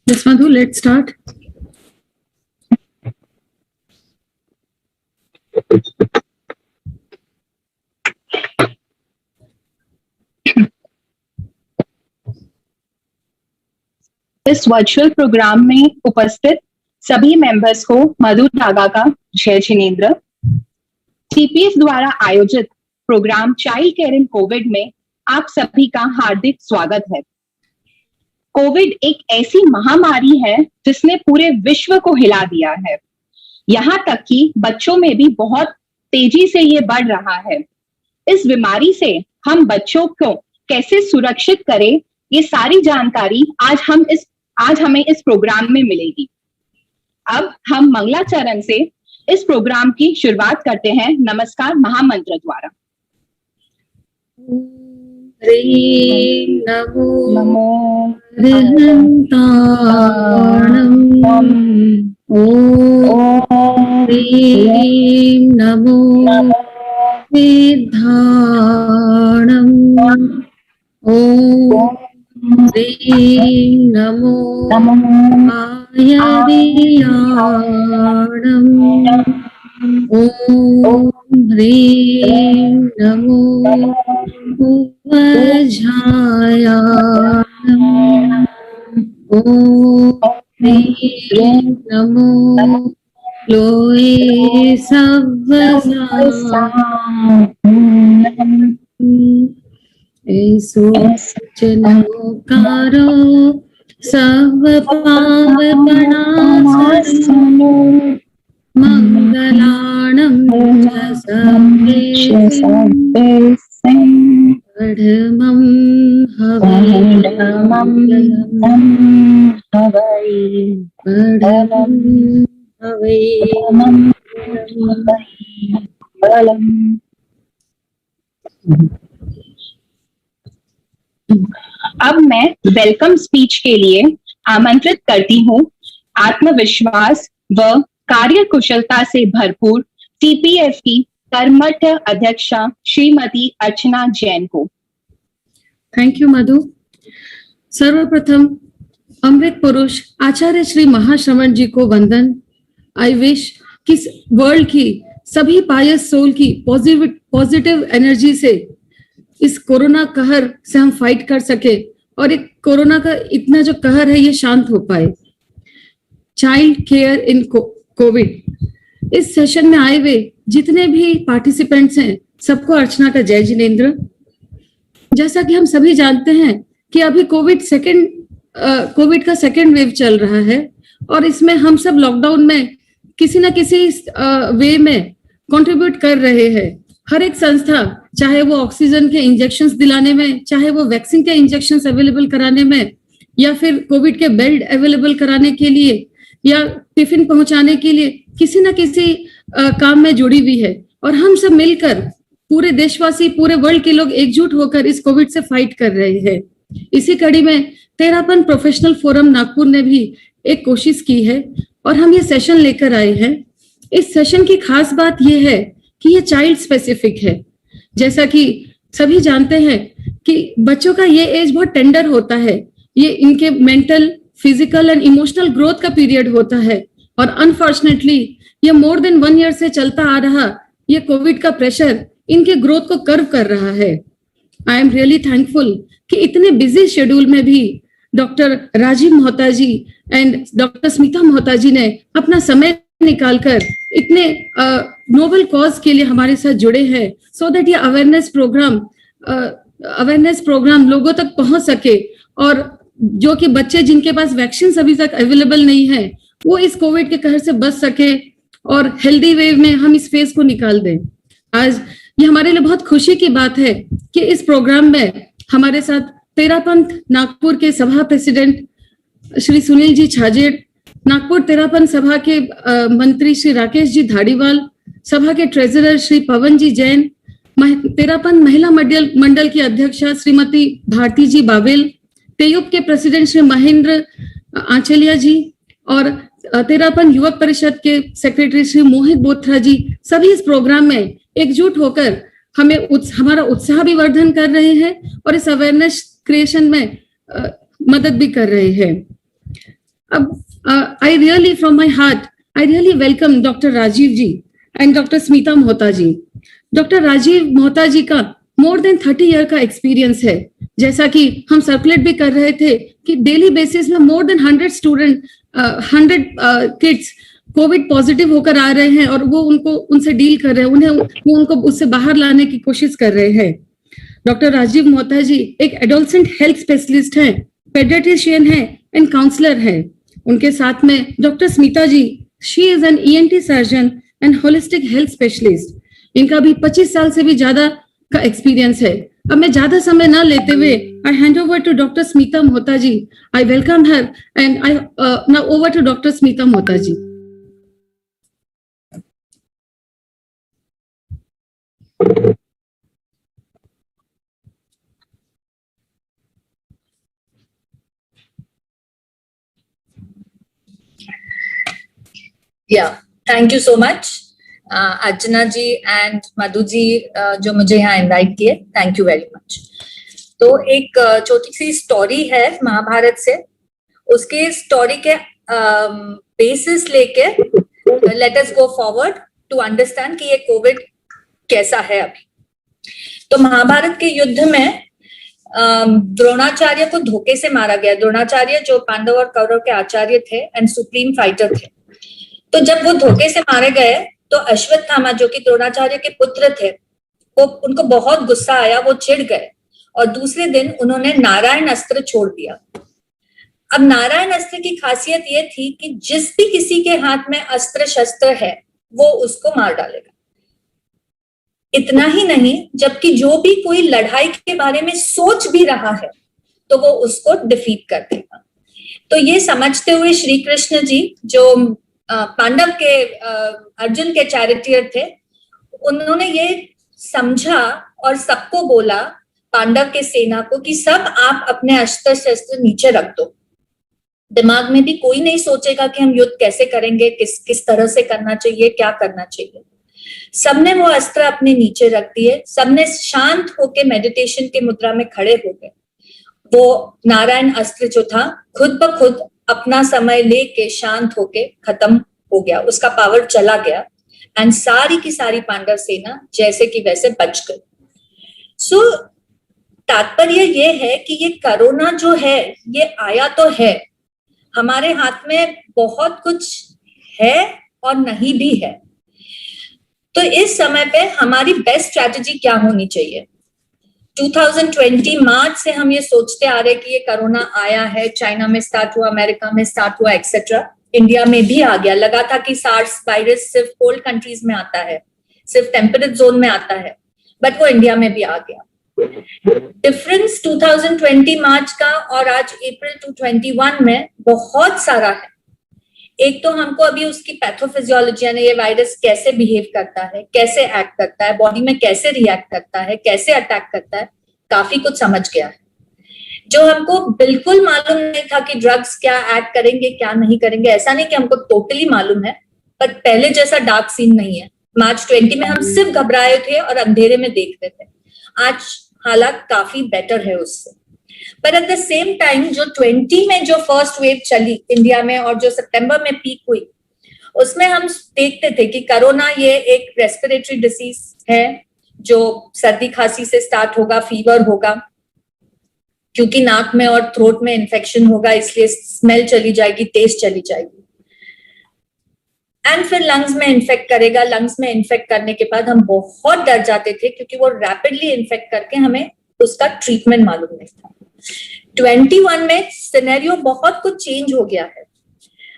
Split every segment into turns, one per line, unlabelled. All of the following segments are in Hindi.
Yes, Madhu, let's start.
इस वर्चुअल प्रोग्राम में उपस्थित सभी मेंबर्स को मधु धागा का जय जिनेन्द्र। टीपीएफ द्वारा आयोजित program child care in covid में आप सभी का हार्दिक स्वागत है। कोविड एक ऐसी महामारी है जिसने पूरे विश्व को हिला दिया है। यहाँ तक कि बच्चों में भी बहुत तेजी से ये बढ़ रहा है। इस बीमारी से हम बच्चों को कैसे सुरक्षित करें, ये सारी जानकारी आज हमें इस प्रोग्राम में मिलेगी। अब हम मंगलाचरण से इस प्रोग्राम की शुरुआत करते हैं नमस्कार महामंत्र द्वारा।
ह्रीं नमो ॐ ह्रीं नमो सिद्धाणम् ॐ ह्रीं नमो आयर्याणम् ॐ ह्रीं नमो उपजायाणम् ॐ ह्रीं नमो लोये ऐसोचनकारो सर्वपावपणासनो मंगलाणं च पढमं
अब मैं वेलकम स्पीच के लिए आमंत्रित करती हूँ आत्मविश्वास व कार्य कुशलता से भरपूर टीपीएफ की कर्मठ अध्यक्षा श्रीमती अर्चना जैन को।
थैंक यू मधु। सर्वप्रथम अमृत पुरुष आचार्य श्री महाश्रवण जी को वंदन। आई विश कि वर्ल्ड की सभी पायस सोल की पॉजिटिव एनर्जी से इस कोरोना कहर से हम फाइट कर सके और एक कोरोना का इतना जो कहर है ये शांत हो पाए। चाइल्ड केयर इन कोविड, इस सेशन में आए हुए जितने भी पार्टिसिपेंट्स हैं सबको अर्चना का जय जिनेन्द्र। जैसा कि हम सभी जानते हैं कि अभी कोविड का सेकेंड वेव चल रहा है और इसमें हम सब लॉकडाउन में किसी ना किसी वे में कंट्रीब्यूट कर रहे हैं। हर एक संस्था, चाहे वो ऑक्सीजन के इंजेक्शंस दिलाने में, चाहे वो वैक्सीन के इंजेक्शंस अवेलेबल कराने में, या फिर कोविड के बेड अवेलेबल कराने के लिए, या टिफिन पहुंचाने के लिए किसी ना किसी काम में जुड़ी हुई है। और हम सब मिलकर, पूरे देशवासी, पूरे वर्ल्ड के लोग एकजुट होकर इस कोविड से फाइट कर रहे हैं। इसी कड़ी में तेरापन प्रोफेशनल फोरम नागपुर ने भी एक कोशिश की है और हम ये सेशन लेकर आए हैं। इस सेशन की खास बात यह है कि ये चाइल्ड स्पेसिफिक है। जैसा कि सभी जानते हैं कि बच्चों का ये एज बहुत टेंडर होता है, ये इनके mental, physical and emotional growth का पीरियड होता है और अनफॉर्चुनेटली ये मोर देन 1 ईयर से चलता आ रहा ये कोविड का प्रेशर इनके ग्रोथ को कर्व कर रहा है। आई एम रियली थैंकफुल कि इतने बिजी शेड्यूल में भी doctor Rajiv Mohta ji and doctor Smita Mohta ji ने अपना समय निकालकर इतने नोबल कॉज के लिए हमारे साथ जुड़े हैं, सो दैट ये अवेयरनेस प्रोग्राम लोगों तक पहुंच सके और जो कि बच्चे जिनके पास वैक्सीन अभी तक अवेलेबल नहीं है वो इस कोविड के कहर से बच सके और हेल्दी वेव में हम इस फेज को निकाल दें। आज ये हमारे लिए बहुत खुशी की बात है कि इस प्रोग्राम में हमारे साथ तेरापंथ नागपुर के सभा प्रेसिडेंट श्री सुनील जी छाजेड़, नागपुर तेरापंथ सभा के मंत्री श्री राकेश जी धाड़ीवाल, सभा के ट्रेजरर श्री पवन जी जैन, तेरापंथ महिला मंडल की अध्यक्षा श्रीमती भारती जी बावेल, तेयुप के प्रेसिडेंट श्री महेंद्र आंचलिया जी और तेरापंथ युवक परिषद के सेक्रेटरी श्री मोहित बोथरा जी, सभी इस प्रोग्राम में एकजुट होकर हमारा उत्साह भी वर्धन कर रहे हैं और इस अवेयरनेस क्रिएशन में मदद भी कर रहे हैं। अब I really from my heart I really welcome Dr. Rajiv ji and Dr. Smita Mohta ji. Dr. Rajiv Mohta ji का more than 30 ईयर का एक्सपीरियंस है. जैसा कि हम सर्कुलेट भी कर रहे थे कि डेली बेसिस में more than 100 student 100 kids Covid positive होकर आ रहे हैं और वो उनसे डील कर रहे हैं, वो उनको उससे बाहर लाने की कोशिश कर रहे हैं. डॉक्टर राजीव मोहता जी एक एडोलसेंट हेल्थ स्पेशलिस्ट हैं, पेडियाट्रिशियन हैं एंड काउंसलर हैं. उनके साथ में doctor Smita ji, she is an ENT surgeon and holistic health specialist. इनका भी 25 साल से भी ज्यादा का एक्सपीरियंस है. अब मैं ज्यादा समय ना लेते हुए I hand over to doctor Smita Mohta ji. I welcome her and I now over to doctor Smita Mohta ji.
Yeah, thank you so much, Archana ji and Madhu ji, जो मुझे यहाँ इनवाइट किए. Thank you very much. तो एक छोटी सी स्टोरी है महाभारत से. उसके स्टोरी के बेसिस लेके let us go forward to understand कि ये कोविड कैसा है अभी. तो महाभारत के युद्ध में द्रोणाचार्य को धोखे से मारा गया. द्रोणाचार्य जो पांडव और कौरव के आचार्य थे एंड सुप्रीम फाइटर थे. तो जब वो धोखे से मारे गए तो अश्वत्थामा जो कि द्रोणाचार्य के पुत्र थे, वो उनको बहुत गुस्सा आया, वो चिढ़ गए और दूसरे दिन उन्होंने नारायण अस्त्र छोड़ दिया. अब नारायण अस्त्र की खासियत ये थी कि जिस भी किसी के हाथ में अस्त्र शस्त्र है वो उसको मार डालेगा. इतना ही नहीं, जबकि जो भी कोई लड़ाई के बारे में सोच भी रहा है तो वो उसको डिफीट कर देगा. तो ये समझते हुए श्री कृष्ण जी जो पांडव के अर्जुन के चैरिटियर थे, उन्होंने ये समझा और सबको बोला, पांडव के सेना को, कि सब आप अपने अस्त्र शस्त्र नीचे रख दो. दिमाग में भी कोई नहीं सोचेगा कि हम युद्ध कैसे करेंगे, किस तरह से करना चाहिए, क्या करना चाहिए. सबने वो अस्त्र अपने नीचे रख दिए. सबने शांत होके मेडिटेशन के मुद्रा में खड़े हो गए. वो नारायण अस्त्र जो था खुद ब खुद अपना समय लेके शांत होके खत्म हो गया, उसका पावर चला गया एंड सारी की सारी पांडव सेना जैसे कि वैसे बच गई. सो तात्पर्य ये है कि ये कोरोना जो है ये आया तो है, हमारे हाथ में बहुत कुछ है और नहीं भी है. तो इस समय पे हमारी बेस्ट स्ट्रैटेजी क्या होनी चाहिए? 2020 मार्च से हम ये सोचते आ रहे कि ये कोरोना आया है, चाइना में स्टार्ट हुआ, अमेरिका में स्टार्ट हुआ, एक्सेट्रा. इंडिया में भी आ गया. लगा था कि सार्स वायरस सिर्फ कोल्ड कंट्रीज में आता है, सिर्फ टेम्परेट जोन में आता है, बट वो इंडिया में भी आ गया. डिफरेंस 2020 मार्च का और आज अप्रैल 2021 में बहुत सारा है. एक तो हमको अभी उसकी पैथोफिजियोलॉजी, यानी ये वायरस कैसे बिहेव करता है, कैसे एक्ट करता है, बॉडी में कैसे रिएक्ट करता है, कैसे अटैक करता है, काफी कुछ समझ गया है. जो हमको बिल्कुल मालूम नहीं था कि ड्रग्स क्या एक्ट करेंगे, क्या नहीं करेंगे. ऐसा नहीं कि हमको टोटली मालूम है, पर पहले जैसा डार्क सीन नहीं है. मार्च 20 में हम सिर्फ घबराए थे और अंधेरे में देखते थे. आज हालात काफी बेटर है उससे. पर एट द सेम टाइम जो 20 में जो फर्स्ट वेव चली इंडिया में और जो सितंबर में पीक हुई, उसमें हम देखते थे कि कोरोना ये एक रेस्पिरेटरी डिसीज है जो सर्दी खांसी से स्टार्ट होगा, फीवर होगा, क्योंकि नाक में और थ्रोट में इन्फेक्शन होगा, इसलिए स्मेल चली जाएगी, टेस्ट चली जाएगी, एंड फिर लंग्स में इन्फेक्ट करेगा. लंग्स में इन्फेक्ट करने के बाद हम बहुत डर जाते थे क्योंकि वो रैपिडली इन्फेक्ट करके हमें उसका ट्रीटमेंट मालूम नहीं था. 21 में सिनेरियो बहुत कुछ चेंज हो गया है.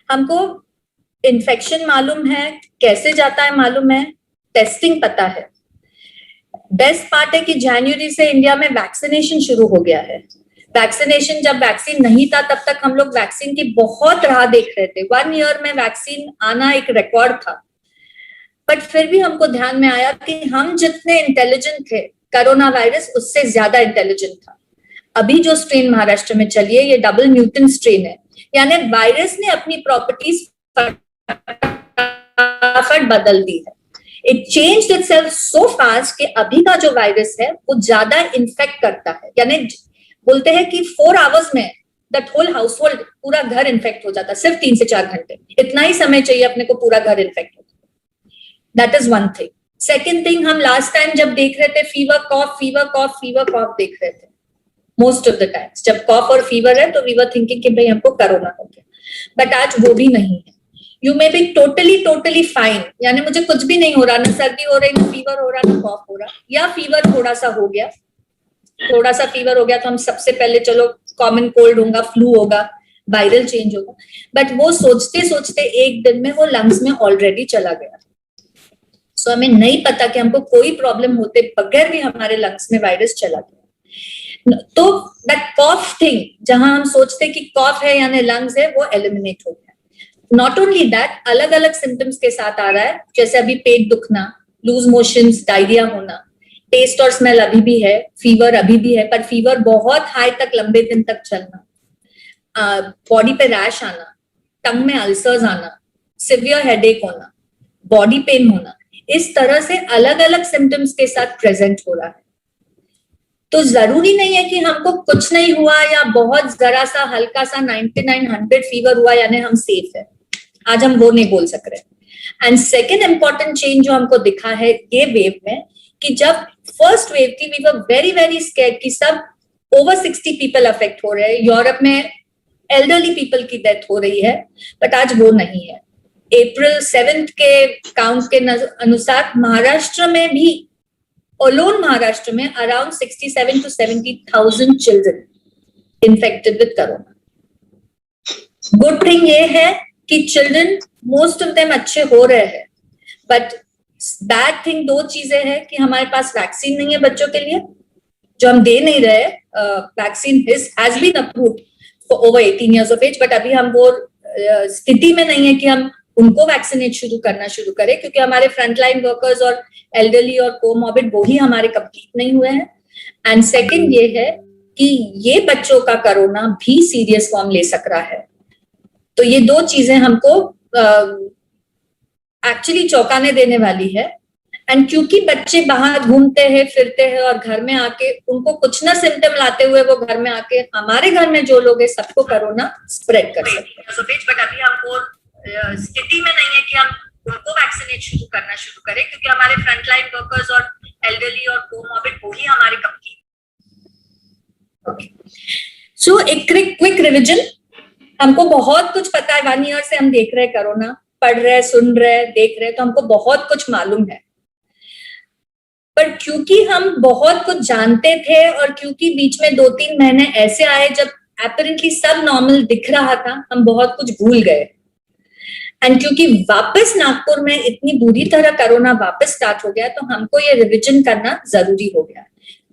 हमको इन्फेक्शन मालूम है, कैसे जाता है मालूम है, टेस्टिंग पता है. बेस्ट पार्ट है कि जनवरी से इंडिया में वैक्सीनेशन शुरू हो गया है. वैक्सीनेशन, जब वैक्सीन नहीं था तब तक हम लोग वैक्सीन की बहुत राह देख रहे थे. 1 ईयर में वैक्सीन आना एक रिकॉर्ड था. बट फिर भी हमको ध्यान में आया कि हम जितने इंटेलिजेंट थे, कोरोना वायरस उससे ज्यादा इंटेलिजेंट था. अभी जो स्ट्रेन महाराष्ट्र में चली है ये डबल म्यूटेंट स्ट्रेन है, यानी वायरस ने अपनी प्रॉपर्टीज फटाफट बदल दी है. It changed itself so fast कि अभी का जो वायरस है वो ज्यादा इन्फेक्ट करता है. यानी बोलते हैं कि 4 आवर्स में दैट होल हाउस होल्ड, पूरा घर इन्फेक्ट हो जाता सिर्फ 3 से 4 घंटे। इतना ही समय चाहिए अपने को, पूरा घर इन्फेक्ट हो। That is one thing. Second thing, हम लास्ट टाइम जब देख रहे थे फीवर कॉफ देख रहे थे मोस्ट ऑफ द टाइम्स। जब कॉफ और फीवर है तो वी वर थिंकिंग कि भाई हमको कोरोना हो गया, बट आज वो भी नहीं है। You may be totally fine, यानी मुझे कुछ भी नहीं हो रहा, ना सर्दी हो रही, ना फीवर हो रहा, ना कॉफ हो रहा, या फीवर थोड़ा सा हो गया, थोड़ा सा फीवर हो गया तो हम सबसे पहले चलो कॉमन कोल्ड होगा, फ्लू होगा, वायरल चेंज होगा, बट वो सोचते सोचते एक दिन में वो लंग्स में ऑलरेडी चला गया। सो हमें नहीं पता कि हमको कोई प्रॉब्लम होते बगैर भी हमारे लंग्स में वायरस चला गया। तो दैट कॉफ थिंग, जहां हम सोचते कि कॉफ है यानी लंग्स है, वो एलिमिनेट हो गया। नॉट ओनली दैट, अलग अलग सिम्टम्स के साथ आ रहा है, जैसे अभी पेट दुखना, लूज मोशंस, डायरिया होना, टेस्ट और स्मेल अभी भी है, फीवर अभी भी है, पर फीवर बहुत हाई तक लंबे दिन तक चलना, बॉडी पे रैश आना, टंग में अल्सर्स आना, सिवियर हेडेक होना, बॉडी पेन होना, इस तरह से अलग अलग सिम्टम्स के साथ प्रेजेंट हो रहा है। तो जरूरी नहीं है कि हमको कुछ नहीं हुआ या बहुत जरा सा हल्का सा 99-100 फीवर हुआ यानी हम सेफ है। आज हम वो नहीं बोल सक रहे। एंड सेकेंड इंपॉर्टेंट चेंज जो हमको दिखा है ये वेव में, कि जब फर्स्ट वेव थी वी वर वेरी स्कैर्ड कि सब ओवर 60 पीपल अफेक्ट हो रहे हैं, यूरोप में एल्डरली पीपल की डेथ हो रही है, बट आज वो नहीं है। अप्रैल 7 के काउंट के अनुसार महाराष्ट्र में भी, अलोन महाराष्ट्र में around 67 to 70,000 children infected with corona. Good thing ये है कि चिल्ड्रन मोस्ट ऑफ देम अच्छे हो रहे हैं, बट बैड थिंग दो चीजें हैं कि हमारे पास वैक्सीन नहीं है बच्चों के लिए, जो हम दे नहीं रहे। Vaccine has been approved for over 18 years of age, but अभी हम वो स्थिति में नहीं है कि हम उनको वैक्सीनेट शुरू करें, क्योंकि हमारे फ्रंटलाइन वर्कर्स और एल्डरली और कोमॉर्बिड वो ही हमारे कंप्लीट नहीं हुए हैं। एंड सेकंड ये है कि ये बच्चों का कोरोना भी सीरियस फॉर्म ले सक रहा है। तो ये दो चीजें हमको एक्चुअली चौंकाने देने वाली है। एंड क्योंकि बच्चे बाहर घूमते हैं फिरते हैं और घर में आके उनको कुछ ना सिम्टम लाते हुए वो घर में आके हमारे घर में जो लोग हैं सबको कोरोना स्प्रेड कर सकते हैं। बट अभी हम वो स्थिति में नहीं है कि हम उनको वैक्सीनेट शुरू करें, क्योंकि हमारे फ्रंटलाइन वर्कर्स और एल्डरली और कोमॉर्बिड वो ही हमारे कंप्लीट। सो एक क्विक रिविजन, हमको बहुत कुछ पता है, 1 year से हम देख रहे हैं कोरोना, पढ़ रहे, सुन रहे, देख रहे, तो हमको बहुत कुछ मालूम है। पर क्योंकि हम बहुत कुछ जानते थे और क्योंकि बीच में 2-3 महीने ऐसे आए जब एपरेंटली सब नॉर्मल दिख रहा था, हम बहुत कुछ भूल गए। एंड क्योंकि वापस नागपुर में इतनी बुरी तरह कोरोना वापस स्टार्ट हो गया, तो हमको ये रिविजन करना जरूरी हो गया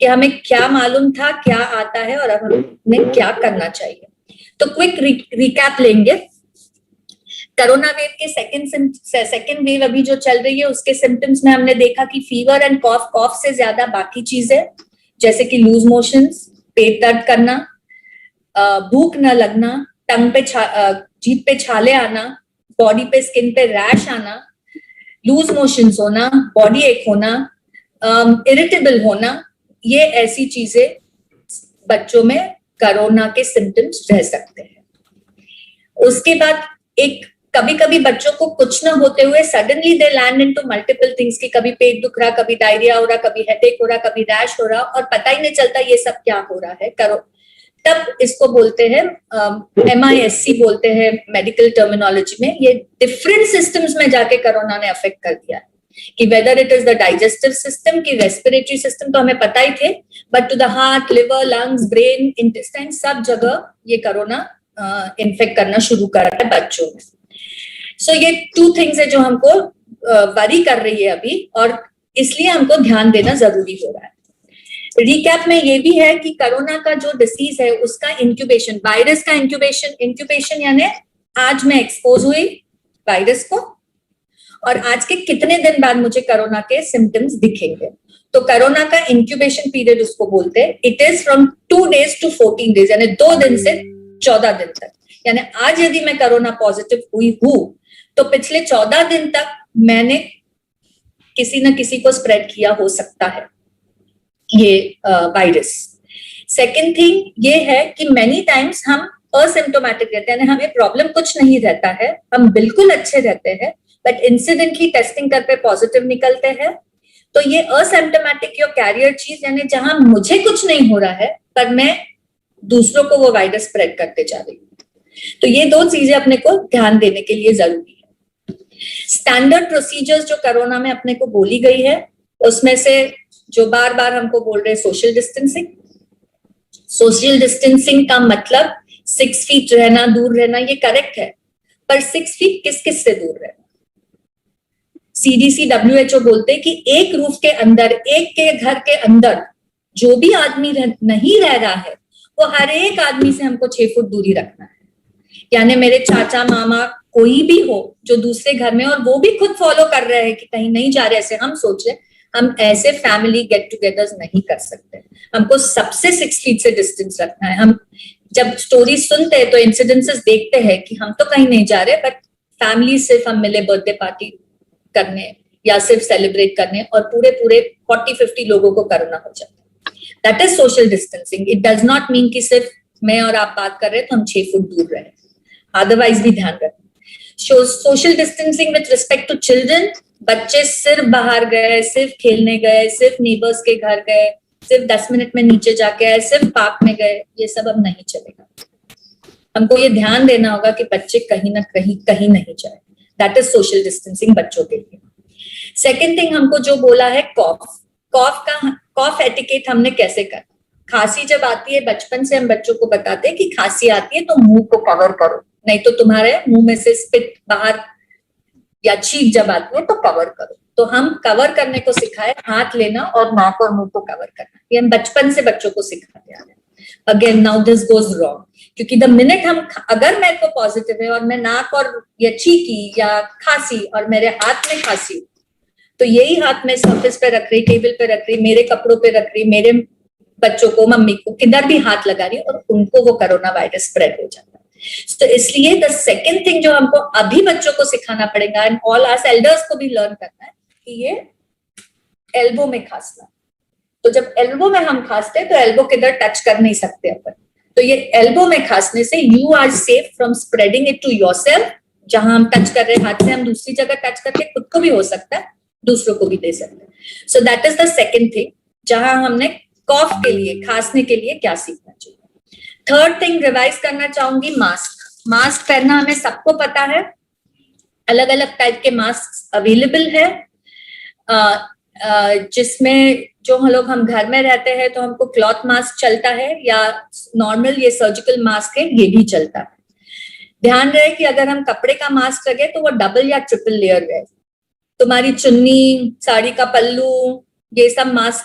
कि हमें क्या मालूम था, क्या आता है और अब हमें क्या करना चाहिए। तो क्विक रिकैप लेंगे। कोरोना वेव के सेकेंड वेव अभी जो चल रही है उसके सिम्टम्स में हमने देखा कि फीवर एंड कॉफ से ज्यादा बाकी चीजें जैसे कि लूज मोशंस, पेट दर्द करना, भूख न लगना, टंग पे जीभ पे छाले आना, बॉडी पे स्किन पे रैश आना, लूज मोशंस होना, बॉडी एक होना, इरिटेबल होना, ये ऐसी चीजें बच्चों में कोरोना के सिम्टम्स रह सकते हैं। उसके बाद एक कभी कभी बच्चों को कुछ ना होते हुए suddenly they land into multiple things की कभी पेट दुख रहा, कभी डायरिया हो रहा, कभी हेडेक हो रहा, कभी रैश हो रहा और पता ही नहीं चलता ये सब क्या हो रहा है। तब इसको बोलते हैं MIS-C बोलते हैं मेडिकल टर्मिनोलॉजी में। ये डिफरेंट सिस्टम्स में जाके कोरोना ने अफेक्ट कर दिया है कि whether it is the digestive system की रेस्पिरेटरी सिस्टम तो हमें पता ही थे, but to the heart, liver, lungs, brain, intestine सब जगह ये कोरोना इन्फेक्ट करना शुरू कर रहा है बच्चों में। सो ये 2 थिंग्स है जो हमको वरी कर रही है अभी और इसलिए हमको ध्यान देना जरूरी हो रहा है। रिकैप में ये भी है कि कोरोना का जो डिसीज है उसका इंक्यूबेशन, वायरस का इंक्यूबेशन यानी आज मैं एक्सपोज हुई वायरस को और आज के कितने दिन बाद मुझे कोरोना के सिम्टम्स दिखेंगे। तो कोरोना का इंक्यूबेशन पीरियड उसको बोलते हैं। It is from 2 days to 14 days, यानी 2 दिन से 14 दिन तक। यानी आज यदि मैं कोरोना पॉजिटिव हुई हूं तो पिछले 14 दिन तक मैंने किसी न किसी को स्प्रेड किया हो सकता है ये वायरस। सेकेंड थिंग ये है कि मेनी टाइम्स हम असिम्टोमेटिक रहते हैं, यानी हमें प्रॉब्लम कुछ नहीं रहता है, हम बिल्कुल अच्छे रहते हैं, बट इंसिडेंटली टेस्टिंग कर पे पॉजिटिव निकलते हैं, तो ये असिम्टोमेटिक या कैरियर चीज, यानी जहां मुझे कुछ नहीं हो रहा है पर मैं दूसरों को वो वायरस स्प्रेड करते जा रही हूँ। तो ये दो चीजें अपने को ध्यान देने के लिए जरूरी है। स्टैंडर्ड प्रोसीजर्स जो कोरोना में अपने को बोली गई है, उसमें से जो बार बार हमको बोल रहे हैं सोशल डिस्टेंसिंग। सोशल डिस्टेंसिंग का मतलब 6 फीट रहना, दूर रहना, ये करेक्ट है, पर 6 फीट किस किस से दूर रहना? CDC WHO बोलते हैं कि एक रूफ के अंदर, एक के घर के अंदर जो भी आदमी नहीं रह रहा है, वो हर एक आदमी से हमको 6 फुट दूरी रखना है। यानी मेरे चाचा मामा कोई भी हो जो दूसरे घर में, और वो भी खुद फॉलो कर रहे हैं कि कहीं नहीं जा रहे, ऐसे हम सोच रहे, हम ऐसे फैमिली गेट टुगेदर्स नहीं कर सकते, हमको सबसे 6 फीट से डिस्टेंस रखना है। हम जब स्टोरी सुनते हैं तो इंसिडेंसेस देखते हैं कि हम तो कहीं नहीं जा रहे, बट फैमिली सिर्फ हम मिले बर्थडे पार्टी करने या सिर्फ सेलिब्रेट करने, और पूरे 40-50 लोगों को कोरोना हो जाता है। That is social distancing. It does not mean कि सिर्फ मैं और आप बात कर रहे हैं तो हम 6 फुट दूर रहे, अदरवाइज भी ध्यान रखें। Social distancing with respect to children, बच्चे सिर्फ बाहर गए, सिर्फ खेलने गए, सिर्फ नेबर्स के घर गए, सिर्फ 10 मिनट में नीचे जाके आए, सिर्फ पार्क में गए, ये सब अब नहीं चलेगा। हमको ये ध्यान देना होगा कि बच्चे कहीं ना कहीं नहीं जाए। दैट इज सोशल डिस्टेंसिंग बच्चों के लिए। सेकेंड थिंग हमको जो बोला है, कॉफ एटिकेट हमने कैसे करना। खांसी जब आती है, बचपन से हम बच्चों को बताते हैं कि खांसी आती है तो मुंह को कवर करो, नहीं तो तुम्हारे मुंह में से स्पिट बाहर या छींक जब आती है तो कवर करो। तो हम कवर करने को सिखाए, हाथ लेना और नाक और मुंह को कवर करना, ये हम बचपन से बच्चों को सिखाते आ रहे हैं। Again now this goes wrong, क्योंकि द मिनट हम, अगर मेरे को पॉजिटिव है और मैं नाक और या छींकी या खांसी और मेरे हाथ में खांसी, तो यही हाथ में सरफेस पे रख रही, टेबल पे रख रही, मेरे कपड़ों पे रख रही, मेरे बच्चों को, मम्मी को, किधर भी हाथ लगा रही और उनको वो कोरोना वायरस स्प्रेड हो जाता है। तो इसलिए द सेकेंड थिंग जो हमको अभी बच्चों को सिखाना पड़ेगा, एंड ऑल आस एल्डर्स को भी लर्न करना है, कि ये एल्बो में खांसना। तो जब एल्बो में हम खांसते हैं तो एल्बो किधर टच कर नहीं सकते अपन, तो ये एल्बो में खांसने से you are safe from spreading it to yourself. जहां हम टच कर रहे हैं हाथ से, हम दूसरी जगह टच करके खुद को भी हो सकता है, दूसरों को भी दे सकते हैं। So that is the second thing, जहां हमने कॉफ के लिए, खांसने के लिए क्या सीखना चाहिए। थर्ड थिंग रिवाइज करना चाहूंगी, मास्क। मास्क पहनना हमें सबको पता है, अलग अलग टाइप के मास्क अवेलेबल है, जिसमें जो हम घर में रहते हैं तो हमको क्लॉथ मास्क चलता है, या नॉर्मल ये सर्जिकल मास्क है, ये भी चलता है। ध्यान रहे कि अगर हम कपड़े का मास्क लगे तो वो डबल या ट्रिपल लेयर है। तुम्हारी चुन्नी, साड़ी का पल्लू, ये सब मास्क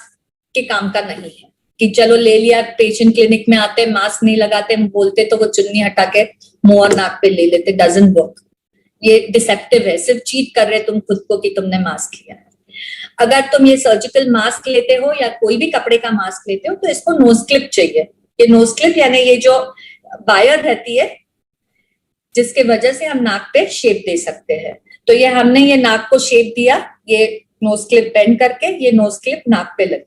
के काम का नहीं है कि चलो ले लिया, पेशेंट क्लिनिक में आते मास्क नहीं लगाते, बोलते तो वो चुन्नी हटा के मुंह और नाक पे ले लेते। डजंट वर्क, ये डिसेप्टिव है, सिर्फ चीट कर रहे तुम खुद को कि तुमने मास्क लिया है। अगर तुम ये सर्जिकल मास्क लेते हो या कोई भी कपड़े का मास्क लेते हो तो इसको नोज क्लिप चाहिए। ये नोज क्लिप यानी ये जो वायर रहती है जिसके वजह से हम नाक पे शेप दे सकते हैं, तो ये हमने ये नाक को शेप दिया, ये नोज क्लिप बेंड करके ये नोज क्लिप नाक पे लगी।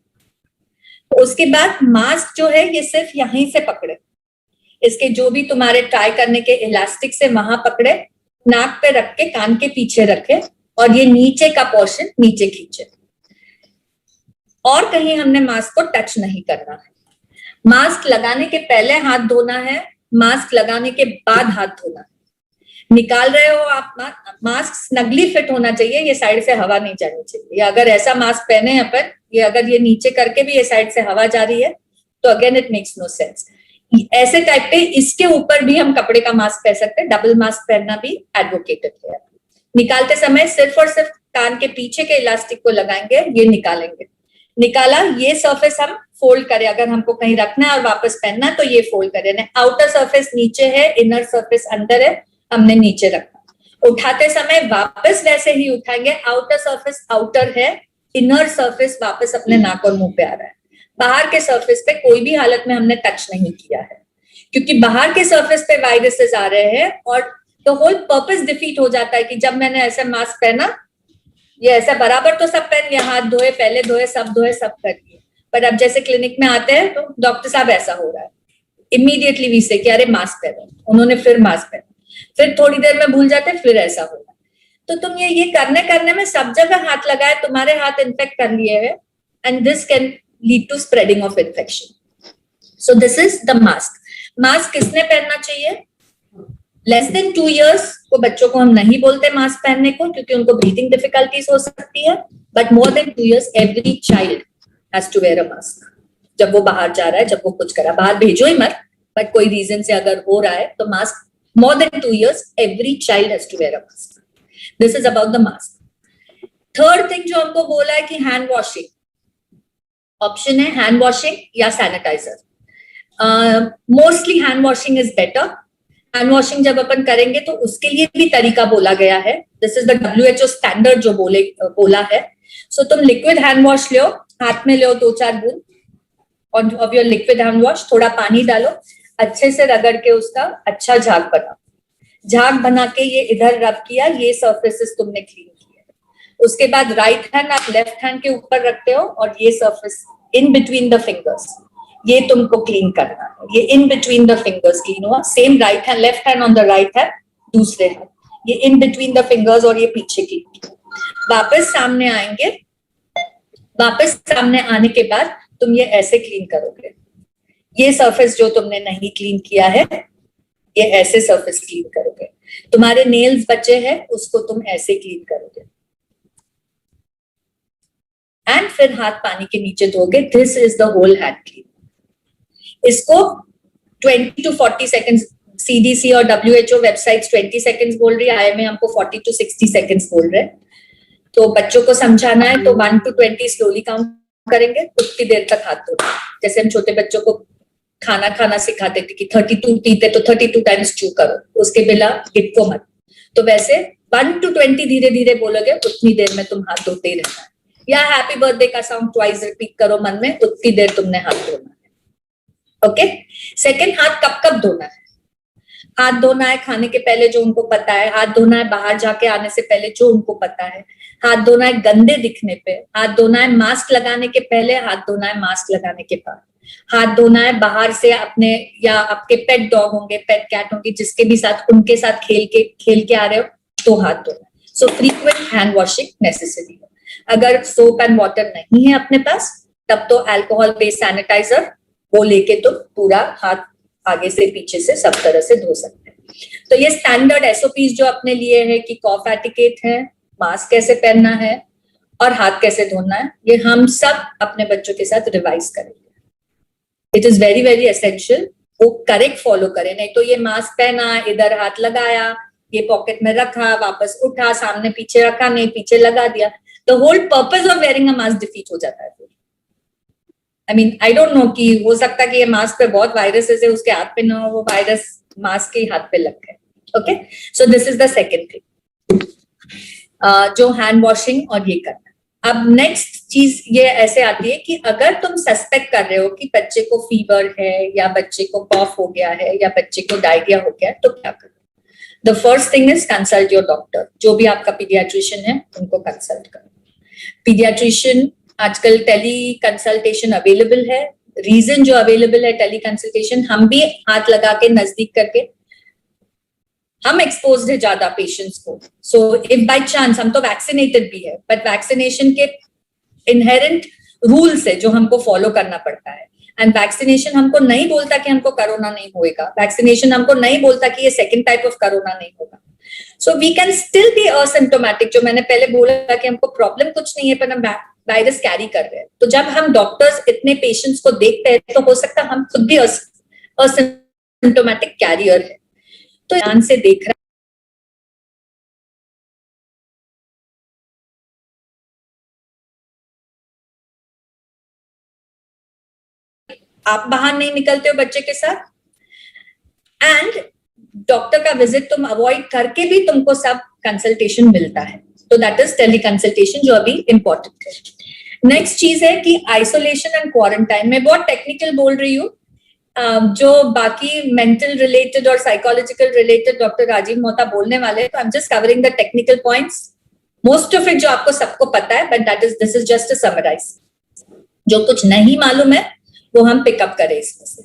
तो उसके बाद मास्क जो है ये सिर्फ यहीं से पकड़े, इसके जो भी तुम्हारे ट्राई करने के इलास्टिक से वहां पकड़े, नाक पे रख के कान के पीछे रखे, और ये नीचे का पोर्शन नीचे खींचे, और कहीं हमने मास्क को टच नहीं करना है। मास्क लगाने के पहले हाथ धोना है, मास्क लगाने के बाद हाथ धोना है। निकाल रहे हो आप मास्क, स्नगली फिट होना चाहिए, ये साइड से हवा नहीं जानी चाहिए। अगर ऐसा मास्क पहने हैं अपन, ये अगर ये नीचे करके भी ये साइड से हवा जा रही है तो again it makes no sense. ऐसे टाइप पे इसके ऊपर भी हम कपड़े का मास्क पहन सकते हैं, डबल मास्क पहनना भी एडवोकेटेड है। निकालते समय सिर्फ और सिर्फ कान के पीछे के इलास्टिक को लगाएंगे, ये निकालेंगे। निकाला, ये सरफेस हम फोल्ड करें, अगर हमको कहीं रखना है और वापस पहनना है तो ये फोल्ड करें। आउटर सरफेस नीचे है, इनर सरफेस अंदर है, हमने नीचे रखा। उठाते समय वापस वैसे ही उठाएंगे, आउटर सरफेस आउटर है, इनर सरफेस वापस अपने नाक और मुंह पे आ रहा है। बाहर के सरफेस पे कोई भी हालत में हमने टच नहीं किया है, क्योंकि बाहर के सरफेस पे वायरसेस आ रहे हैं और तो होल पर्पस डिफीट हो जाता है कि जब मैंने ऐसा मास्क पहना, ये ऐसा बराबर तो सब पहन लिया, हाथ धोए, पहले धोए, सब कर दिए, पर अब जैसे क्लिनिक में आते हैं तो डॉक्टर साहब ऐसा हो रहा है, इमीडिएटली वी से कि अरे मास्क पहनो, उन्होंने फिर मास्क पहना, फिर थोड़ी देर में भूल जाते, फिर ऐसा होगा। तो तुम ये करने में सब जगह हाथ लगाए, तुम्हारे हाथ इन्फेक्ट कर लिए है, and this can lead to spreading of infection. So this is the mask. Mask किसने पहनना चाहिए? लेस देन 2 years को बच्चों को हम नहीं बोलते मास्क पहनने को, क्योंकि उनको ब्रीथिंग डिफिकल्टीज हो सकती है, but more than 2 years every child has to wear a mask. जब वो बाहर जा रहा है, जब वो कुछ कर रहा है, बाहर भेजो ही मत, बट कोई रीजन से अगर हो रहा है तो mask, more than 2 years every child has to wear a mask. This is about the mask. Third thing जो हमको बोला है कि हैंड वॉशिंग, ऑप्शन है हैंड वॉशिंग या sanitizer. Mostly hand washing is better. Hand washing जब अपन करेंगे तो उसके लिए भी तरीका बोला गया है, this is the WHO standard जो बोला है। सो तुम लिक्विड हैंड वॉश लो, हाथ में लो 2-4 बूंद of your liquid hand wash, थोड़ा पानी डालो, अच्छे से रगड़ के उसका अच्छा झाग बनाओ। झाग बना के ये इधर रब किया, ये सर्फेसेस तुमने क्लीन किया। उसके बाद राइट हैंड आप लेफ्ट हैंड के ऊपर रखते हो और ये surface in between the fingers, ये तुमको क्लीन करना है। ये in between the fingers clean हुआ। Same right hand, left hand on the right hand, दूसरे हैंड, ये इन बिटवीन द फिंगर्स और ये पीछे क्लीन। वापस सामने आएंगे, वापस सामने आने के बाद तुम ये ऐसे क्लीन करोगे। ये सरफेस जो तुमने नहीं क्लीन किया है, ये ऐसे सरफेस क्लीन करोगे। तुम्हारे नेल्स बचे हैं, उसको तुम ऐसे क्लीन करोगे, एंड फिर हाथ पानी के नीचे धोगे। This is the whole hand clean. इसको 20 to 40 seconds, CDC और WHO वेबसाइट्स 20 seconds बोल रही है, IMA हमको 40 to 60 seconds बोल रहे हैं। तो बच्चों को समझाना है तो 1 to 20 स्लोली काउंट करेंगे, उतनी देर तक हाथ धोना। जैसे हम छोटे बच्चों को खाना सिखाते थे कि 32 टीथ है तो 32 टाइम्स चू करो, उसके बिना गिटको मत। तो वैसे 1 to 20 धीरे धीरे बोलोगे, उतनी देर में तुम हाथ धोते ही रहना है। या हैप्पी बर्थडे का साउंड ट्वाइस रिपीट करो मन में, उतनी देर तुमने हाथ धोना है। ओके। सेकेंड, हाथ कब कब धोना है? हाथ धोना है खाने के पहले जो उनको पता है, हाथ धोना है बाहर जाके आने से पहले जो उनको पता है, हाथ धोना है गंदे दिखने पे, हाथ धोना है मास्क लगाने के पहले, हाथ धोना है मास्क लगाने के बाद, हाथ धोना है बाहर से अपने या आपके पेट डॉग होंगे, पेट कैट होंगे, जिसके भी साथ उनके साथ खेल के आ रहे हो तो हाथ धोना है। सो फ्रीक्वेंट हैंड वॉशिंग नेसेसरी है। अगर सोप एंड वाटर नहीं है अपने पास, तब तो अल्कोहल बेस्ड सैनिटाइजर वो लेके तो पूरा हाथ आगे से पीछे से सब तरह से धो सकते हैं। तो ये स्टैंडर्ड SOPs जो अपने लिए है कि कॉफ एटिकेट है, मास्क कैसे पहनना है और हाथ कैसे धोना है, ये हम सब अपने बच्चों के साथ रिवाइज करेंगे। It is very very essential वो करेक्ट फॉलो करें, नहीं तो ये मास्क पहना, इधर हाथ लगाया, ये पॉकेट में रखा, वापस उठा, सामने पीछे रखा, नहीं पीछे लगा दिया, the whole purpose of wearing a mask defeat हो जाता है। I mean, I don't know कि हो सकता है कि ये मास्क पे बहुत वायरसेस है, उसके हाथ पे ना हो, वो वायरस मास्क के हाथ पे लग गए। Okay, so this is the second thing, जो हैंड वॉशिंग और ये करना। अब नेक्स्ट चीज ये ऐसे आती है कि अगर तुम सस्पेक्ट कर रहे हो कि बच्चे को फीवर है या बच्चे को कॉफ हो गया है या बच्चे को डायरिया हो गया है, तो क्या करो? The first thing is consult your doctor. जो भी आपका पीडियाट्रिशियन है उनको कंसल्ट करो। पीडियाट्रिशियन आजकल टेली कंसल्टेशन अवेलेबल है। रीजन जो अवेलेबल है टेली कंसल्टेशन, हम भी हाथ लगा के नजदीक करके हम एक्सपोज्ड है ज्यादा पेशेंट्स को। सो इफ बाय चांस, हम तो वैक्सीनेटेड भी है, बट वैक्सीनेशन के इनहेरेंट रूल्स है जो हमको फॉलो करना पड़ता है। एंड वैक्सीनेशन हमको नहीं बोलता कि हमको कोरोना नहीं होएगा, वैक्सीनेशन हमको नहीं बोलता कि ये सेकेंड टाइप ऑफ कोरोना नहीं होगा। So we can still be asymptomatic. जो मैंने पहले बोला कि हमको प्रॉब्लम कुछ नहीं है पर हम वायरस कैरी कर रहे हैं। तो जब हम डॉक्टर्स इतने पेशेंट्स को देखते हैं तो हो सकता है हम खुद भी असिम्प्टोमेटिक कैरियर है। तो ध्यान से देख रहे आप बाहर नहीं निकलते हो बच्चे के साथ, एंड डॉक्टर का विजिट तुम अवॉइड करके भी तुमको सब कंसल्टेशन मिलता है। तो दैट इज टेली कंसल्टेशन जो अभी इंपॉर्टेंट है। नेक्स्ट चीज है कि आइसोलेशन एंड क्वारंटाइन। में बहुत टेक्निकल बोल रही हूँ, जो बाकी मेंटल रिलेटेड और psychological related doctor Rajiv Mohta बोलने वाले हैं, तो I am just covering the technical points. Most of it जो आपको सबको पता है, but this is just a summarise. जो कुछ नहीं मालूम है वो हम पिकअप करें इसमें से।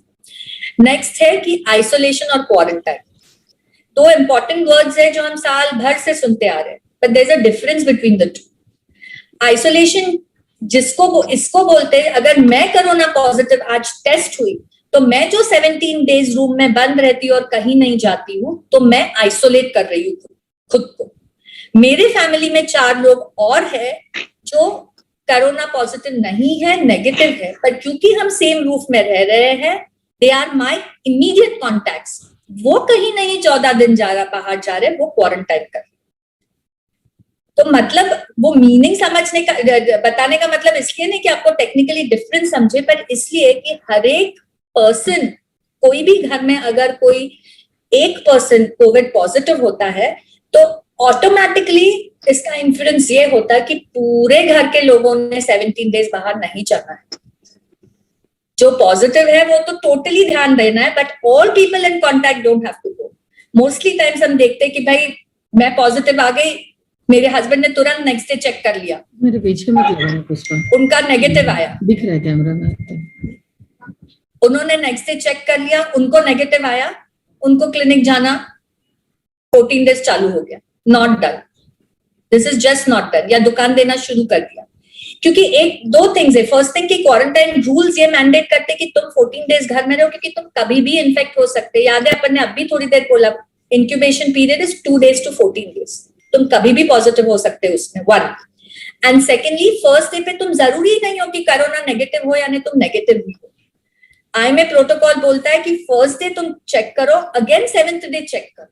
नेक्स्ट है कि आइसोलेशन और क्वारंटाइन, दो इंपॉर्टेंट वर्ड्स है जो हम साल भर से सुनते आ रहे हैं, but there is a difference between the two. Isolation इसको बोलते हैं, अगर मैं कोरोना पॉजिटिव आज टेस्ट हुई तो मैं जो 17 डेज रूम में बंद रहती हूँ और कहीं नहीं जाती हूँ, तो मैं आइसोलेट कर रही हूँ खुद को। मेरे फैमिली में 4 लोग और है जो कोरोना पॉजिटिव नहीं है, नेगेटिव है, पर क्योंकि हम सेम रूफ में रह रहे हैं, they are my immediate contacts. वो कहीं नहीं 14 दिन बाहर जा रहे, वो क्वारंटाइन कर रहे। तो मतलब वो मीनिंग समझने का, बताने का मतलब इसलिए नहीं कि आपको टेक्निकली डिफरेंस समझे, पर इसलिए कि हर एक पर्सन, कोई भी घर में अगर कोई एक पर्सन कोविड पॉजिटिव होता है तो ऑटोमेटिकली इसका इन्फ्लुएंस ये होता है कि पूरे घर के लोगों ने 17 डेज बाहर नहीं जाना है। जो पॉजिटिव है वो तो टोटली ध्यान देना है, but all people in contact don't have to go. Mostly times हम देखते हैं कि भाई मैं पॉजिटिव आ गई, मेरे हस्बैंड ने तुरंत नेक्स्ट डे चेक कर लिया,
मेरे पीछे मत लगाना पुष्पा,
उनका नेगेटिव आया,
दिख रहा है कैमरा में,
उन्होंने नेक्स्ट डे चेक कर लिया, उनको नेगेटिव आया, उनको क्लिनिक जाना 14 डेज चालू हो गया, not done, this is just not done, या दुकान देना शुरू कर दिया। क्योंकि एक दो थिंग्स है, फर्स्ट थिंग कि क्वारंटाइन रूल्स ये मैंडेट करते कि तुम 14 डेज घर में रहो, क्योंकि तुम कभी भी इन्फेक्ट हो सकते। याद है अपन ने अभी थोड़ी देर बोला, incubation period is 2 days to 14 days, तुम कभी भी पॉजिटिव हो सकते हो उसमें, 1। एंड सेकेंडली फर्स्ट डे पे तुम जरूरी नहीं हो कि कोरोना नेगेटिव हो, यानी तुम नेगेटिव भी हो। IMA प्रोटोकॉल बोलता है कि फर्स्ट डे तुम चेक करो, अगेन 7th डे चेक करो।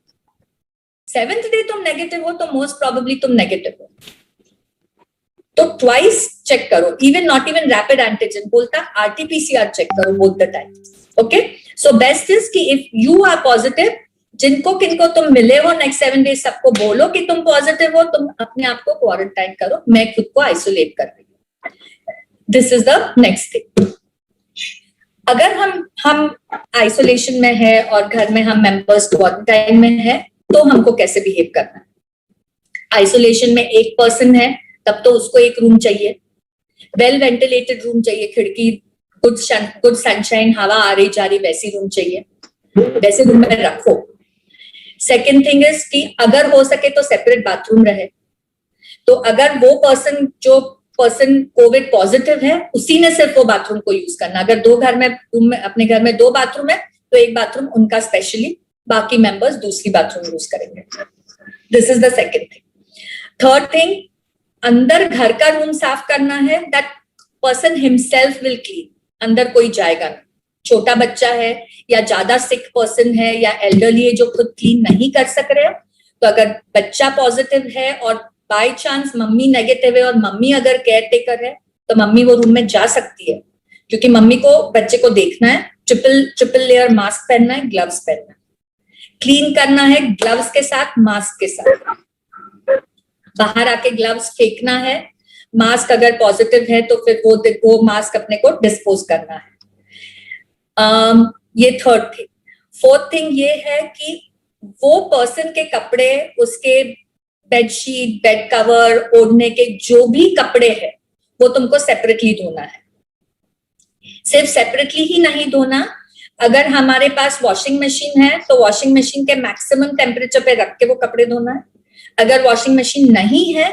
7th डे तुम नेगेटिव हो तो मोस्ट प्रोबेबली तुम नेगेटिव हो, तो ट्वाइस चेक करो, even not even rapid antigen, बोलता RT-PCR चेक करो both the time. Okay, so best is कि इफ यू आर पॉजिटिव, जिनको किनको तुम मिले हो नेक्स्ट 7 डेज सबको बोलो कि तुम पॉजिटिव हो, तुम अपने आप को क्वारंटाइन करो, मैं खुद को आइसोलेट कर रही हूँ। This is the next thing. अगर हम आइसोलेशन में है और घर में हम मेंबर्स क्वारंटाइन में है, तो हमको कैसे बिहेव करना है। आइसोलेशन में एक पर्सन है तब तो उसको एक रूम चाहिए, वेल वेंटिलेटेड रूम चाहिए, खिड़की, गुड सनशाइन, हवा आ रही जा रही वैसी रूम चाहिए, वैसे रूम में रखो। सेकेंड थिंग इज कि अगर हो सके तो सेपरेट बाथरूम रहे। तो अगर वो पर्सन कोविड पॉजिटिव है, उसी ने सिर्फ वो बाथरूम को यूज करना। अगर दो घर में रूम में, अपने घर में 2 बाथरूम है तो एक बाथरूम उनका स्पेशली, बाकी मेंबर्स दूसरी बाथरूम यूज करेंगे। This is the second thing. Third thing, अंदर घर का रूम साफ करना है, that person himself will clean, अंदर कोई जाएगा नहीं। छोटा बच्चा है या ज्यादा सिक पर्सन है या एल्डरली है जो खुद क्लीन नहीं कर सक रहे, तो अगर बच्चा पॉजिटिव है और बाय चांस मम्मी नेगेटिव है और मम्मी अगर केयर टेकर है तो मम्मी वो रूम में जा सकती है, क्योंकि मम्मी को बच्चे को देखना है, ट्रिपल लेयर मास्क पहनना है, ग्लव्स पहनना है, क्लीन करना है ग्लव्स के साथ, मास्क के साथ, बाहर आके ग्लव्स फेंकना है, मास्क अगर पॉजिटिव है तो फिर वो मास्क अपने को डिस्पोज करना है। ये थर्ड थिंग। फोर्थ थिंग ये है कि वो पर्सन के कपड़े, उसके बेडशीट, बेड कवर, ओढ़ने के जो भी कपड़े हैं, वो तुमको सेपरेटली धोना है। सिर्फ सेपरेटली ही नहीं धोना, अगर हमारे पास वॉशिंग मशीन है तो वॉशिंग मशीन के मैक्सिमम टेम्परेचर पे रख के वो कपड़े धोना है। अगर वॉशिंग मशीन नहीं है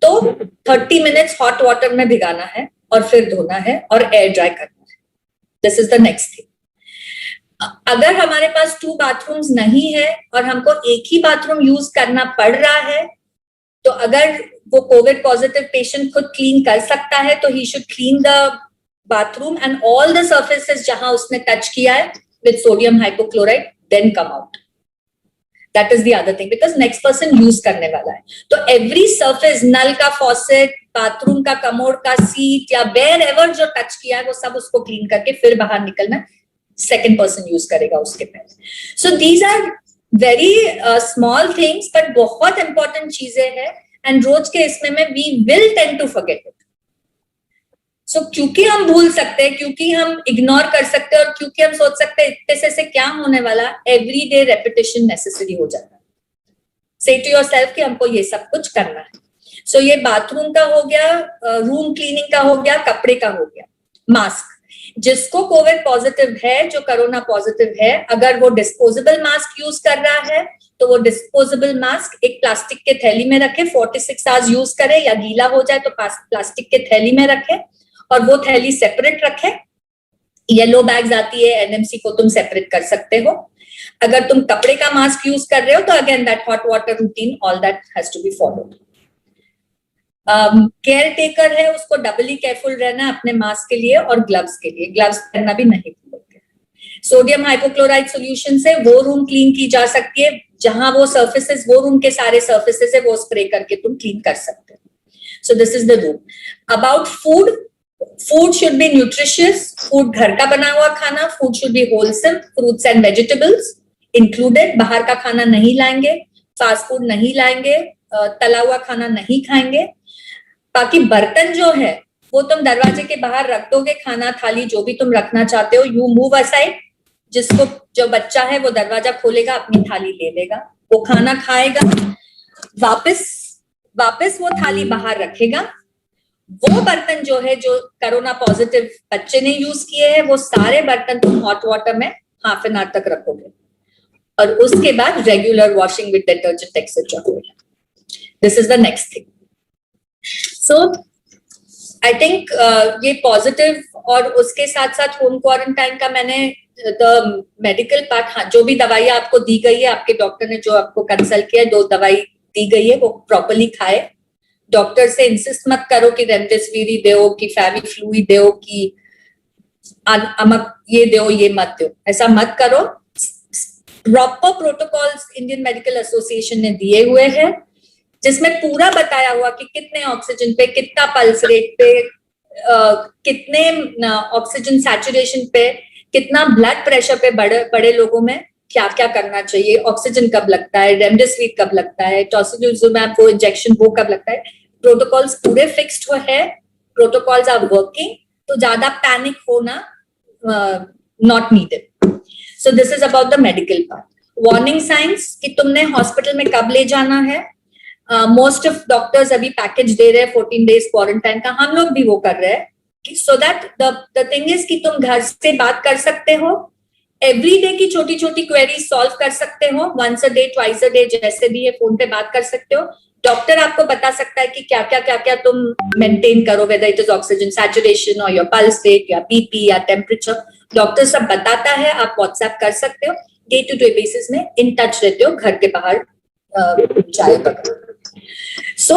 तो 30 मिनट्स हॉट वाटर में भिगाना है और फिर धोना है और एयर ड्राई करना है। This is the next thing. अगर हमारे पास 2 बाथरूम्स नहीं है और हमको एक ही बाथरूम यूज करना पड़ रहा है, तो अगर वो कोविड पॉजिटिव पेशेंट खुद क्लीन कर सकता है तो ही should clean the bathroom and all the surfaces जहां उसने टच किया है with sodium hypochlorite, then come out. That is the other thing, because next person use करने वाला है। तो एवरी सर्फेस, नल का फॉसेट, बाथरूम का कमोड का सीट या वेयर एवर जो टच किया है वो सब उसको क्लीन करके फिर बाहर निकलना, सेकेंड पर्सन यूज करेगा उसके पहले। So these are very small things but बहुत इंपॉर्टेंट चीजें हैं, एंड रोज के इसमें में we will tend to forget it. So क्योंकि हम भूल सकते हैं, क्योंकि हम इग्नोर कर सकते हैं और क्योंकि हम सोच सकते हैं इतने से क्या होने वाला, एवरी डे रेपिटेशन नेसेसरी हो जाता है। से टू योरसेल्फ कि हमको ये सब कुछ करना है। सो ये बाथरूम का हो गया, रूम क्लीनिंग का हो गया, कपड़े का हो गया, मास्क। जिसको कोविड पॉजिटिव है, जो कोरोना पॉजिटिव है, अगर वो डिस्पोजेबल मास्क यूज कर रहा है तो वो डिस्पोजेबल मास्क एक प्लास्टिक के थैली में रखे, 46 आवर्स यूज करे, या गीला हो जाए तो प्लास्टिक के थैली में रखे और वो थैली सेपरेट रखे। येलो बैग्स आती है, एनएमसी को तुम सेपरेट कर सकते हो। अगर तुम कपड़े का मास्क यूज कर रहे हो तो again that hot water routine, all that has to be followed. Caretaker है, उसको डबली केयरफुल रहना है अपने मास्क के लिए और ग्लव्स के लिए, ग्लव्स पहनना भी नहीं भूलोगे। सोडियम हाइपोक्लोराइड सॉल्यूशन से वो रूम क्लीन की जा सकती है, जहां वो सर्फेसेस, वो रूम के सारे सर्फेसेस है, वो स्प्रे करके तुम क्लीन कर सकते हो। सो this is the room. About food, food should be nutritious, food घर का बना हुआ खाना, food should be wholesome, fruits and vegetables included, बाहर का खाना नहीं लाएंगे, फास्ट फूड नहीं लाएंगे, तला हुआ खाना नहीं खाएंगे। बाकी बर्तन जो है वो तुम दरवाजे के बाहर रख दोगे, खाना थाली जो भी तुम रखना चाहते हो, यू मूव असाइड, जिसको जो बच्चा है वो दरवाजा खोलेगा, अपनी थाली ले लेगा, वो खाना खाएगा, वापस वो थाली बाहर रखेगा। वो बर्तन जो है जो कोरोना पॉजिटिव बच्चे ने यूज किए हैं, वो सारे बर्तन तुम हॉट वाटर में हाफ एन आवर तक रखोगे और उसके बाद regular washing with detergent etcetera होगा। This is the next thing. So I think ये पॉजिटिव और उसके साथ साथ होम क्वारंटाइन का मैंने द मेडिकल पार्ट, हाँ, जो भी दवाइयां आपको दी गई है, आपके डॉक्टर ने जो आपको कंसल्ट किया है, 2 दवाई दी गई है, वो प्रॉपर्ली खाए। डॉक्टर से इंसिस्ट मत करो कि रेमडेसिविर दो, कि फेविफ्लू दो, कि अमक ये दो, ये मत दो, ऐसा मत करो। Proper protocols Indian medical association ने दिए हुए हैं, जिसमें पूरा बताया हुआ कि कितने ऑक्सीजन पे, कितना पल्स रेट पे, कितने ऑक्सीजन सैचुरेशन पे, कितना ब्लड प्रेशर पे बड़े लोगों में क्या क्या करना चाहिए, ऑक्सीजन कब लगता है, रेमडेसिविर कब लगता है, टोसिलिजुमैब वो इंजेक्शन वो कब लगता है। प्रोटोकॉल्स पूरे फिक्स्ड है, प्रोटोकॉल्स आर वर्किंग, तो ज्यादा पैनिक होना not needed. So this is about the medical part. Warning science कि तुमने हॉस्पिटल में कब ले जाना है, मोस्ट ऑफ डॉक्टर्स अभी पैकेज दे रहे हैं 14 डेज क्वारंटाइन का, हम लोग भी वो कर रहे हैं। So that the thing is कि तुम घर से बात कर सकते हो, एवरी डे की छोटी छोटी क्वेरी सॉल्व कर सकते हो, once a day, twice a day, जैसे भी है फोन पे बात कर सकते हो। डॉक्टर आपको बता सकता है कि क्या क्या तुम मेंटेन करो, weather it is oxygen saturation और योर पल्स रेट या बीपी या टेम्परेचर, डॉक्टर सब बताता है। आप व्हाट्सएप कर सकते हो, डे टू डे बेसिस में इन टच रहते हो, घर के बाहर जाए बगैर। सो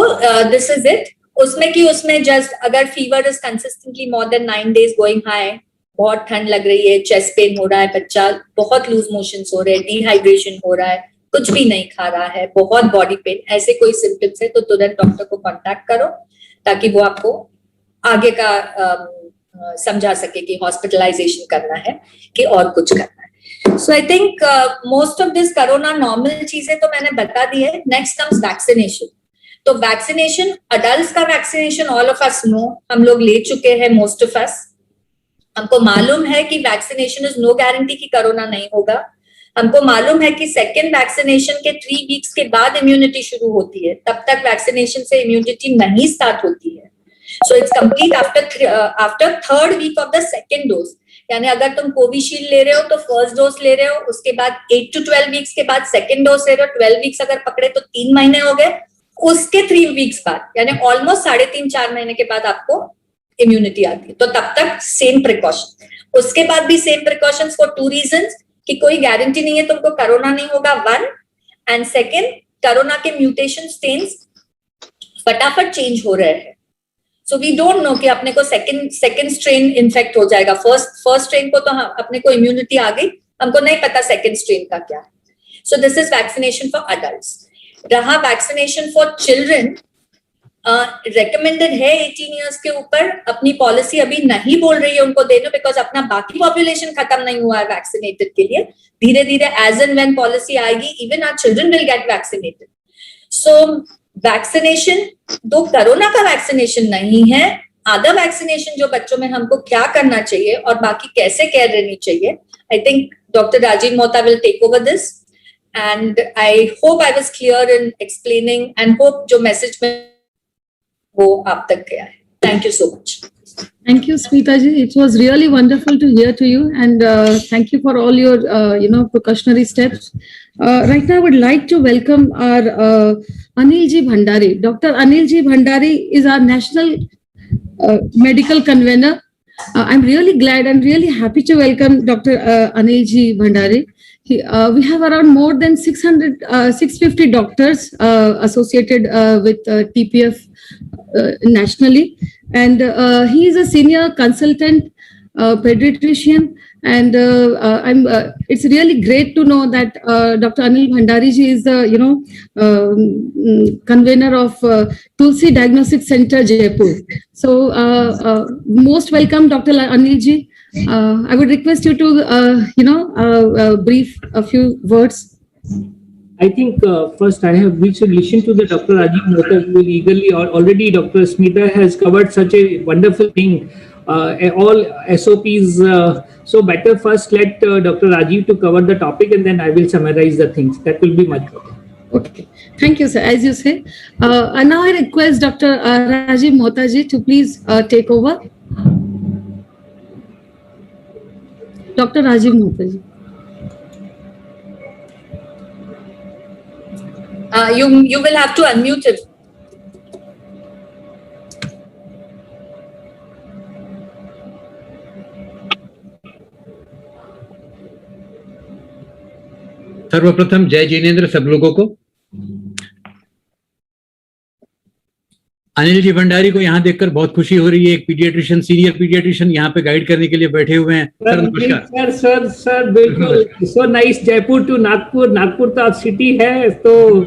दिस इज इट। उसमें जस्ट अगर fever is consistently more than 9 days going high, बहुत ठंड लग रही है, चेस्ट पेन हो रहा है, बच्चा बहुत लूज मोशंस हो रहे हैं, डिहाइड्रेशन हो रहा है, कुछ भी नहीं खा रहा है, बहुत बॉडी पेन, ऐसे कोई सिम्टम्स है तो तुरंत डॉक्टर को कांटेक्ट करो, ताकि वो आपको आगे का समझा सके कि हॉस्पिटलाइजेशन करना है कि और कुछ करना है। So I think most of this corona normal चीजें तो मैंने बता दी है। Next comes vaccination. तो वैक्सीनेशन, अडल्ट का vaccination all of us know, हम लोग ले चुके हैं, मोस्ट ऑफ अस। हमको मालूम है कि वैक्सीनेशन इज नो गारंटी कि कोरोना नहीं होगा। हमको मालूम है कि सेकेंड वैक्सीनेशन के 3 weeks के बाद इम्यूनिटी शुरू होती है, तब तक वैक्सीनेशन से इम्यूनिटी नहीं स्टार्ट होती है। So it's complete after 3rd week of the second dose. यानी अगर तुम कोविशील्ड ले रहे हो तो फर्स्ट डोज ले रहे हो, उसके बाद 8 to 12 weeks के बाद सेकेंड डोज ले रहे हो, 12 weeks अगर पकड़े तो 3 महीने हो गए, उसके 3 weeks बाद यानी ऑलमोस्ट 3.5-4 महीने के बाद आपको इम्यूनिटी आती है। तो तब तक सेम प्रिकॉशन, उसके बाद भी सेम प्रिकॉशंस फॉर 2 reasons कि कोई गारंटी नहीं है तुमको कोरोना नहीं होगा, 1, एंड सेकेंड, कोरोना के म्यूटेशन स्टेन्स फटाफट चेंज हो रहे हैं। सो वी डोंट नो कि अपने को सेकेंड स्ट्रेन इन्फेक्ट हो जाएगा। फर्स्ट स्ट्रेन को तो अपने को इम्यूनिटी आ गई, हमको नहीं पता सेकेंड स्ट्रेन का क्या है। सो this is vaccination for adults. रहा वैक्सीनेशन फॉर चिल्ड्रन, रेकमेंडेड है 18 years के ऊपर। अपनी पॉलिसी अभी नहीं बोल रही है उनको देने, बिकॉज अपना बाकी पॉपुलेशन खत्म नहीं हुआ है वैक्सीनेटेड के लिए। धीरे धीरे एज एंड व्हेन पॉलिसी आएगी, even our children will get vaccinated. So vaccination, though corona का वैक्सीनेशन नहीं है, अदर वैक्सीनेशन जो बच्चों में हमको क्या करना चाहिए और बाकी कैसे केयर लेनी चाहिए, I think doctor Rajiv Mohta will take over this, and I hope I was clear in explaining, and hope जो मैसेज में वो आप तक गया है। Thank you so much.
Thank you, Smita ji. It was really wonderful to hear to you, and thank you for all your, precautionary steps. Right now, I would like to welcome our Anil ji Bhandari. Dr. Anil ji Bhandari is our national medical convener. I'm really glad and really happy to welcome Dr. Anil ji Bhandari. We have around more than 650 doctors associated with TPF nationally, and he is a senior consultant pediatrician, and it's really great to know that Dr. Anil Bhandari ji is the convener of Tulsi Diagnostic Center, Jaipur. So most welcome, Dr. Anil ji. I would request you to brief a few words.
I think first we should listen to the Dr. Rajiv Mohta who will eagerly, or already Dr. Smita has covered such a wonderful thing, all SOPs. So better first let Dr. Rajiv to cover the topic, and then I will summarize the things. That will be much better.
Okay, thank you, sir. As you say, and now I request Dr. Rajiv Mohta ji to please take over. Dr. Rajiv Mohta ji.
You will have to unmute it.
सर्वप्रथम जय जिनेंद्र सब लोगों को। अनिल जी भंडारी को यहाँ देखकर बहुत खुशी हो रही है। एक पीडियाट्रिशियन, सीनियर पीडियाट्रिशियन यहाँ पे गाइड करने के लिए बैठे हुए हैं। सर नमस्कार।
सर बिल्कुल। So nice. Jaipur to Nagpur, Nagpur तो आप सिटी है तो,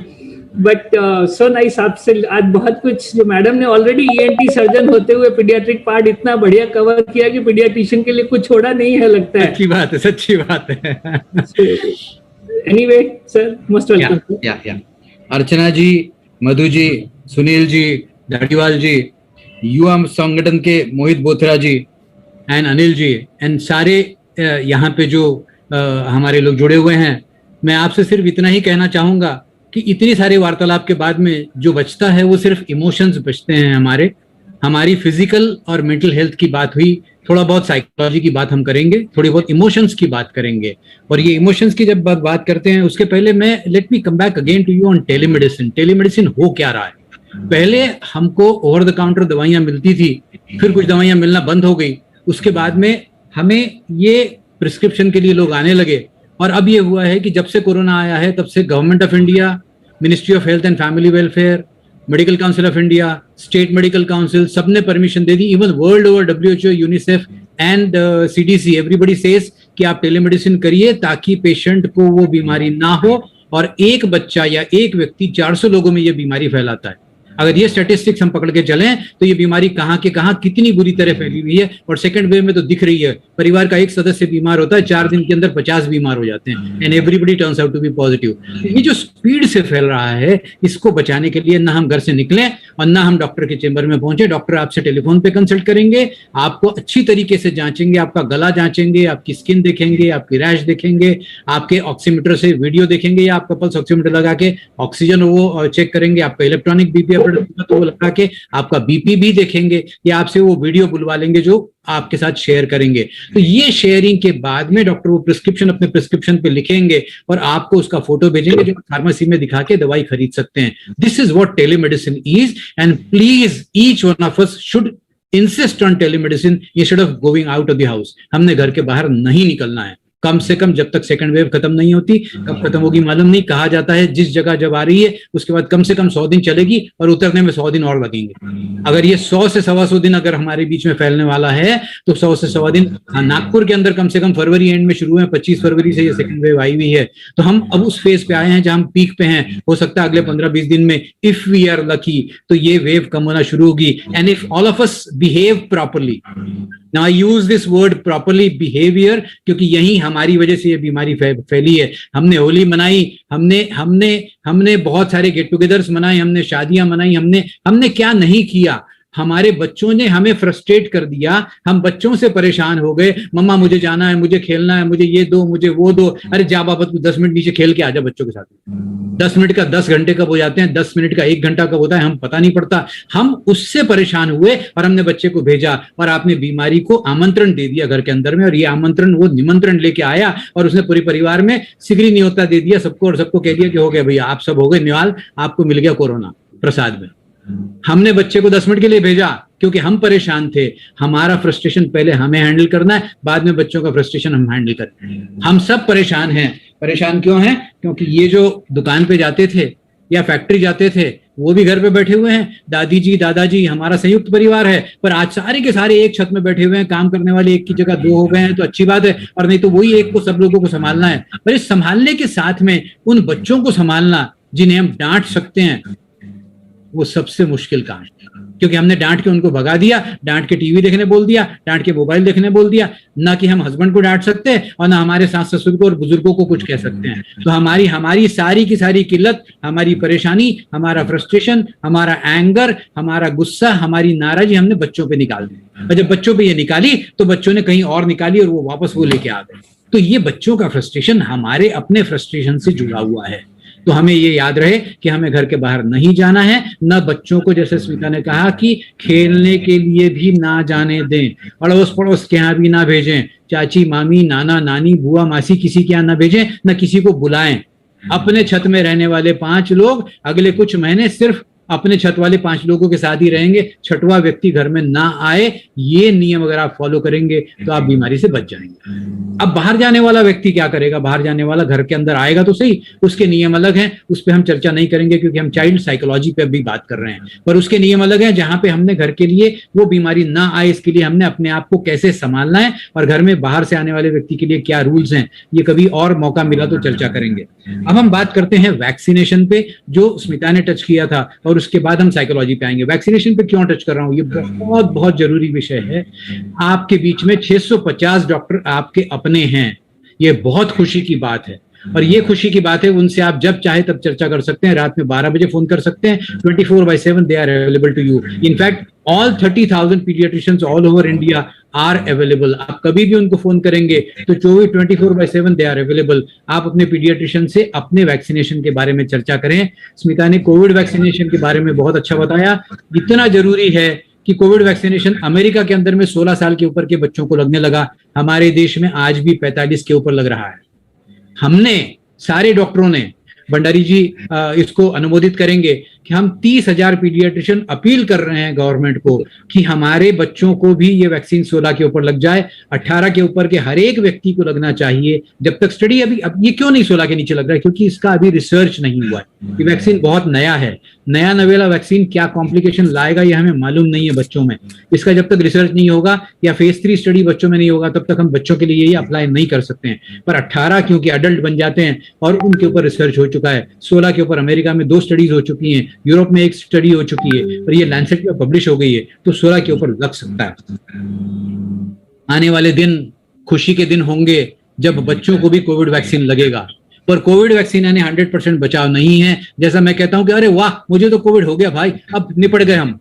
बट सो नाइस आपसे आज बहुत कुछ, जो मैडम ने ऑलरेडी ईएनटी सर्जन होते हुए पीडियाट्रिक पार्ट इतना बढ़िया कवर किया कि पीडियाट्रिशियन के लिए कुछ छोड़ा नहीं है लगता है।
अच्छी बात है, सच्ची बात है।
Anyway sir most welcome.
या अर्चना जी, मधु जी, सुनील जी, धाटीवाल जी, युवा संगठन के मोहित बोथरा जी एंड अनिल जी एंड सारे यहाँ पे जो हमारे लोग जुड़े हुए हैं, मैं आपसे सिर्फ इतना ही कहना चाहूंगा कि इतनी सारी वार्तालाप के बाद में जो बचता है वो सिर्फ इमोशंस बचते हैं। हमारी फिजिकल और मेंटल हेल्थ की बात हुई, थोड़ा बहुत साइकोलॉजी की बात हम करेंगे, थोड़ी बहुत इमोशंस की बात करेंगे। और ये इमोशंस की जब बात करते हैं उसके पहले मैं let me come back again to you on telemedicine. Telemedicine हो क्या रहा है? पहले हमको ओवर द काउंटर दवाइयां मिलती थी, फिर कुछ दवाइयां मिलना बंद हो गई, उसके बाद में हमें ये प्रिस्क्रिप्शन के लिए लोग आने लगे। और अब ये हुआ है कि जब से कोरोना आया है तब से government of India, ministry of health and family welfare, medical council of India, state medical council, सबने परमिशन दे दी। Even world over WHO, UNICEF and CDC, everybody says कि आप टेलीमेडिसिन करिए ताकि पेशेंट को वो बीमारी ना हो। और एक बच्चा या एक व्यक्ति 400 लोगों में ये बीमारी फैलाता है। अगर ये स्टैटिस्टिक्स हम पकड़ के चलें तो ये बीमारी कहाँ के कहाँ कितनी बुरी तरह फैली हुई है। और सेकंड वेव में तो दिख रही है, परिवार का एक सदस्य बीमार होता है, 4 दिन के अंदर 50 बीमार हो जाते हैं and everybody turns out to be positive. ये जो स्पीड से फैल रहा है, इसको बचाने के लिए ना हम घर से निकलें और ना हम डॉक्टर के चेंबर में पहुंचे। डॉक्टर आपसे टेलीफोन पे कंसल्ट करेंगे, आपको अच्छी तरीके से जांचेंगे, आपका गला जांचेंगे, आपकी स्किन देखेंगे, आपकी रैश देखेंगे, आपके ऑक्सीमीटर से वीडियो देखेंगे या आपका पल्स ऑक्सीमीटर लगा के ऑक्सीजन वो चेक करेंगे, आपका इलेक्ट्रॉनिक बीपी तो वो लगा के आपका बीपी भी देखेंगे या आपसे वो वीडियो बुलवा लेंगे जो आपके साथ शेयर करेंगे। तो ये शेयरिंग के बाद में डॉक्टर वो प्रिस्क्रिप्शन अपने प्रिस्क्रिप्शन पे लिखेंगे और आपको उसका फोटो भेजेंगे जो फार्मेसी में दिखा के दवाई खरीद सकते हैं। This is what telemedicine is and please each one of us should insist on telemedicine instead of going out of the house. हमने घर के बाहर नहीं निकलना है कम से कम जब तक सेकंड वेव खत्म नहीं होती। कब खत्म होगी मालूम नहीं। कहा जाता है जिस जगह जब आ रही है उसके बाद कम से कम 100 दिन चलेगी और उतरने में 100 दिन और लगेंगे। अगर ये 100 से 125 दिन अगर हमारे बीच में फैलने वाला है तो 100 से 125 दिन नागपुर के अंदर कम से कम फरवरी एंड में शुरू है। 25 फरवरी से ये सेकंड वेव आई हुई है। तो हम अब उस फेज पे आए हैं जहां हम पीक पे हैं। हो सकता है अगले 15-20 दिन में इफ वी आर लकी तो ये वेव कम होना शुरू होगी। And if all of us behave properly, now I use this word properly, behaviour, क्योंकि यही हमारी वजह से ये बीमारी फैली है। हमने होली मनाई, हमने बहुत सारे गेट टुगेदर्स मनाए, हमने शादियां मनाई, हमने क्या नहीं किया। हमारे बच्चों ने हमें फ्रस्ट्रेट कर दिया, हम बच्चों से परेशान हो गए, मम्मा मुझे जाना है, मुझे खेलना है, मुझे ये दो, मुझे वो दो। अरे जा बाबा तू 10 मिनट नीचे खेल के आजा बच्चों के साथ। 10 मिनट का 10 घंटे कब हो जाते हैं, 10 मिनट का 1 घंटा कब होता है हम पता नहीं पड़ता। हम उससे परेशान हुए और हमने बच्चे को भेजा और आपने बीमारी को आमंत्रण दे दिया घर के अंदर में, और ये आमंत्रण वो निमंत्रण लेके आया और उसने पूरे परिवार में सिगरी न्योता दे दिया सबको, और सबको कह दिया कि हो गया भैया आप सब हो गए निवाल, आपको मिल गया कोरोना प्रसाद में। हमने बच्चे को 10 मिनट के लिए भेजा क्योंकि हम परेशान थे। हमारा फ्रस्ट्रेशन पहले हमें हैंडल करना है, बाद में बच्चों का फ्रस्ट्रेशन हम हैंडल करें। हम सब परेशान हैं। परेशान क्यों हैं? क्योंकि ये जो दुकान पे जाते थे या फैक्ट्री जाते थे वो भी घर पे बैठे हुए हैं। दादी जी दादाजी, हमारा संयुक्त परिवार है, पर आज सारे के सारे एक छत में बैठे हुए हैं। काम करने वाले एक की जगह 2 हो गए हैं तो अच्छी बात है, और नहीं तो वही एक को सब लोगों को संभालना है। पर इस संभालने के साथ में उन बच्चों को संभालना जिन्हें हम डांट सकते हैं, वो सबसे मुश्किल काम है। क्योंकि हमने डांट के उनको भगा दिया, डांट के टीवी देखने बोल दिया, डांट के मोबाइल देखने बोल दिया। ना कि हम हस्बैंड को डांट सकते हैं और ना हमारे सास ससुर को और बुजुर्गों को कुछ कह सकते हैं। तो हमारी सारी की सारी किल्लत, हमारी परेशानी, हमारा फ्रस्ट्रेशन, हमारा एंगर, हमारा गुस्सा, हमारी नाराजगी हमने बच्चों पे निकाल दी। और जब बच्चों पे ये निकाली तो बच्चों ने कहीं और निकाली और वो वापस वो लेके आ गए। तो ये बच्चों का फ्रस्ट्रेशन हमारे अपने फ्रस्ट्रेशन से जुड़ा हुआ है। तो हमें ये याद रहे कि हमें घर के बाहर नहीं जाना है, न बच्चों को, जैसे स्मिता ने कहा, कि खेलने के लिए भी ना जाने दें, अड़ोस पड़ोस के यहाँ भी ना भेजें, चाची मामी नाना नानी बुआ मासी किसी के यहाँ ना भेजें, न किसी को बुलाएं। अपने छत में रहने वाले 5 लोग अगले कुछ महीने सिर्फ अपने छत वाले 5 लोगों के साथ ही रहेंगे, 6वां व्यक्ति घर में ना आए। ये नियम अगर आप फॉलो करेंगे तो आप बीमारी से बच जाएंगे। अब बाहर जाने वाला व्यक्ति क्या करेगा? बाहर जाने वाला घर के अंदर आएगा तो सही, उसके नियम अलग हैं, उस पर हम चर्चा नहीं करेंगे क्योंकि हम चाइल्ड साइकोलॉजी पे भी बात कर रहे हैं। पर उसके नियम अलग हैं, जहां पे हमने घर के लिए वो बीमारी ना आए इसके लिए हमने अपने आप को कैसे संभालना है, और घर में बाहर से आने वाले व्यक्ति के लिए क्या रूल्स हैं, ये कभी और मौका मिला तो चर्चा करेंगे। अब हम बात करते हैं वैक्सीनेशन पे, जो स्मिता ने टच किया था, और उसके बाद हम साइकोलॉजी पे आएंगे। वैक्सीनेशन पे क्यों टच कर रहा हूं? ये बहुत बहुत जरूरी विषय है। आपके बीच में 650 डॉक्टर आपके अपने हैं, ये बहुत खुशी की बात है। और ये खुशी की बात है, उनसे आप जब चाहे तब चर्चा कर सकते हैं। रात में 12 बजे फोन कर सकते हैं, 24/7 they are available to you. In fact all 30,000 pediatricians all over India are available. आप कभी भी उनको फोन करेंगे तो 24/7 they are available. आप अपने पीडियाट्रिशियन से अपने वैक्सीनेशन के बारे में चर्चा करें। स्मिता ने कोविड वैक्सीनेशन के बारे में बहुत अच्छा बताया। इतना जरूरी है कि कोविड वैक्सीनेशन अमेरिका के अंदर में 16 साल के ऊपर के बच्चों को लगने लगा, हमारे देश में आज भी 45 के ऊपर लग रहा है। हमने सारे डॉक्टरों ने, भंडारी जी इसको अनुमोदित करेंगे कि हम 30,000 पीडियाट्रिशियन अपील कर रहे हैं गवर्नमेंट को कि हमारे बच्चों को भी ये वैक्सीन 16 के ऊपर लग जाए। 18 के ऊपर के हर एक व्यक्ति को लगना चाहिए। जब तक स्टडी अब ये क्यों नहीं 16 के नीचे लग रहा है? क्योंकि इसका अभी रिसर्च नहीं हुआ है। ये वैक्सीन बहुत नया है, नया नवेला वैक्सीन क्या कॉम्प्लिकेशन लाएगा ये हमें मालूम नहीं है बच्चों में। इसका जब तक रिसर्च नहीं होगा या फेज 3 स्टडी बच्चों में नहीं होगा तब तक हम बच्चों के लिए ये अप्लाई नहीं कर सकते हैं। पर 18 क्योंकि अडल्ट बन जाते हैं और उनके ऊपर रिसर्च हो चुका है। 16 के ऊपर अमेरिका में 2 स्टडीज हो चुकी हैं, यूरोप में 1 स्टडी हो चुकी है, और ये लैंसेट में पब्लिश हो गई है, तो 16 के ऊपर लग सकता है। आने वाले दिन खुशी के दिन होंगे जब बच्चों को भी कोविड वैक्सीन लगेगा। पर कोविड वैक्सीन यानी 100% बचाव नहीं है। जैसा मैं कहता हूं कि अरे वाह मुझे तो कोविड हो गया भाई, अब निपट गए हम।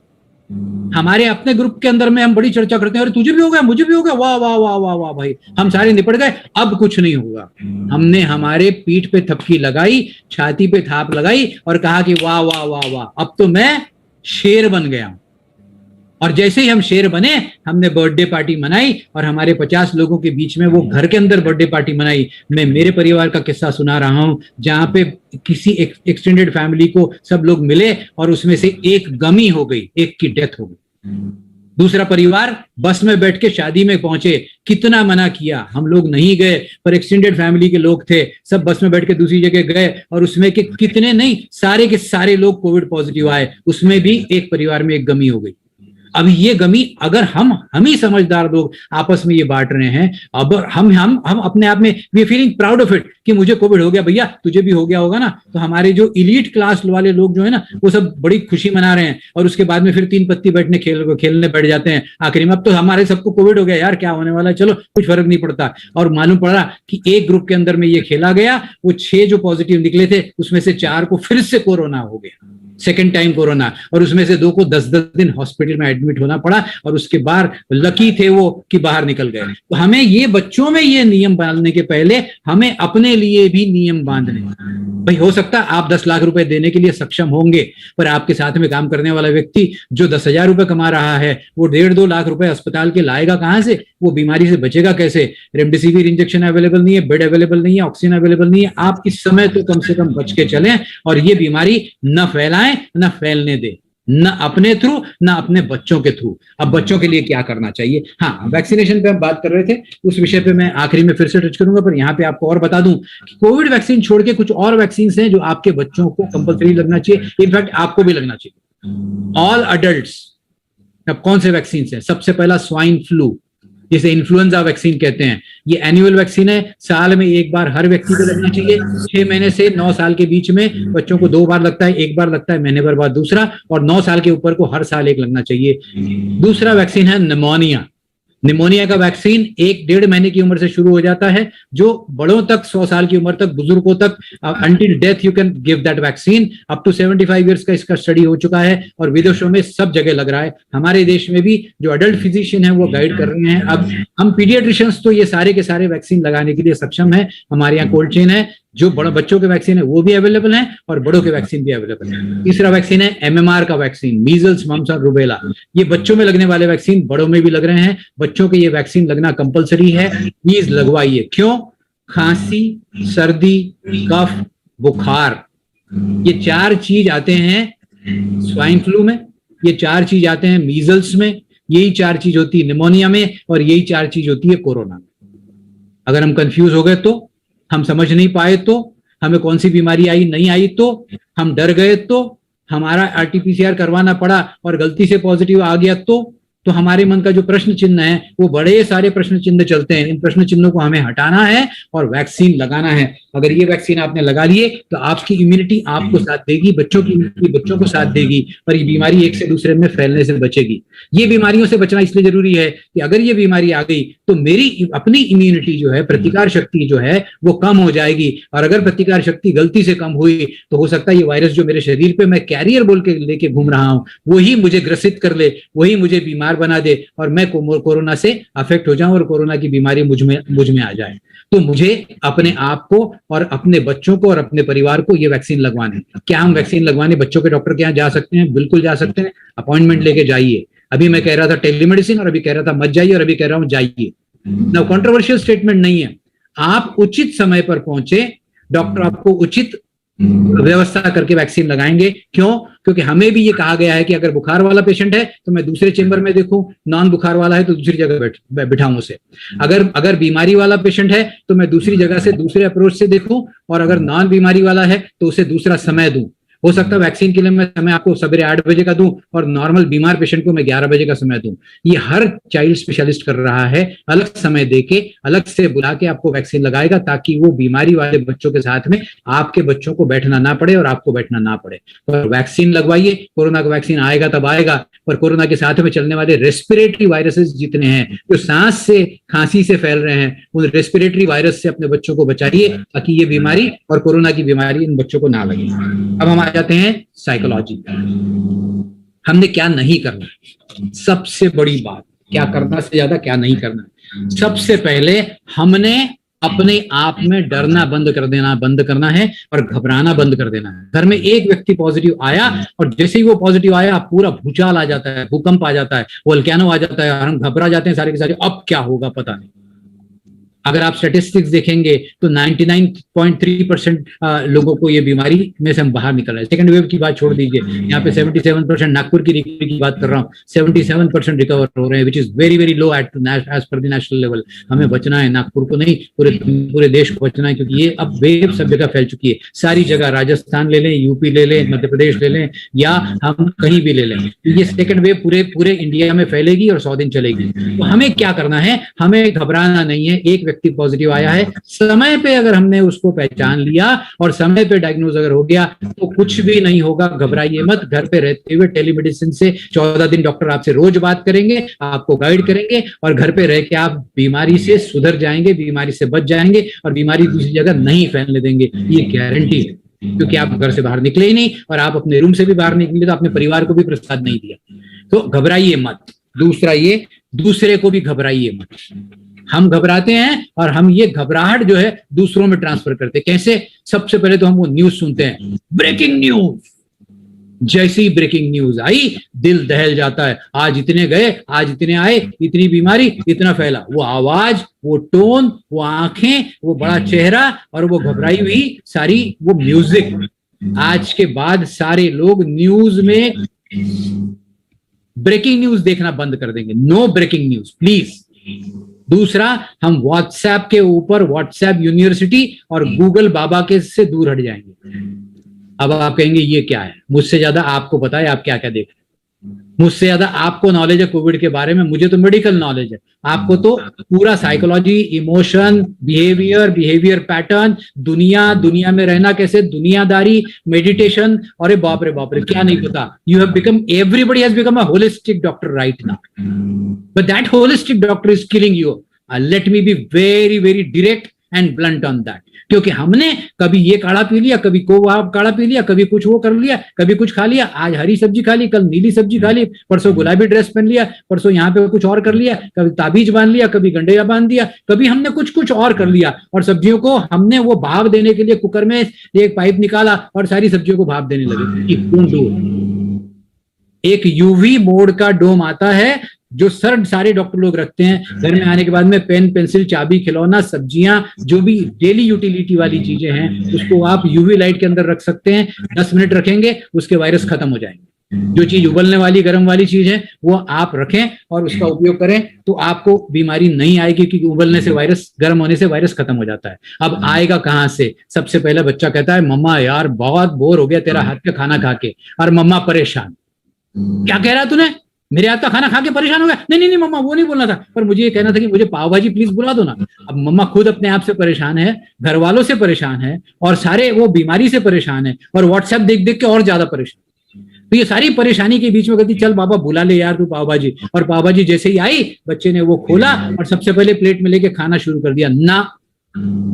हमारे अपने ग्रुप के अंदर में हम बड़ी चर्चा करते हैं, अरे तुझे भी हो गया, मुझे भी हो गया, वाह वाह वाह वाह वाह भाई, हम सारे निपट गए, अब कुछ नहीं होगा। हमने हमारे पीठ पे थपकी लगाई, छाती पे थाप लगाई और कहा कि वाह वाह वाह वाह, अब तो मैं शेर बन गया हूं। और जैसे ही हम शेर बने, हमने बर्थडे पार्टी मनाई और हमारे 50 लोगों के बीच में वो घर के अंदर बर्थडे पार्टी मनाई। मैं मेरे परिवार का किस्सा सुना रहा हूं जहां पे किसी एक्सटेंडेड फैमिली को सब लोग मिले और उसमें से एक गमी हो गई, एक की डेथ हो गई। दूसरा परिवार बस में बैठ के शादी में पहुंचे, कितना मना किया, हम लोग नहीं गए, पर एक्सटेंडेड फैमिली के लोग थे, सब बस में बैठ के दूसरी जगह गए और उसमें के कितने नहीं, सारे के सारे लोग कोविड पॉजिटिव आए, उसमें भी एक परिवार में एक गमी हो गई। अब ये गमी अगर हम ही समझदार लोग आपस में ये बांट रहे हैं, अब हम अपने आप में we are feeling proud of it कि मुझे कोविड हो गया, भैया तुझे भी हो गया होगा ना। तो हमारे जो इलीट क्लास वाले लोग जो है ना वो सब बड़ी खुशी मना रहे हैं और उसके बाद में फिर 3 पत्ती बैठने खेलने बैठ जाते हैं आखिरी में। अब तो हमारे सबको कोविड हो गया यार, क्या होने वाला है, चलो कुछ फर्क नहीं पड़ता। और मालूम पड़ा कि एक ग्रुप के अंदर में ये खेला गया, वो 6 जो पॉजिटिव निकले थे उसमें से 4 को फिर से कोरोना हो गया। सेकेंड टाइम कोरोना, और उसमें से 2 को 10-10 दिन हॉस्पिटल में एडमिट होना पड़ा, और उसके बाद लकी थे वो कि बाहर निकल गए। तो हमें ये बच्चों में ये नियम बांधने के पहले हमें अपने लिए भी नियम बांधने। भाई हो सकता है आप 10 लाख रुपए देने के लिए सक्षम होंगे, पर आपके साथ में काम करने वाला व्यक्ति जो 10,000 रुपए कमा रहा है वो 1.5-2 लाख रुपए अस्पताल के लाएगा कहां से? वो बीमारी से बचेगा कैसे? रेमडेसिविर इंजेक्शन अवेलेबल नहीं है, बेड अवेलेबल नहीं है, ऑक्सीजन अवेलेबल नहीं है। आप इस समय तो कम से कम बच के चलें और ये बीमारी न फैलाएं न फैलने दे, न अपने थ्रू न अपने बच्चों के थ्रू। अब बच्चों के लिए क्या करना चाहिए? हाँ, वैक्सीनेशन पे हम बात कर रहे थे, उस विषय पे मैं आखिरी में फिर से टच करूंगा, पर यहाँ पे आपको और बता दूं कि कोविड वैक्सीन छोड़ के कुछ और वैक्सीन हैं जो आपके बच्चों को कंपलसरी लगना चाहिए, इनफैक्ट आपको भी लगना चाहिए। All adults. अब कौन से वैक्सीन हैं? सबसे पहला स्वाइन फ्लू, जिसे इन्फ्लुएंजा वैक्सीन कहते हैं। ये एनुअल वैक्सीन है, साल में एक बार हर व्यक्ति को लगना चाहिए। 6 महीने से 9 साल के बीच में बच्चों को 2 बार लगता है, एक बार लगता है महीने भर बाद दूसरा, और 9 साल के ऊपर को हर साल एक लगना चाहिए। दूसरा वैक्सीन है निमोनिया। निमोनिया का वैक्सीन 1-1.5 महीने की उम्र से शुरू हो जाता है, जो बड़ों तक 100 साल की उम्र तक, बुजुर्गों तक, until death you can give that vaccine. Up to 75 years का इसका स्टडी हो चुका है और विदेशों में सब जगह लग रहा है। हमारे देश में भी जो अडल्ट फिजिशियन है वो गाइड कर रहे हैं। अब हम पीडियाट्रिशियंस तो ये सारे के सारे वैक्सीन लगाने के लिए सक्षम है। हमारे यहाँ कोल्ड चेन है, जो बड़े बच्चों के वैक्सीन है वो भी अवेलेबल है और बड़ों के वैक्सीन भी अवेलेबल है। तीसरा वैक्सीन है MMR का वैक्सीन, मीजल्स, मम्स और रूबेला। ये बच्चों में लगने वाले वैक्सीन बड़ों में भी लग रहे हैं। बच्चों के ये वैक्सीन लगना कंपलसरी है, प्लीज लगवाइए। क्यों? खांसी, सर्दी, कफ, बुखार, ये 4 चीज आते हैं स्वाइन फ्लू में, ये 4 चीज आते हैं मीजल्स में, यही 4 चीज होती है निमोनिया में, और यही 4 चीज होती है कोरोना में। अगर हम कंफ्यूज हो गए तो, हम समझ नहीं पाए तो, हमें कौन सी बीमारी आई नहीं आई तो, हम डर गए तो, हमारा RT-PCR करवाना पड़ा और गलती से पॉजिटिव आ गया तो हमारे मन का जो प्रश्न चिन्ह है वो बड़े सारे प्रश्न चिन्ह चलते हैं। इन प्रश्न चिन्हों को हमें हटाना है और वैक्सीन लगाना है। अगर ये वैक्सीन आपने लगा लिए तो आपकी इम्यूनिटी आपको साथ देगी, बच्चों की इम्यूनिटी बच्चों को साथ देगी, और ये बीमारी एक से दूसरे में फैलने से बचेगी। ये बीमारियों से बचना इसलिए जरूरी है कि अगर ये बीमारी आ गई तो मेरी अपनी इम्यूनिटी जो है, प्रतिकार शक्ति जो है वो कम हो जाएगी, और अगर प्रतिकार शक्ति गलती से कम हुई तो हो सकता है ये वायरस जो मेरे शरीर पे मैं कैरियर बोल के लेके घूम रहा हूं वही मुझे ग्रसित कर ले, वही मुझे बीमार बना दे और मैं कोरोना से अफेक्ट हो जाऊं और कोरोना की बीमारी मुझ में आ जाए। तो मुझे अपने आप को और अपने बच्चों को और अपने परिवार को ये वैक्सीन लगवाने। क्या हम वैक्सीन लगवाने बच्चों के डॉक्टर के यहाँ जा सकते हैं? बिल्कुल जा सकते हैं, अपॉइंटमेंट लेके जाइए। अभी मैं कह रहा था टेलीमेडिसिन, और अभी कह रहा था मत जाइए, और अभी कह रहा हूं जाइए। ना कंट्रोवर्शियल स्टेटमेंट नहीं है। आप उचित समय पर पहुंचे, डॉक्टर आपको उचित व्यवस्था करके वैक्सीन लगाएंगे। क्यों? क्योंकि हमें भी ये कहा गया है कि अगर बुखार वाला पेशेंट है तो मैं दूसरे चेंबर में देखूं, नॉन बुखार वाला है तो दूसरी जगह बिठाऊं उसे। अगर बीमारी वाला पेशेंट है तो मैं दूसरी जगह से, दूसरे अप्रोच से देखूं, और अगर नॉन बीमारी वाला है तो उसे दूसरा समय दूं। हो सकता है वैक्सीन के लिए मैं समय आपको सवेरे 8 बजे का दूं और नॉर्मल बीमार पेशेंट को मैं 11 बजे का समय दूं। ये हर चाइल्ड स्पेशलिस्ट कर रहा है, अलग समय देके, अलग से बुला के आपको वैक्सीन लगाएगा, ताकि वो बीमारी वाले बच्चों के साथ में आपके बच्चों को बैठना ना पड़े और आपको बैठना ना पड़े। तो वैक्सीन लगवाइए। कोरोना का वैक्सीन आएगा तब आएगा, पर कोरोना के साथ में चलने वाले रेस्पिरेटरी वायरसेस जितने हैं, जो सांस से, खांसी से फैल रहे हैं, उन रेस्पिरेटरी वायरस से अपने बच्चों को बचाइए, ताकि ये बीमारी और कोरोना की बीमारी इन बच्चों को ना लगे। अब हम जाते हैं साइकोलॉजी। हमने क्या नहीं करना, सबसे बड़ी बात, क्या करना से ज्यादा क्या नहीं करना। सबसे पहले हमने अपने आप में डरना बंद करना है और घबराना बंद कर देना है। घर में एक व्यक्ति पॉजिटिव आया और जैसे ही वो पॉजिटिव आया पूरा भूचाल आ जाता है, भूकंप आ जाता है, वोल्केनो आ जाता है, और हम घबरा जाते हैं सारे के सारे, अब क्या होगा पता नहीं। अगर आप स्टैटिस्टिक्स देखेंगे तो 99.3% लोगों को ये बीमारी में से हम बाहर निकल रहे हैं। सेकंड वेव की बात छोड़ दीजिए, यहाँ पे 77% नागपुर की रिकवरी की बात कर रहा हूँ, 77% रिकवर हो रहे हैं, which is very very low as per the national level. हमें बचना है, नागपुर को नहीं, पूरे देश को बचना है, क्योंकि ये अब वेव सब जगह फैल चुकी है, सारी जगह। राजस्थान ले लें, यूपी ले लें, मध्य प्रदेश ले लें, या हम कहीं भी ले लें, ये सेकंड वेव पूरे इंडिया में फैलेगी और 100 दिन चलेगी। तो हमें क्या करना है? हमें घबराना नहीं है। एक व्यक्ति पॉजिटिव आया है, समय पे अगर हमने उसको पहचान लिया और समय पे डायग्नोज अगर हो गया तो कुछ भी नहीं होगा। घबराइए मत। घर पे रहते हुए टेलीमेडिसिन से 14 दिन डॉक्टर आपसे रोज बात करेंगे, आपको गाइड करेंगे, और घर पे रह के आप बीमारी से सुधर जाएंगे, बीमारी से बच जाएंगे और बीमारी दूसरी जगह नहीं फैलने देंगे, ये गारंटी है। क्योंकि आप घर से बाहर निकले ही नहीं, और आप अपने रूम से भी बाहर निकले तो अपने परिवार को भी प्रसाद नहीं दिया। तो घबराइए मत। दूसरा ये, दूसरे को भी घबराइए मत। हम घबराते हैं और हम ये घबराहट जो है दूसरों में ट्रांसफर करते हैं। कैसे? सबसे पहले तो हम वो न्यूज सुनते हैं, ब्रेकिंग न्यूज। जैसे ही ब्रेकिंग न्यूज आई दिल दहल जाता है, आज इतने गए, आज इतने आए, इतनी बीमारी, इतना फैला। वो आवाज, वो टोन, वो आंखें, वो बड़ा चेहरा और वो घबराई हुई सारी वो म्यूजिक। आज के बाद सारे लोग न्यूज में ब्रेकिंग न्यूज देखना बंद कर देंगे। No breaking news please. दूसरा, हम व्हाट्सएप के ऊपर व्हाट्सएप यूनिवर्सिटी और गूगल बाबा के से दूर हट जाएंगे। अब आप कहेंगे ये क्या है? मुझसे ज्यादा आपको पता है आप क्या क्या देख रहे हैं। मुझसे ज्यादा आपको नॉलेज है कोविड के बारे में, मुझे तो मेडिकल नॉलेज है। आपको तो पूरा साइकोलॉजी, इमोशन, बिहेवियर पैटर्न, दुनिया में रहना कैसे, दुनियादारी, मेडिटेशन, अरे बाप रे क्या नहीं पता। You have become, everybody has become a holistic doctor right now, but that holistic doctor is killing you. Let me be very very direct and blunt on that. क्योंकि हमने कभी ये काढ़ा पी लिया, कभी काढ़ा पी लिया, कभी कुछ वो कर लिया, कभी कुछ खा लिया। आज हरी सब्जी खा ली, कल नीली सब्जी खा ली, परसों गुलाबी ड्रेस पहन लिया, परसों यहाँ पे कुछ और कर लिया, कभी ताबीज बांध लिया, कभी गंडैया बांध दिया, कभी हमने कुछ और कर लिया। और सब्जियों को हमने वो भाप देने के लिए कुकर में एक पाइप निकाला और सारी सब्जियों को भाप देने लगे। एक यूवी मोड का डोम आता है जो सारे डॉक्टर लोग रखते हैं घर में आने के बाद में। पेन, पेंसिल, चाबी, खिलौना, सब्जियां, जो भी डेली यूटिलिटी वाली चीजें हैं उसको आप यूवी लाइट के अंदर रख सकते हैं। 10 मिनट रखेंगे, उसके वायरस खत्म हो जाएंगे। जो चीज उबलने वाली, गर्म वाली चीज है वो आप रखें और उसका उपयोग करें तो आपको बीमारी नहीं आएगी, क्योंकि उबलने से वायरस, गर्म होने से वायरस खत्म हो जाता है। अब आएगा कहां से? सबसे पहले बच्चा कहता है मम्मा यार बहुत बोर हो गया तेरा हाथ का खाना खा के, और मम्मा परेशान। क्या कह रहा तूने? मेरे हाथ का खाना खा के परेशान हो गया? नहीं मम्मा वो नहीं बोलना था, पर मुझे ये कहना था कि मुझे पाव भाजी प्लीज बुला दो ना। अब मम्मा खुद अपने आप से परेशान है, घर वालों से परेशान है, और सारे वो बीमारी से परेशान है, और व्हाट्सएप देख देख के और ज्यादा परेशान। तो ये सारी परेशानी के बीच में कहती चल बाबा बुला ले यार तू पाव भाजी। और पाव भाजी जैसे ही आई, बच्चे ने वो खोला और सबसे पहले प्लेट में लेके खाना शुरू कर दिया। ना,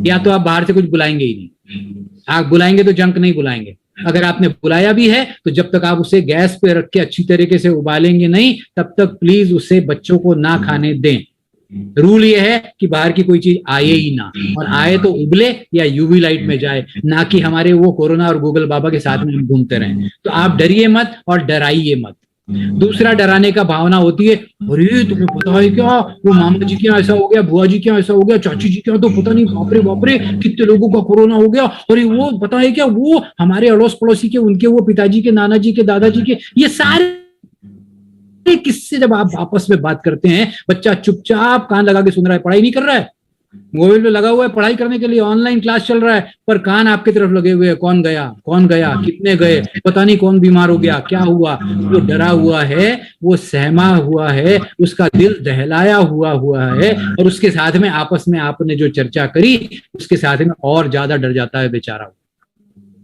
या तो आप बाहर से कुछ बुलाएंगे ही नहीं। आप बुलाएंगे तो जंक नहीं बुलाएंगे। अगर आपने बुलाया भी है तो जब तक आप उसे गैस पे रख के अच्छी तरीके से उबालेंगे नहीं, तब तक प्लीज उसे बच्चों को ना खाने दें। रूल ये है कि बाहर की कोई चीज आए ही ना, और आए तो उबले या यूवी लाइट में जाए, ना कि हमारे वो कोरोना और गूगल बाबा के साथ में हम घूमते रहें। तो आप डरिए मत और डराइए मत। दूसरा डराने का भावना होती है, अरे तुम्हें पता है क्या, वो मामा जी क्या ऐसा हो गया, बुआ जी क्या ऐसा हो गया, चाची जी क्या, तो पता नहीं, बाप रे कितने लोगों का कोरोना हो गया। अरे वो पता है क्या, वो हमारे अड़ोस पड़ोसी के, उनके वो पिताजी के, नाना जी के, दादाजी के, ये सारे किससे जब आप आपस में बात करते हैं, बच्चा चुपचाप कान लगा के सुन रहा है, पढ़ाई नहीं कर रहा है, मोबाइल पे लगा हुआ है पढ़ाई करने के लिए, ऑनलाइन क्लास चल रहा है, पर कान आपकी तरफ लगे हुए हैं, कौन गया, कितने गए, पता नहीं कौन बीमार हो गया, क्या हुआ। वो डरा हुआ है, वो सहमा हुआ है, उसका दिल दहलाया हुआ है, और उसके साथ में आपस में आपने जो चर्चा करी उसके साथ में और ज्यादा डर जाता है बेचारा।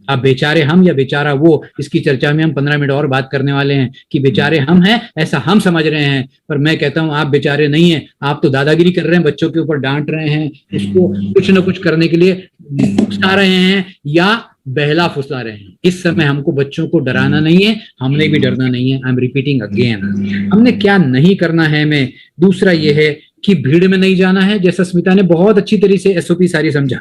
अब बेचारे हम या बेचारा वो, इसकी चर्चा में हम 15 मिनट और बात करने वाले हैं कि बेचारे हम हैं, ऐसा हम समझ रहे हैं, पर मैं कहता हूं आप बेचारे नहीं हैं। आप तो दादागिरी कर रहे हैं, बच्चों के ऊपर डांट रहे हैं, उसको कुछ न कुछ करने के लिए फुसला रहे हैं या बहला फुसला रहे हैं। इस समय हमको बच्चों को डराना नहीं है, हमने भी डरना नहीं है। आई एम रिपीटिंग अगेन, हमने क्या नहीं करना है हमें। दूसरा ये है कि भीड़ में नहीं जाना है, जैसा स्मिता ने बहुत अच्छी तरह से SOP सारी समझा।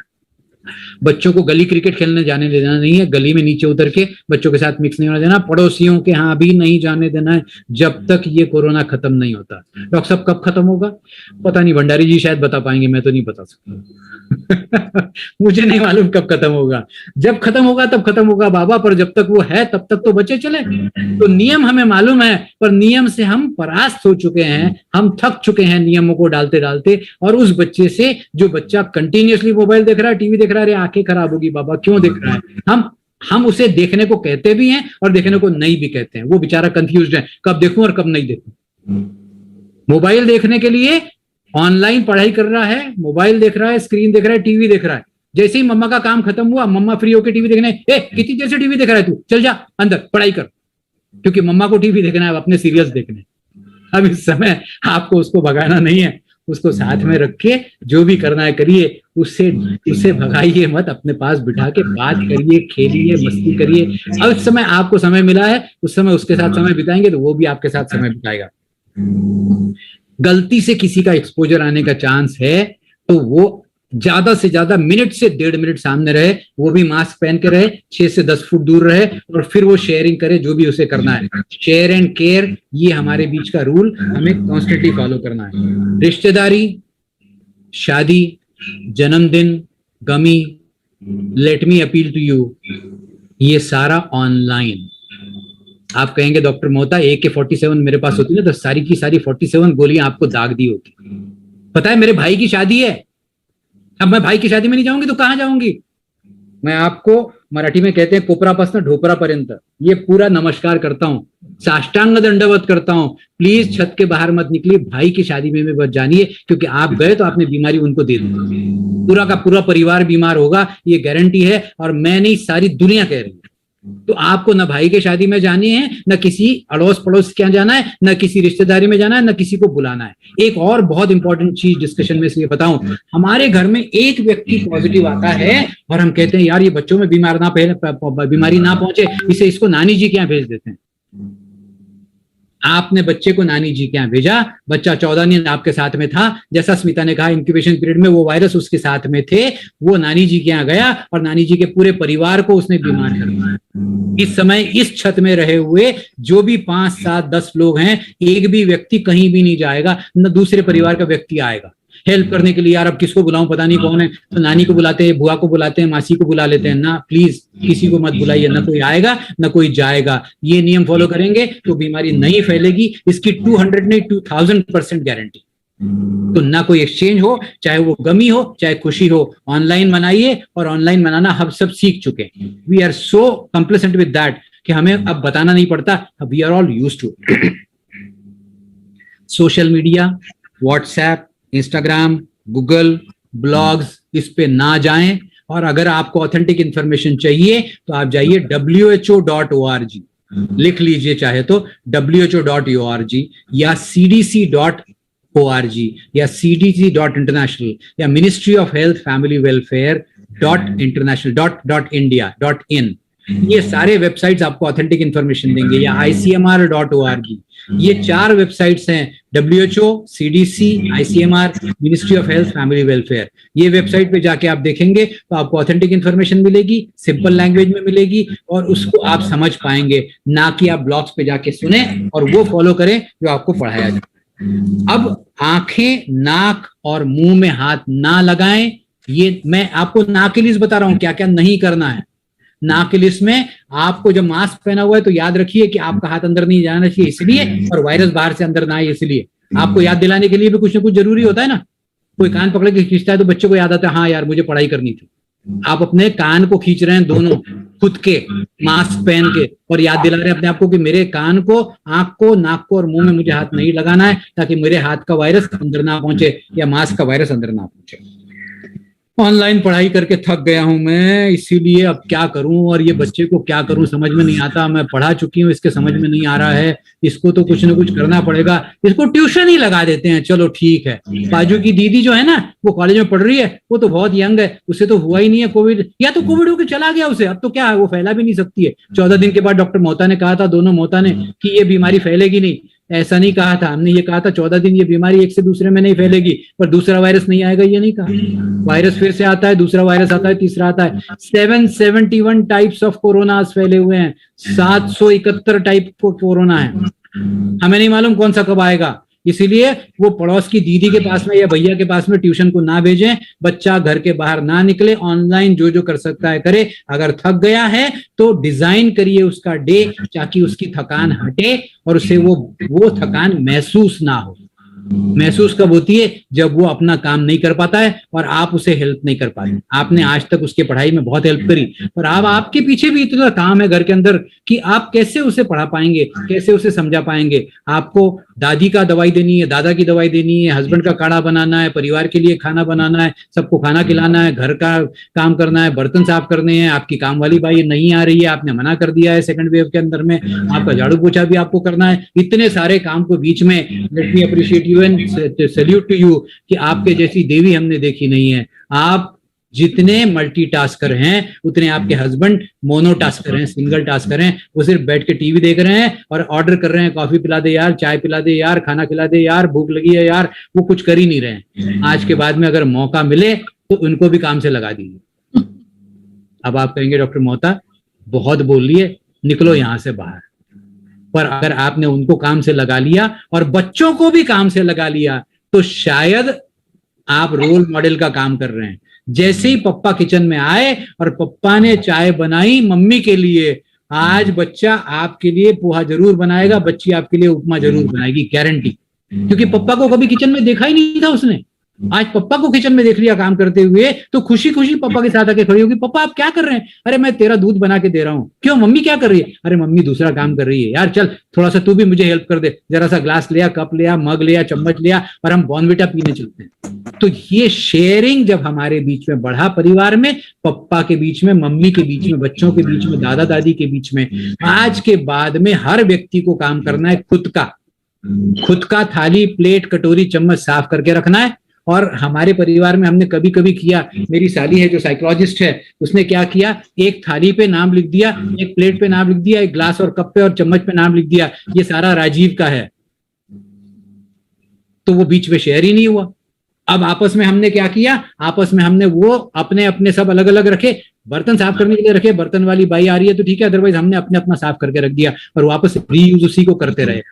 बच्चों को गली क्रिकेट खेलने जाने देना नहीं है, गली में नीचे उतर के बच्चों के साथ मिक्स नहीं होने देना, पड़ोसियों के यहाँ भी नहीं जाने देना है जब तक ये कोरोना खत्म नहीं होता। डॉक्टर साहब कब खत्म होगा पता नहीं, भंडारी जी शायद बता पाएंगे, मैं तो नहीं बता सकता। मुझे नहीं मालूम कब खत्म होगा, जब खत्म होगा तब खत्म होगा बाबा, पर जब तक वो है तब तक तो बचे चले। तो नियम हमें मालूम है, पर नियम से हम परास्त हो चुके हैं, हम थक चुके हैं नियमों को डालते डालते। और उस बच्चे से, जो बच्चा कंटिन्यूअसली मोबाइल देख रहा है, टीवी देख रहा है, अरे आंखें खराब होगी बाबा, क्यों देख रहा है, हम उसे देखने को कहते भी हैं और देखने को नहीं भी कहते हैं। वो बेचारा कंफ्यूज्ड है, कब देखूं और कब नहीं देखूं। मोबाइल देखने के लिए ऑनलाइन पढ़ाई कर रहा है, मोबाइल देख रहा है, स्क्रीन देख रहा है, टीवी देख रहा है। जैसे ही मम्मा का काम खत्म हुआ, मम्मा फ्री होकर टीवी देखने, कितनी देर से टीवी देख रहा है तू, चल जा अंदर पढ़ाई कर, क्योंकि मम्मा को टीवी देखना है, अपने सीरियल्स देखने। अब इस समय आपको उसको भगाना नहीं है, उसको साथ में रख के जो भी करना है करिए, उससे भगाइए मत, अपने पास बिठा के बात करिए, खेलिए, मस्ती करिए। अब इस समय आपको समय मिला है, उस समय उसके साथ समय बिताएंगे तो वो भी आपके साथ समय बिताएगा। गलती से किसी का एक्सपोजर आने का चांस है तो वो ज्यादा से ज्यादा मिनट से 1.5 मिनट सामने रहे, वो भी मास्क पहन के रहे, 6 से 10 फुट दूर रहे, और फिर वो शेयरिंग करे जो भी उसे करना है। शेयर एंड केयर, ये हमारे बीच का रूल हमें कॉन्स्टेंटली फॉलो करना है। रिश्तेदारी, शादी, जन्मदिन, गमी, let me appeal to you, ये सारा ऑनलाइन। आप कहेंगे डॉक्टर मोहता AK-47 मेरे पास होती ना तो सारी की सारी 47 गोलियां आपको दाग दी होती। पता है मेरे भाई की शादी है, अब मैं भाई की शादी में नहीं जाऊंगी तो कहां जाऊंगी? मैं आपको मराठी में कहते हैं कोपरापासून ढोपरापर्यंत ये पूरा नमस्कार करता हूं, साष्टांग दंडवत करता हूं। प्लीज छत के बाहर मत निकलिए, भाई की शादी में मत जानिए, क्योंकि आप गए तो आपने बीमारी उनको दे दी, पूरा का पूरा परिवार बीमार होगा, ये गारंटी है। और मैं नहीं, सारी दुनिया कह रही है। तो आपको न भाई के शादी में जानी है, न किसी अड़ोस पड़ोस के यहाँ जाना है, न किसी रिश्तेदारी में जाना है, न किसी को बुलाना है। एक और बहुत इंपॉर्टेंट चीज डिस्कशन में इसलिए बताऊं, हमारे घर में एक व्यक्ति पॉजिटिव आता है और हम कहते हैं यार ये बच्चों में बीमारी ना पहुंचे, इसे इसको नानी जी के यहाँ भेज देते हैं। आपने बच्चे को नानी जी के यहाँ भेजा, बच्चा 14 दिन आपके साथ में था, जैसा स्मिता ने कहा इंक्यूबेशन पीरियड में वो वायरस उसके साथ में थे, वो नानी जी के यहाँ गया और नानी जी के पूरे परिवार को उसने बीमार कर दिया। इस समय इस छत में रहे हुए जो भी 5, 7, 10 लोग हैं, एक भी व्यक्ति कहीं भी नहीं जाएगा, न दूसरे परिवार का व्यक्ति आएगा हेल्प करने के लिए। यार अब किसको बुलाऊं, पता नहीं कौन है, तो नानी को बुलाते हैं, बुआ को बुलाते हैं, मासी को बुला लेते हैं ना। प्लीज किसी को मत बुलाइए, ना कोई आएगा ना कोई जाएगा। ये नियम फॉलो करेंगे तो बीमारी नहीं फैलेगी, इसकी 200 नहीं 2000% गारंटी। तो ना कोई एक्सचेंज हो, चाहे वो गमी हो चाहे खुशी हो, ऑनलाइन मनाइए। और ऑनलाइन मनाना हम सब सीख चुके, we are so complacent with that कि हमें अब बताना नहीं पड़ता, we are all used to. Social media, WhatsApp, Instagram, Google, blogs, इस पे ना जाएं। और अगर आपको ऑथेंटिक इंफॉर्मेशन चाहिए तो आप जाइए who.org, लिख लीजिए चाहे तो who.org या cdc.org या cdc.international या ministry of health family welfare .international.india.in, ये सारे वेबसाइट्स आपको ऑथेंटिक इंफॉर्मेशन देंगे। या ICMR.org, ये 4 वेबसाइट्स हैं, WHO, CDC, ICMR, ministry of health family welfare. ये वेबसाइट पे जाके आप देखेंगे तो आपको ऑथेंटिक इंफॉर्मेशन मिलेगी, सिंपल लैंग्वेज में मिलेगी, और उसको आप समझ पाएंगे, ना कि आप ब्लॉग्स पे जाके सुने और वो फॉलो करें जो आपको पढ़ाया जाए। अब आंखें, नाक और मुंह में हाथ ना लगाएं। ये मैं आपको नाक के लिए बता रहा हूं क्या क्या नहीं करना है। नाक के लिस्ट में आपको जब मास्क पहना हुआ है तो याद रखिए कि आपका हाथ अंदर नहीं जाना चाहिए इसलिए, और वायरस बाहर से अंदर ना आए इसलिए। आपको याद दिलाने के लिए भी कुछ ना कुछ जरूरी होता है ना। कोई कान पकड़ के खींचता है तो बच्चे को याद आता है, हाँ यार मुझे पढ़ाई करनी थी। आप अपने कान को खींच रहे हैं दोनों खुद के, मास्क पहन के, और याद दिला रहे हैं अपने आप को कि मेरे कान को, आंख को, नाक को और मुंह में मुझे हाथ नहीं लगाना है, ताकि मेरे हाथ का वायरस अंदर ना पहुंचे या मास्क का वायरस अंदर ना पहुंचे। ऑनलाइन पढ़ाई करके थक गया हूं मैं, इसीलिए अब क्या करूं, और ये बच्चे को क्या करूं समझ में नहीं आता। मैं पढ़ा चुकी हूं, इसके समझ में नहीं आ रहा है, इसको तो कुछ ना कुछ करना पड़ेगा, इसको ट्यूशन ही लगा देते हैं। चलो ठीक है, बाजू की दीदी जो है ना, वो कॉलेज में पढ़ रही है, वो तो बहुत यंग है, उसे तो हुआ ही नहीं है कोविड, या तो कोविड होकर चला गया उसे, अब तो क्या है, वो फैला भी नहीं सकती है। 14 दिन के बाद डॉक्टर मोहता ने कहा था, दोनों मोहता ने, कि ये बीमारी फैलेगी नहीं। ऐसा नहीं कहा था, हमने ये कहा था 14 दिन ये बीमारी एक से दूसरे में नहीं फैलेगी, पर दूसरा वायरस नहीं आएगा ये नहीं कहा। वायरस फिर से आता है, दूसरा वायरस आता है, तीसरा आता है। 771 टाइप्स ऑफ कोरोना फैले हुए हैं, 771 टाइप कोरोना है, हमें नहीं मालूम कौन सा कब आएगा। इसीलिए वो पड़ोस की दीदी के पास में या भैया के पास में ट्यूशन को ना भेजें, बच्चा घर के बाहर ना निकले, ऑनलाइन जो जो कर सकता है करे। अगर थक गया है तो डिजाइन करिए उसका डे, ताकि उसकी थकान हटे और उसे वो थकान महसूस ना हो। महसूस कब होती है? जब वो अपना काम नहीं कर पाता है और आप उसे हेल्प नहीं कर पाते। आपने आज तक उसके पढ़ाई में बहुत हेल्प करी, और अब आपके पीछे भी इतना काम है घर के अंदर कि आप कैसे उसे पढ़ा पाएंगे, कैसे उसे समझा पाएंगे। आपको दादी का दवाई देनी है, दादा की दवाई देनी है, हस्बैंड का काढ़ा बनाना है, परिवार के लिए खाना बनाना है, सबको खाना खिलाना है, घर का काम करना है, बर्तन साफ करने हैं, आपकी काम वाली बाई नहीं आ रही है, आपने मना कर दिया है सेकंड वेव के अंदर में, आपका झाड़ू पोछा भी आपको करना है, इतने सारे काम को बीच में, let me appreciate you and salute to you कि आपके जैसी देवी हमने देखी नहीं है। आप जितने मल्टीटास्कर हैं उतने आपके हस्बैंड मोनोटास्कर हैं, सिंगल टास्कर हैं। वो सिर्फ बैठ के टीवी देख रहे हैं और ऑर्डर कर रहे हैं, कॉफी पिला दे यार, चाय पिला दे यार, खाना खिला दे यार, भूख लगी है यार, वो कुछ कर ही नहीं रहे हैं। आज के बाद में अगर मौका मिले तो उनको भी काम से लगा दीजिए। अब आप कहेंगे डॉक्टर मोहता बहुत बोल लिए, निकलो यहां से बाहर। पर अगर आपने उनको काम से लगा लिया और बच्चों को भी काम से लगा लिया तो शायद आप रोल मॉडल का काम कर रहे हैं। जैसे ही पप्पा किचन में आए और पप्पा ने चाय बनाई मम्मी के लिए, आज बच्चा आपके लिए पोहा जरूर बनाएगा, बच्ची आपके लिए उपमा जरूर बनाएगी, गारंटी। क्योंकि पप्पा को कभी किचन में देखा ही नहीं था उसने, आज पप्पा को किचन में देख लिया काम करते हुए तो खुशी खुशी पप्पा के साथ आके खड़ी होगी, पप्पा आप क्या कर रहे हैं? अरे मैं तेरा दूध बना के दे रहा हूँ। क्यों मम्मी क्या कर रही है? अरे मम्मी दूसरा काम कर रही है। यार चल थोड़ा सा तू भी मुझे हेल्प कर दे, जरा सा ग्लास लिया, कप लिया, मग लिया, चम्मच लिया और हम बॉर्नविटा पीने चलते हैं। तो ये शेयरिंग जब हमारे बीच में बढ़ा, परिवार में, पप्पा के बीच में, मम्मी के बीच में, बच्चों के बीच में, दादा दादी के बीच में, आज के बाद में हर व्यक्ति को काम करना है खुद का थाली प्लेट कटोरी चम्मच साफ करके रखना है। और हमारे परिवार में हमने कभी कभी किया, मेरी साली है जो साइकोलॉजिस्ट है, उसने क्या किया, एक थाली पे नाम लिख दिया, एक प्लेट पे नाम लिख दिया, एक ग्लास और कप पे और चम्मच पे नाम लिख दिया, ये सारा राजीव का है। तो वो बीच में शेयर ही नहीं हुआ। अब आपस में हमने क्या किया, आपस में हमने वो अपने अपने सब अलग अलग रखे, बर्तन साफ करने के लिए रखे, बर्तन वाली बाई आ रही है तो ठीक है, अदरवाइज हमने अपने अपना साफ करके रख दिया और वापस रीयूज उसी को करते रहे।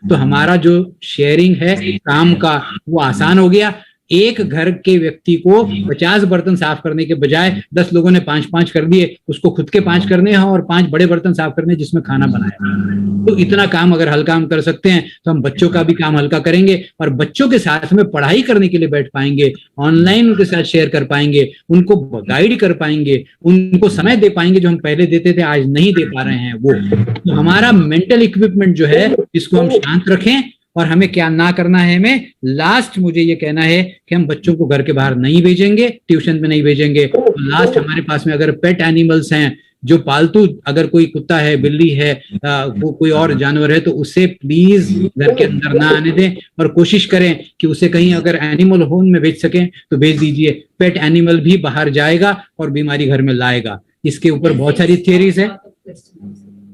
तो हमारा जो शेयरिंग है काम का वो आसान हो गया। एक घर के व्यक्ति को 50 बर्तन साफ करने के बजाय 10 लोगों ने 5-5 कर दिए, उसको खुद के 5 करने हैं और 5 बड़े बर्तन साफ करने जिसमें खाना बनाया। तो इतना काम अगर हल्का हम कर सकते हैं तो हम बच्चों का भी काम हल्का करेंगे और बच्चों के साथ में पढ़ाई करने के लिए बैठ पाएंगे, ऑनलाइन उनके साथ शेयर कर पाएंगे, उनको गाइड कर पाएंगे, उनको समय दे पाएंगे जो हम पहले देते थे आज नहीं दे पा रहे हैं वो। तो हमारा मेंटल इक्विपमेंट जो है इसको हम शांत रखें। और हमें क्या ना करना है, हमें लास्ट मुझे ये कहना है कि हम बच्चों को घर के बाहर नहीं भेजेंगे, ट्यूशन में नहीं भेजेंगे। लास्ट हमारे पास में अगर पेट एनिमल्स हैं, जो पालतू, अगर कोई कुत्ता है, बिल्ली है, कोई और जानवर है, तो उसे प्लीज घर के अंदर ना आने दें और कोशिश करें कि उसे कहीं अगर एनिमल होम में भेज सकें तो भेज दीजिए। पेट एनिमल भी बाहर जाएगा और बीमारी घर में लाएगा। इसके ऊपर बहुत सारी थियरीज है।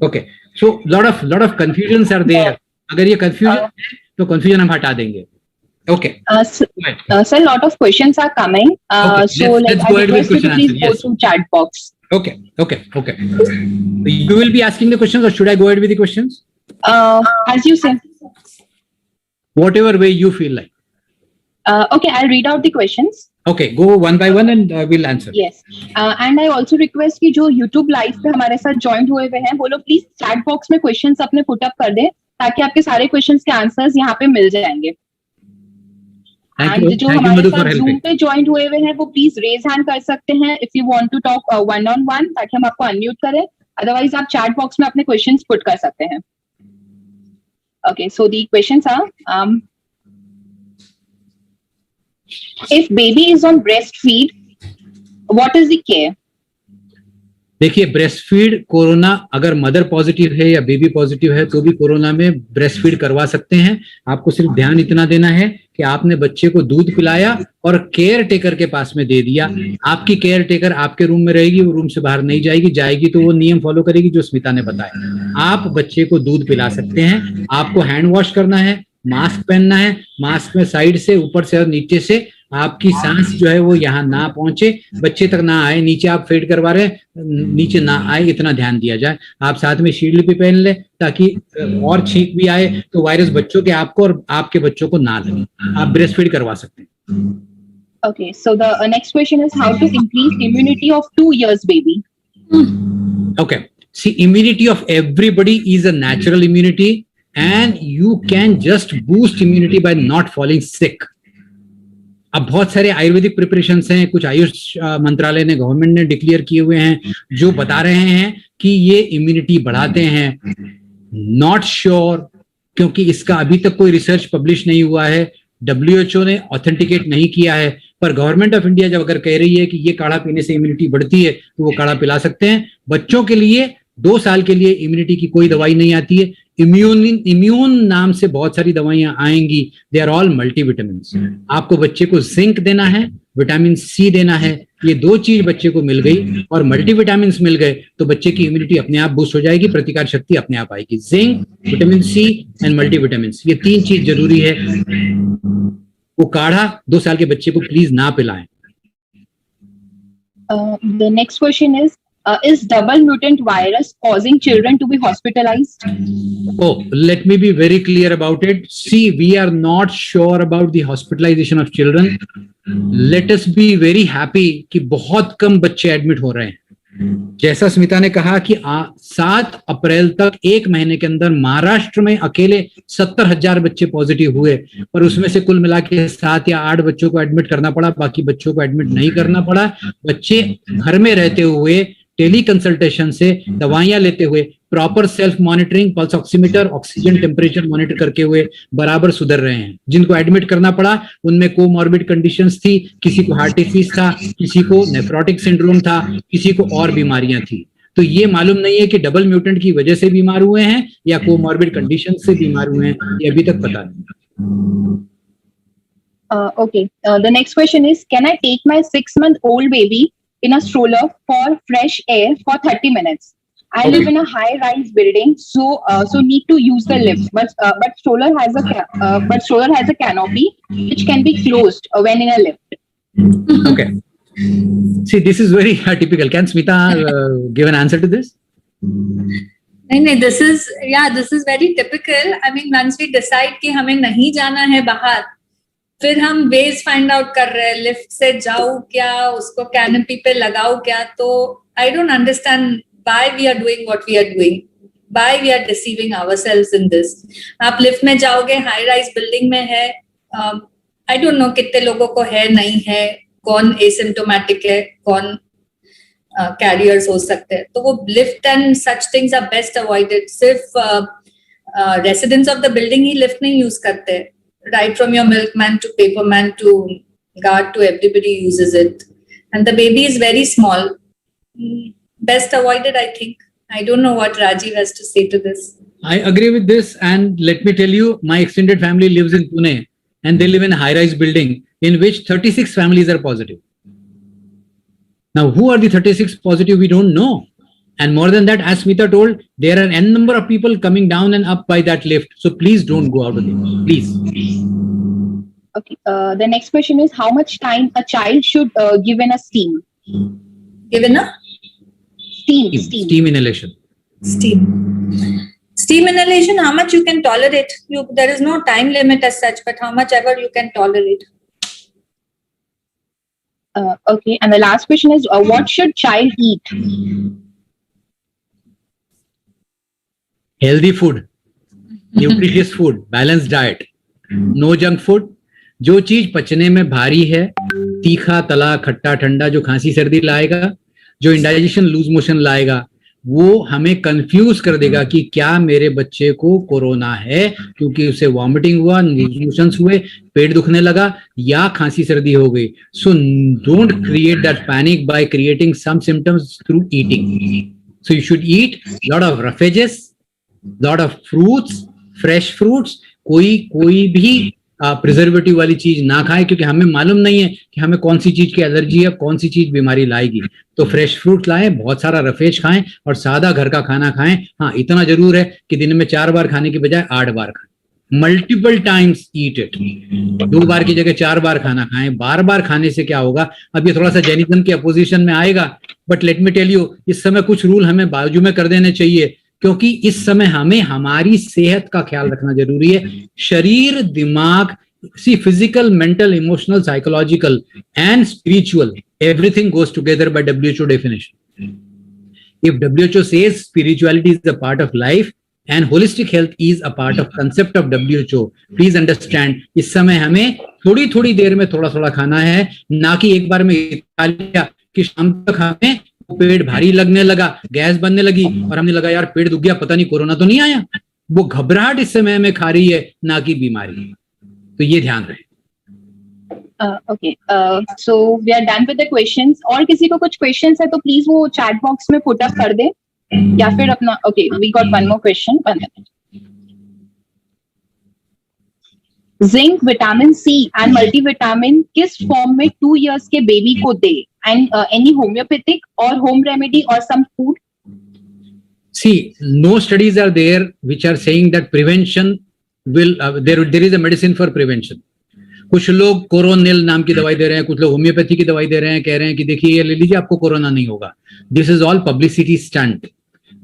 Okay, so lot of confusions are there. अगर ये कंफ्यूजन है तो कंफ्यूजन हम हटा देंगे। Okay.
Sir, lot of questions are coming. So
let's
I
go ahead with
request you to
question
please
answer.
go
Yes.
through chat box.
Okay. You will be asking the questions or should I go ahead with the questions?
As you say.
Whatever way you feel like.
Okay, I'll read out the questions.
Okay, go one by one and we'll answer.
Yes. And I also request कि जो YouTube live पे हमारे साथ joined हुए हैं वो लोग प्लीज chat box में questions अपने put up कर दें ताकि आपके सारे questions के answers यहाँ पे मिल जाएंगे।
Thank you.
जो
Thank you,
हमारे
Madhu, for
साथ
helping.
Zoom पे joined हुए हैं वो please raise hand कर सकते हैं if you want to talk one on one ताकि हम आपको unmute करें। Otherwise आप chat box में अपने questions put कर सकते हैं। Okay, so the questions are if baby is on breastfeed, what is the care?
देखिए, ब्रेस्ट फीड, कोरोना अगर मदर पॉजिटिव है या बेबी पॉजिटिव है तो भी कोरोना में ब्रेस्ट फीड करवा सकते हैं। आपको सिर्फ ध्यान इतना देना है कि आपने बच्चे को दूध पिलाया और केयर टेकर के पास में दे दिया। आपकी केयर टेकर आपके रूम में रहेगी, वो रूम से बाहर नहीं जाएगी, जाएगी तो वो नियम फॉलो करेगी जो स्मिता ने बताया। आप बच्चे को दूध पिला सकते हैं। आपको हैंड वॉश करना है, मास्क पहनना है, मास्क में साइड से, ऊपर से और नीचे से आपकी सांस जो है वो यहाँ ना पहुंचे, बच्चे तक ना आए। नीचे आप फेड करवा रहे हैं, नीचे ना आए, इतना ध्यान दिया जाए। आप साथ में शील्ड भी पहन ले ताकि और छींक भी आए तो वायरस बच्चों के आपको और आपके बच्चों को ना लगे। आप ब्रेस्ट फीड करवा सकते हैं।
Okay, so the next question is how to increase immunity of 2 years baby.
Okay, see, immunity of everybody is a natural immunity and you can just boost immunity by not falling sick. अब बहुत सारे आयुर्वेदिक प्रिपरेशंस हैं, कुछ आयुष मंत्रालय ने, गवर्नमेंट ने डिक्लेयर किए हुए हैं जो बता रहे हैं कि ये इम्यूनिटी बढ़ाते हैं। नॉट श्योर, क्योंकि इसका अभी तक कोई रिसर्च पब्लिश नहीं हुआ है, WHO ने ऑथेंटिकेट नहीं किया है, पर गवर्नमेंट ऑफ इंडिया जब अगर कह रही है कि ये काढ़ा पीने से इम्यूनिटी बढ़ती है तो वो काढ़ा पिला सकते हैं। बच्चों के लिए 2 साल के लिए इम्यूनिटी की कोई दवाई नहीं आती है। इम्यून नाम से बहुत सारी दवाइयां आएंगी, दे आर ऑल मल्टीविटामिन। आपको बच्चे को जिंक देना है, विटामिन सी देना है, ये 2 चीज बच्चे को मिल गई और मल्टीविटामिन मिल गए तो बच्चे की इम्यूनिटी अपने आप बूस्ट हो जाएगी, प्रतिकार शक्ति अपने आप आएगी। Zinc, vitamin C and multivitamin, ये 3 चीज जरूरी है। वो काढ़ा 2 साल के बच्चे को प्लीज ना पिलाएं।
The next question is double mutant virus causing children to be hospitalized?
Oh, let me be very clear about it. See, we are not sure about the hospitalization of children. Let us be very happy कि बहुत कम बच्चे एडमिट हो रहे हैं। जैसा स्मिता ने कहा कि 7 अप्रैल तक 1 महीने के अंदर महाराष्ट्र में अकेले 70,000 बच्चे पॉजिटिव हुए, पर उसमें से कुल मिला के 7 या 8 बच्चों को एडमिट करना पड़ा, बाकी बच्चों को एडमिट नहीं करना पड़ा। बच्चे घर में रहते हुए, टेली कंसल्टेशन से, दवाइयां लेते हुए, proper self monitoring, pulse oximeter, oxygen temperature monitor करके हुए बराबर सुधर रहे हैं। जिनको एडमिट करना पड़ा उनमें कोमॉर्बिड कंडीशंस थी, किसी को हार्ट डिसीज था, किसी को नेफ्रोटिक सिंड्रोम था, किसी को और बीमारियां थी। तो ये मालूम नहीं है कि डबल म्यूटेंट की वजह से बीमार हुए हैं या कोमॉर्बिड कंडीशन से बीमार हुए हैं, ये अभी तक पता नहीं।
Okay. The next question is, can I take my 6-month-old baby in a stroller for fresh air for 30 minutes? I live in a high-rise building, so need to use the lift. But stroller has a canopy which can be closed when in a lift.
Okay. See, this is very typical. Can Smita give an answer to this?
नहीं, this is very typical. I mean, once we decide कि हमें नहीं जाना है बाहर, फिर हम वेज फाइंड आउट कर रहे हैं, लिफ्ट से जाऊं क्या, उसको कैनोपी पे लगाओ क्या। तो I don't understand why we are doing what we are doing, why we are deceiving ourselves in this. आप लिफ्ट में जाओगे, हाई राइज बिल्डिंग में है, आई डोंट नो कितने लोगों को है, नहीं है, कौन एसिम्प्टोमेटिक है, कौन कैरियर्स हो सकते हैं। तो वो lift and such things are best avoided. सिर्फ रेसिडेंट्स ऑफ द बिल्डिंग ही लिफ्ट नहीं यूज करते, right from your milkman to paperman to guard to everybody uses it, and the baby is very small. Best avoided, I think. I don't know what Rajiv has to say to this.
I agree with this, and let me tell you, my extended family lives in Pune and they live in a high-rise building in which 36 families are positive. Now, who are the 36 positive? We don't know. And more than that, as Smita told, there are n number of people coming down and up by that lift. So please don't go out of it. Please.
Okay. The next question is, how much time a child should give in a steam?
Given a
Steam.
Steam inhalation.
Steam inhalation, how much you can tolerate. There is no time limit as such, but how much ever you can tolerate.
Okay. And the last question is, what should child eat?
Healthy food, nutritious food, balanced diet, no junk food. जो चीज पचने में भारी है, तीखा, तला, खट्टा, ठंडा, जो खांसी सर्दी लाएगा, जो इंडाइजेशन, लूज मोशन लाएगा, वो हमें कंफ्यूज कर देगा कि क्या मेरे बच्चे को कोरोना है, क्योंकि उसे वॉमिटिंग हुआ, लूज मोशंस हुए, पेट दुखने लगा या खांसी सर्दी हो गई। So don't create that panic by creating some symptoms through eating. So you should eat lot of roughages, lot of fruits, fresh fruits, कोई भी प्रिजर्वेटिव वाली चीज ना खाए, क्योंकि हमें मालूम नहीं है कि हमें कौन सी चीज की एलर्जी है, कौन सी चीज बीमारी लाएगी। तो फ्रेश फ्रूट लाएं, बहुत सारा रफेज खाएं और सादा घर का खाना खाएं। हाँ, इतना जरूर है कि दिन में 4 बार खाने की बजाय 8 बार खाएं। Multiple times eat it. 2 बार की जगह 4 बार खाना खाएं। बार बार खाने से क्या होगा, अब ये थोड़ा सा जैनिज्म के अपोजिशन में आएगा, but let me tell you, इस समय कुछ रूल हमें बाजू में कर देने चाहिए, क्योंकि इस समय हमें हमारी सेहत का ख्याल रखना जरूरी है। शरीर, दिमाग, physical, mental, emotional, psychological and spiritual, everything goes together by WHO definition. If WHO says spirituality is a part of life and holistic health is a part of concept of WHO, please understand, इस समय हमें थोड़ी थोड़ी देर में थोड़ा थोड़ा खाना है, ना कि एक बार में खा लिया कि शाम तक हमें पेट भारी लगने लगा, गैस बनने लगी और हमने लगा यार पेट दुख गया, पता नहीं कोरोना तो नहीं आया। वो घबराहट इस समय में खा रही है, ना कि बीमारी। तो ये ध्यान रहे।
Okay, so we are done with the questions. और किसी को कुछ क्वेश्चंस है तो प्लीज वो चैट बॉक्स में पुट अप कर दे, या फिर अपना। Okay, we got one more question. Zinc, vitamin C and multivitamin किस फॉर्म में 2 years के बेबी को दे, एंड एनी होम्योपैथिक और होम रेमेडी और some food?
See, no studies are there which are saying that prevention will there is a medicine for prevention. कुछ लोग कोरोनिल नाम की दवाई दे रहे हैं, कुछ लोग होम्योपैथी की दवाई दे रहे हैं, कह रहे हैं कि देखिए ये ले लीजिए आपको कोरोना नहीं होगा। This is all publicity stunt.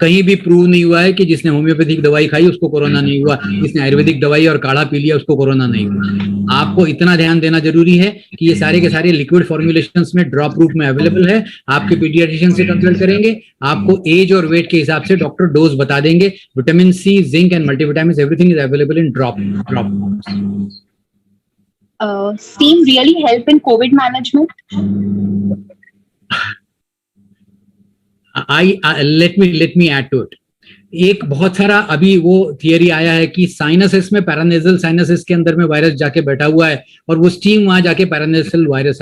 कहीं भी प्रूव नहीं हुआ है कि जिसने होम्योपैथिक दवाई खाई उसको कोरोना नहीं हुआ, जिसने आयुर्वेदिक दवाई और काढ़ा पी लिया उसको कोरोना नहीं हुआ। आपको इतना ध्यान देना जरूरी है कि ये सारे के सारे लिक्विड फॉर्मुलेशंस में ड्रॉप रूप में अवेलेबल है। आपके पीडियाट्रिशियन से कंसल्ट करेंगे, आपको एज और वेट के हिसाब से डॉक्टर डोज बता देंगे। Vitamin C, zinc and multivitamin, everything is available in drop.
Steam really help in COVID management?
Let me add to it. एक बहुत सारा अभी वो थियरी आया है कि साइनसिस में, पैरानेजल साइनसिस के अंदर में वायरस जाके बैठा हुआ है और वो स्टीम वहां जाके पैरानेजल वायरस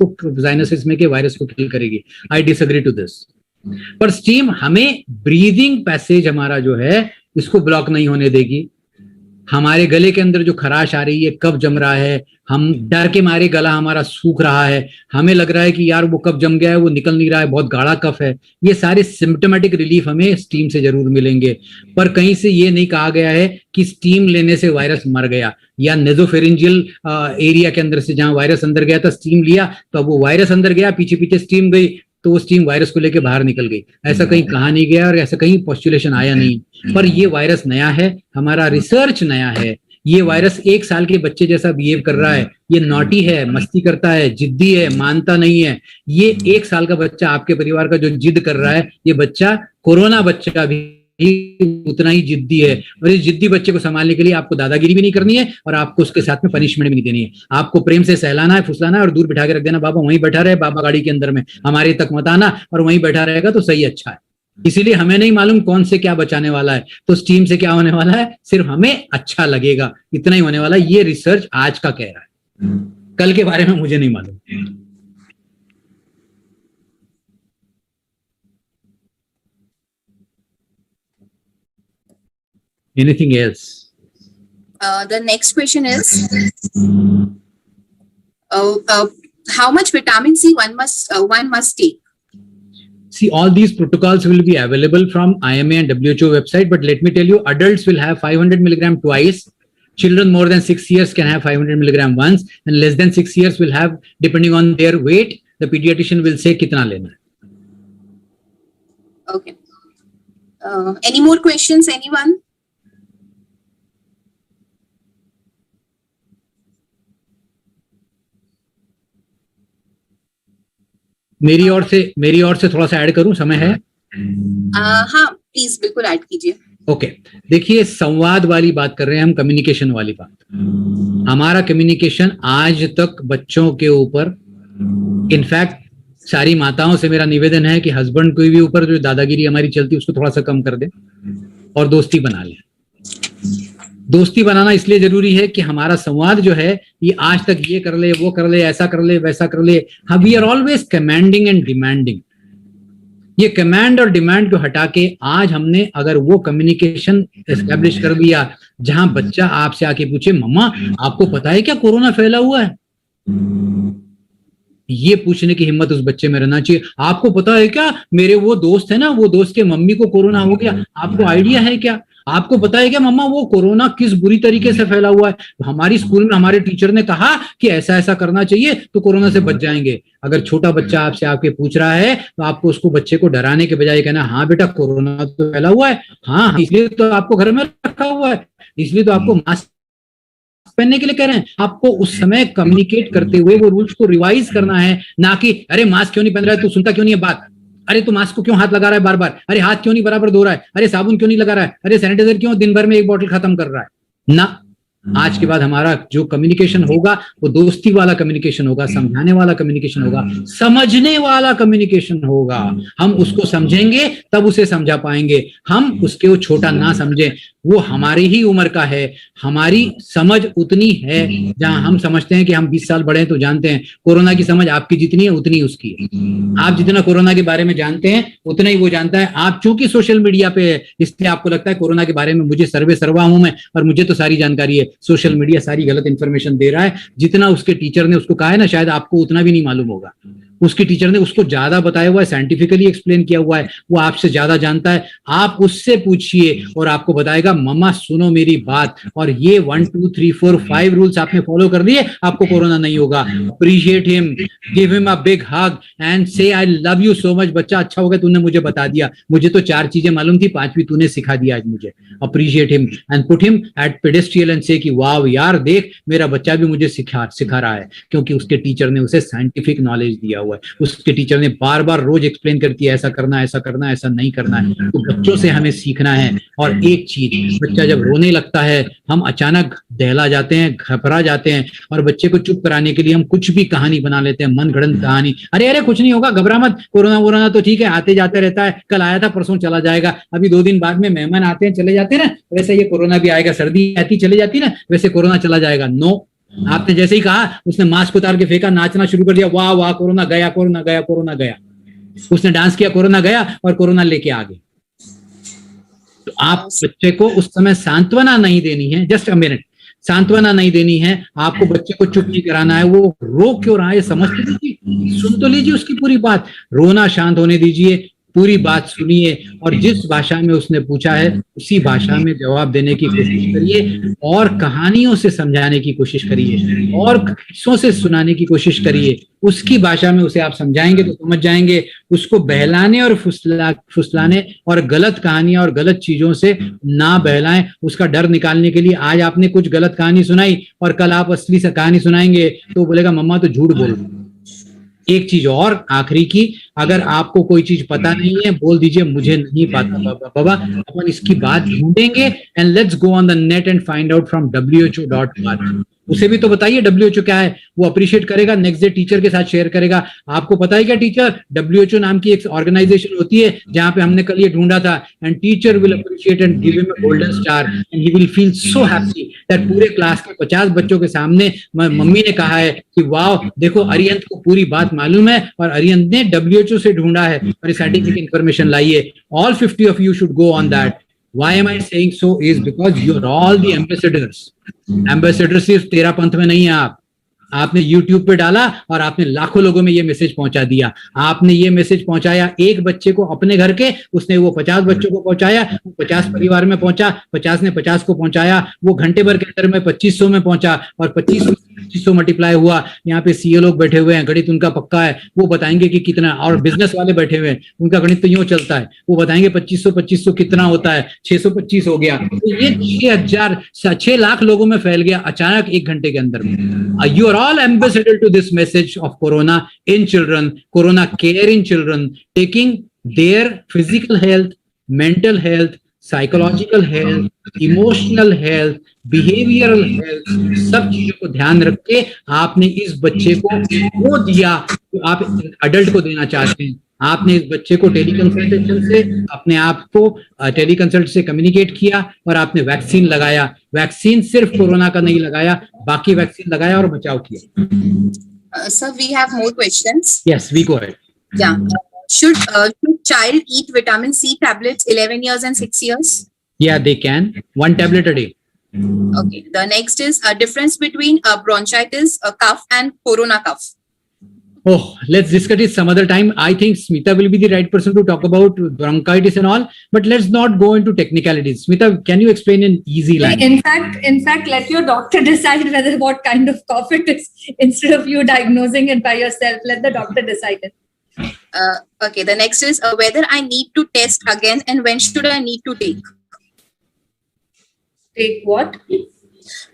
को, साइनसिस में के वायरस को किल करेगी। I disagree to this. पर स्टीम हमें ब्रीदिंग पैसेज हमारा जो है इसको ब्लॉक नहीं होने देगी। हमारे गले के अंदर जो खराश आ रही है, कब जम रहा है, हम डर के मारे गला हमारा सूख रहा है, हमें लग रहा है कि यार वो कब जम गया है, वो निकल नहीं रहा है, बहुत गाढ़ा कफ है, ये सारे सिम्टोमेटिक रिलीफ हमें स्टीम से जरूर मिलेंगे। पर कहीं से ये नहीं कहा गया है कि स्टीम लेने से वायरस मर गया, या नेजोफेरिंजियल एरिया के अंदर से जहां वायरस अंदर गया था स्टीम लिया तो अब वो वायरस अंदर गया, पीछे पीछे स्टीम गई तो वो स्टीम वायरस को लेके बाहर निकल गई। ऐसा कहीं कहा नहीं गया और ऐसा कहीं पोस्टुलेशन आया नहीं। पर ये वायरस नया है, हमारा रिसर्च नया है। ये वायरस 1 साल के बच्चे जैसा बिहेव कर रहा है, ये नॉटी है, मस्ती करता है, जिद्दी है, मानता नहीं है। ये 1 साल का बच्चा आपके परिवार का जो जिद कर रहा है, ये बच्चा कोरोना बच्चा भी उतना ही जिद्दी है। और इस जिद्दी बच्चे को संभालने के लिए आपको दादागिरी भी नहीं करनी है और आपको उसके साथ में पनिशमेंट भी नहीं देनी है। आपको प्रेम से सहलाना है, फुसलाना है और दूर बिठा के रख देना, बाबा वहीं बैठा रहे, बाबा गाड़ी के अंदर में, हमारे तक मत आना, और वहीं बैठा रहेगा तो सही, अच्छा है। इसीलिए हमें नहीं मालूम कौन से क्या बचाने वाला है, तो स्टीम से क्या होने वाला है, सिर्फ हमें अच्छा लगेगा, इतना ही होने वाला है। ये रिसर्च आज का कह रहा है, कल के बारे में मुझे नहीं मालूम। Anything else?
The next question is, how much vitamin C one must take?
See, all these protocols will be available from IMA and WHO website, but let me tell you, adults will have 500 milligram twice. Children more than 6 years can have 500 milligram once, and less than 6 years will have, depending on their weight, the pediatrician will say kitna lena hai.
Okay. Any more questions, anyone?
मेरी ओर से थोड़ा सा ऐड करूं, समय है?
हाँ प्लीज, बिल्कुल ऐड कीजिए।
ओके, देखिए संवाद वाली बात कर रहे हैं हम, कम्युनिकेशन वाली बात। हमारा कम्युनिकेशन आज तक बच्चों के ऊपर, इनफैक्ट सारी माताओं से मेरा निवेदन है कि हस्बैंड को भी ऊपर जो दादागिरी हमारी चलती है उसको थोड़ा सा कम कर दे और दोस्ती बना ले। दोस्ती बनाना इसलिए जरूरी है कि हमारा संवाद जो है ये आज तक ये कर ले, वो कर ले, ऐसा कर ले, वैसा कर ले, we are always commanding and demanding. ये कमांड और डिमांड को हटा के आज हमने अगर वो कम्युनिकेशन एस्टेब्लिश कर लिया जहां बच्चा आपसे आके पूछे, मम्मा आपको पता है क्या कोरोना फैला हुआ है, ये पूछने की हिम्मत उस बच्चे में रहना चाहिए। आपको पता है क्या, मेरे वो दोस्त है ना, वो दोस्त के मम्मी को कोरोना हो गया, आपको आइडिया है क्या? आपको पता है क्या मम्मा वो कोरोना किस बुरी तरीके से फैला हुआ है? हमारी स्कूल में हमारे टीचर ने कहा कि ऐसा ऐसा करना चाहिए तो कोरोना से बच जाएंगे। अगर छोटा बच्चा आपसे आके पूछ रहा है तो आपको उसको बच्चे को डराने के बजाय कहना, हाँ बेटा कोरोना तो फैला हुआ है, हाँ इसलिए तो आपको घर में रखा हुआ है, इसलिए तो आपको मास्क पहनने के लिए कह रहे हैं। आपको उस समय कम्युनिकेट करते हुए वो रूल्स को रिवाइज करना है, ना कि अरे मास्क क्यों नहीं पहन रहा है, तू सुनता क्यों नहीं है बात, अरे तू मास्क को क्यों हाथ लगा रहा है बार बार, अरे हाथ क्यों नहीं बराबर धो रहा है, अरे साबुन क्यों नहीं लगा रहा है, अरे सैनिटाइजर क्यों दिन भर में 1 बॉटल खत्म कर रहा है ना। आज के बाद हमारा जो कम्युनिकेशन होगा वो दोस्ती वाला कम्युनिकेशन होगा, समझाने वाला कम्युनिकेशन होगा, समझने वाला कम्युनिकेशन होगा। हम उसको समझेंगे तब उसे समझा पाएंगे, हम उसके वो छोटा ना समझे। वो हमारी ही उम्र का है, हमारी समझ उतनी है। जहां हम समझते हैं कि हम 20 साल बड़े हैं, तो जानते हैं कोरोना की समझ आपकी जितनी है उतनी उसकी है। आप जितना कोरोना के बारे में जानते हैं उतना ही वो जानता है। आप चूंकि सोशल मीडिया पे है, इसलिए आपको लगता है कोरोना के बारे में मुझे सर्वा हूं मैं, और मुझे तो सारी जानकारी है। सोशल मीडिया सारी गलत इंफॉर्मेशन दे रहा है। जितना उसके टीचर ने उसको कहा है ना, शायद आपको उतना भी नहीं मालूम होगा। उसकी टीचर ने उसको ज्यादा बताया हुआ है, साइंटिफिकली एक्सप्लेन किया हुआ है, वो आपसे ज्यादा जानता है। आप उससे पूछिए और आपको बताएगा मम्मा सुनो मेरी बात, और ये 1 2 3 4 5 रूल्स आपने फॉलो कर दिए, आपको कोरोना नहीं होगा। Appreciate him, give him a big hug and say I love you so much. बच्चा अच्छा हो गया तूने मुझे बता दिया, मुझे तो 4 चीजें मालूम थी, 5वीं तूने सिखा दिया आज मुझे। Appreciate him and put him at pedestal and say कि वाव यार देख मेरा बच्चा भी मुझे सिखा रहा है, क्योंकि उसके टीचर ने उसे साइंटिफिक नॉलेज दिया हुआ है। उसके टीचर ने बार बार रोज एक्सप्लेन करती है ऐसा करना ऐसा करना ऐसा नहीं करना है। तो बच्चों से हमें सीखना है। और एक चीज, बच्चा जब रोने लगता है हम अचानक दहला जाते हैं, घबरा जाते हैं, और बच्चे को चुप कराने के लिए हम कुछ भी कहानी बना लेते हैं, मन गढ़ंत कहानी। अरे अरे कुछ नहीं होगा, घबरा मत, कोरोना वोरोना तो ठीक है, आते जाते रहता है, कल आया था परसों चला जाएगा, अभी 2 दिन बाद में मेहमान आते हैं चले जाते हैं ना, वैसे ये कोरोना भी आएगा, सर्दी आती चली जाती है ना, वैसे कोरोना चला जाएगा। नो, आपने जैसे ही कहा उसने मास्क उतार के फेंका, नाचना शुरू कर दिया, वाह वाह कोरोना गया कोरोना गया कोरोना गया। उसने डांस किया, कोरोना गया और कोरोना लेके आ गए। तो आप बच्चे को उस समय सांत्वना नहीं देनी है, जस्ट अ मिनट, सांत्वना नहीं देनी है आपको। बच्चे को चुप नहीं कराना है, वो रो क्यों रहा है समझ तो लीजिए, सुन तो लीजिए उसकी पूरी बात, रोना शांत होने दीजिए, पूरी बात सुनिए, और जिस भाषा में उसने पूछा है उसी भाषा में जवाब देने की कोशिश करिए, और कहानियों से समझाने की कोशिश करिए, और किस्सों से सुनाने की कोशिश करिए। उसकी भाषा में उसे आप समझाएंगे तो समझ जाएंगे। उसको बहलाने और फुसलाने और गलत कहानियां और गलत चीजों से ना बहलाएं। उसका डर निकालने के लिए आज आपने कुछ गलत कहानी सुनाई और कल आप असली से कहानी सुनाएंगे तो बोलेगा मम्मा तो झूठ बोल रही। एक चीज और आखिरी की, अगर आपको कोई चीज पता नहीं है बोल दीजिए मुझे नहीं पता बाबा, अपन इसकी बात ढूंढेंगे and let's go on the net and find out from WHO.org। उसे भी तो बताइए WHO क्या है, वो अप्रिशिएट करेगा, नेक्स्ट डे टीचर के साथ शेयर करेगा। आपको पता है क्या टीचर, WHO नाम की एक ऑर्गेनाइजेशन होती है जहां पे हमने कल ये ढूंढा था, and teacher will appreciate and give him a golden star and he will feel so happy that पूरे क्लास के 50 बच्चों के सामने मम्मी ने कहा है कि वाह देखो अरियंत को पूरी बात मालूम है और अरियंत ने WHO से ढूंढा है और साइंटिफिक इंफॉर्मेशन लाई है। All 50 of you should go on that. Why am I saying so is because you're all the ambassadors. Ambassador सिर्फ तेरा पंथ में नहीं है आपने YouTube पे डाला और आपने लाखों लोगों में ये मैसेज पहुंचा दिया। आपने ये मैसेज पहुंचाया एक बच्चे को अपने घर के, उसने वो 50 बच्चों को पहुंचाया, 50 परिवार में पहुंचा, 50 ने 50 को पहुंचाया, वो घंटे भर के अंदर में 2500 में पहुंचा और 2500 मल्टीप्लाई हुआ। यहाँ पे सीए लोग बैठे हुए हैं, गणित उनका पक्का है, वो बताएंगे कि कितना, और बिजनेस वाले बैठे हुए हैं उनका गणित तो यूं चलता है, वो बताएंगे 2500 कितना होता है, 625 हो गया। तो ये 6 लाख लोगों में फैल गया अचानक एक घंटे के अंदर में। You are all ambassador to this message of corona in children, corona care in children, taking their physical health, mental health, psychological health, emotional health, behavioral health, सब चीजों को ध्यान रख के आपने इस बच्चे को वो दिया जो आप अडल्ट को देना चाहते हैं। आपने इस बच्चे को टेलीकंसल्टेशन से अपने आप को टेलीकंसल्ट से कम्युनिकेट किया और आपने वैक्सीन लगाया। वैक्सीन सिर्फ कोरोना का नहीं लगाया, बाकी वैक्सीन लगाया और बचाव किया।
Sir, we have more questions.
Yes, we go ahead.
Yeah. Should child eat vitamin C tablets 11 years and 6 years?
Yeah, they can. 1 tablet a day.
Okay. The next is a difference between bronchitis, cough, and corona cough.
Oh, let's discuss it some other time. I think Smita will be the right person to talk about bronchitis and all, but let's not go into technicalities. Smita, can you explain in easy language?
In fact, let your doctor decide whether what kind of cough it is instead of you diagnosing it by yourself. Let the doctor decide it.
Okay. The next is whether I need to test again and when should I need to take?
Take what?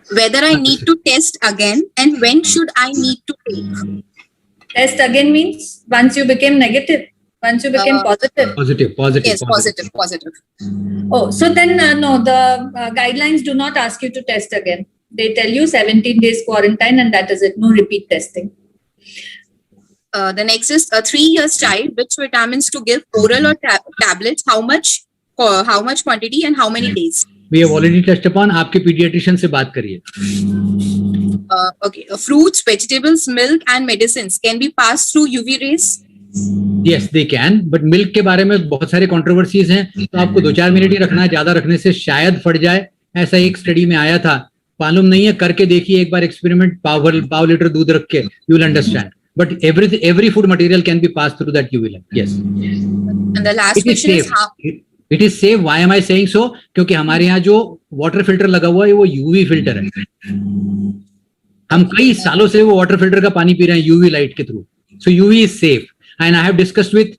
Whether I need to test again and when should I need to take?
Test again means once you became negative, once you became positive.
Positive.
Yes, positive.
Oh, so then no, the guidelines do not ask you to test again. They tell you 17 days quarantine and that is it. No repeat testing.
The next is a 3 years child. Which vitamins to give, oral or tablets? How much quantity and how many days?
We have already touched upon. आपके पीडियाट्रिशियन से बात करिए.
Okay, fruits, vegetables, milk, and medicines can be passed through UV rays.
Yes, they can, but milk के बारे में बहुत सारे कंट्रोवर्सीज हैं, तो आपको 2-4 मिनट ही रखना है. ज्यादा रखने से शायद फट जाए, ऐसा एक स्टडी में आया था. मालूम नहीं है, करके देखिए एक बार एक्सपेरिमेंट. पाव लीटर दूध रख के, you will understand. But every food material can be passed through that UV light. Yes.
And the last
It is
question is
safe.
how.
It is safe. Why am I saying so? क्योंकि हमारे यहाँ जो वाटर फिल्टर लगा हुआ है वो UV फिल्टर है. हम कई सालों से वो वाटर फिल्टर का पानी पी रहे हैं UV लाइट के through. So UV is safe. And I have discussed with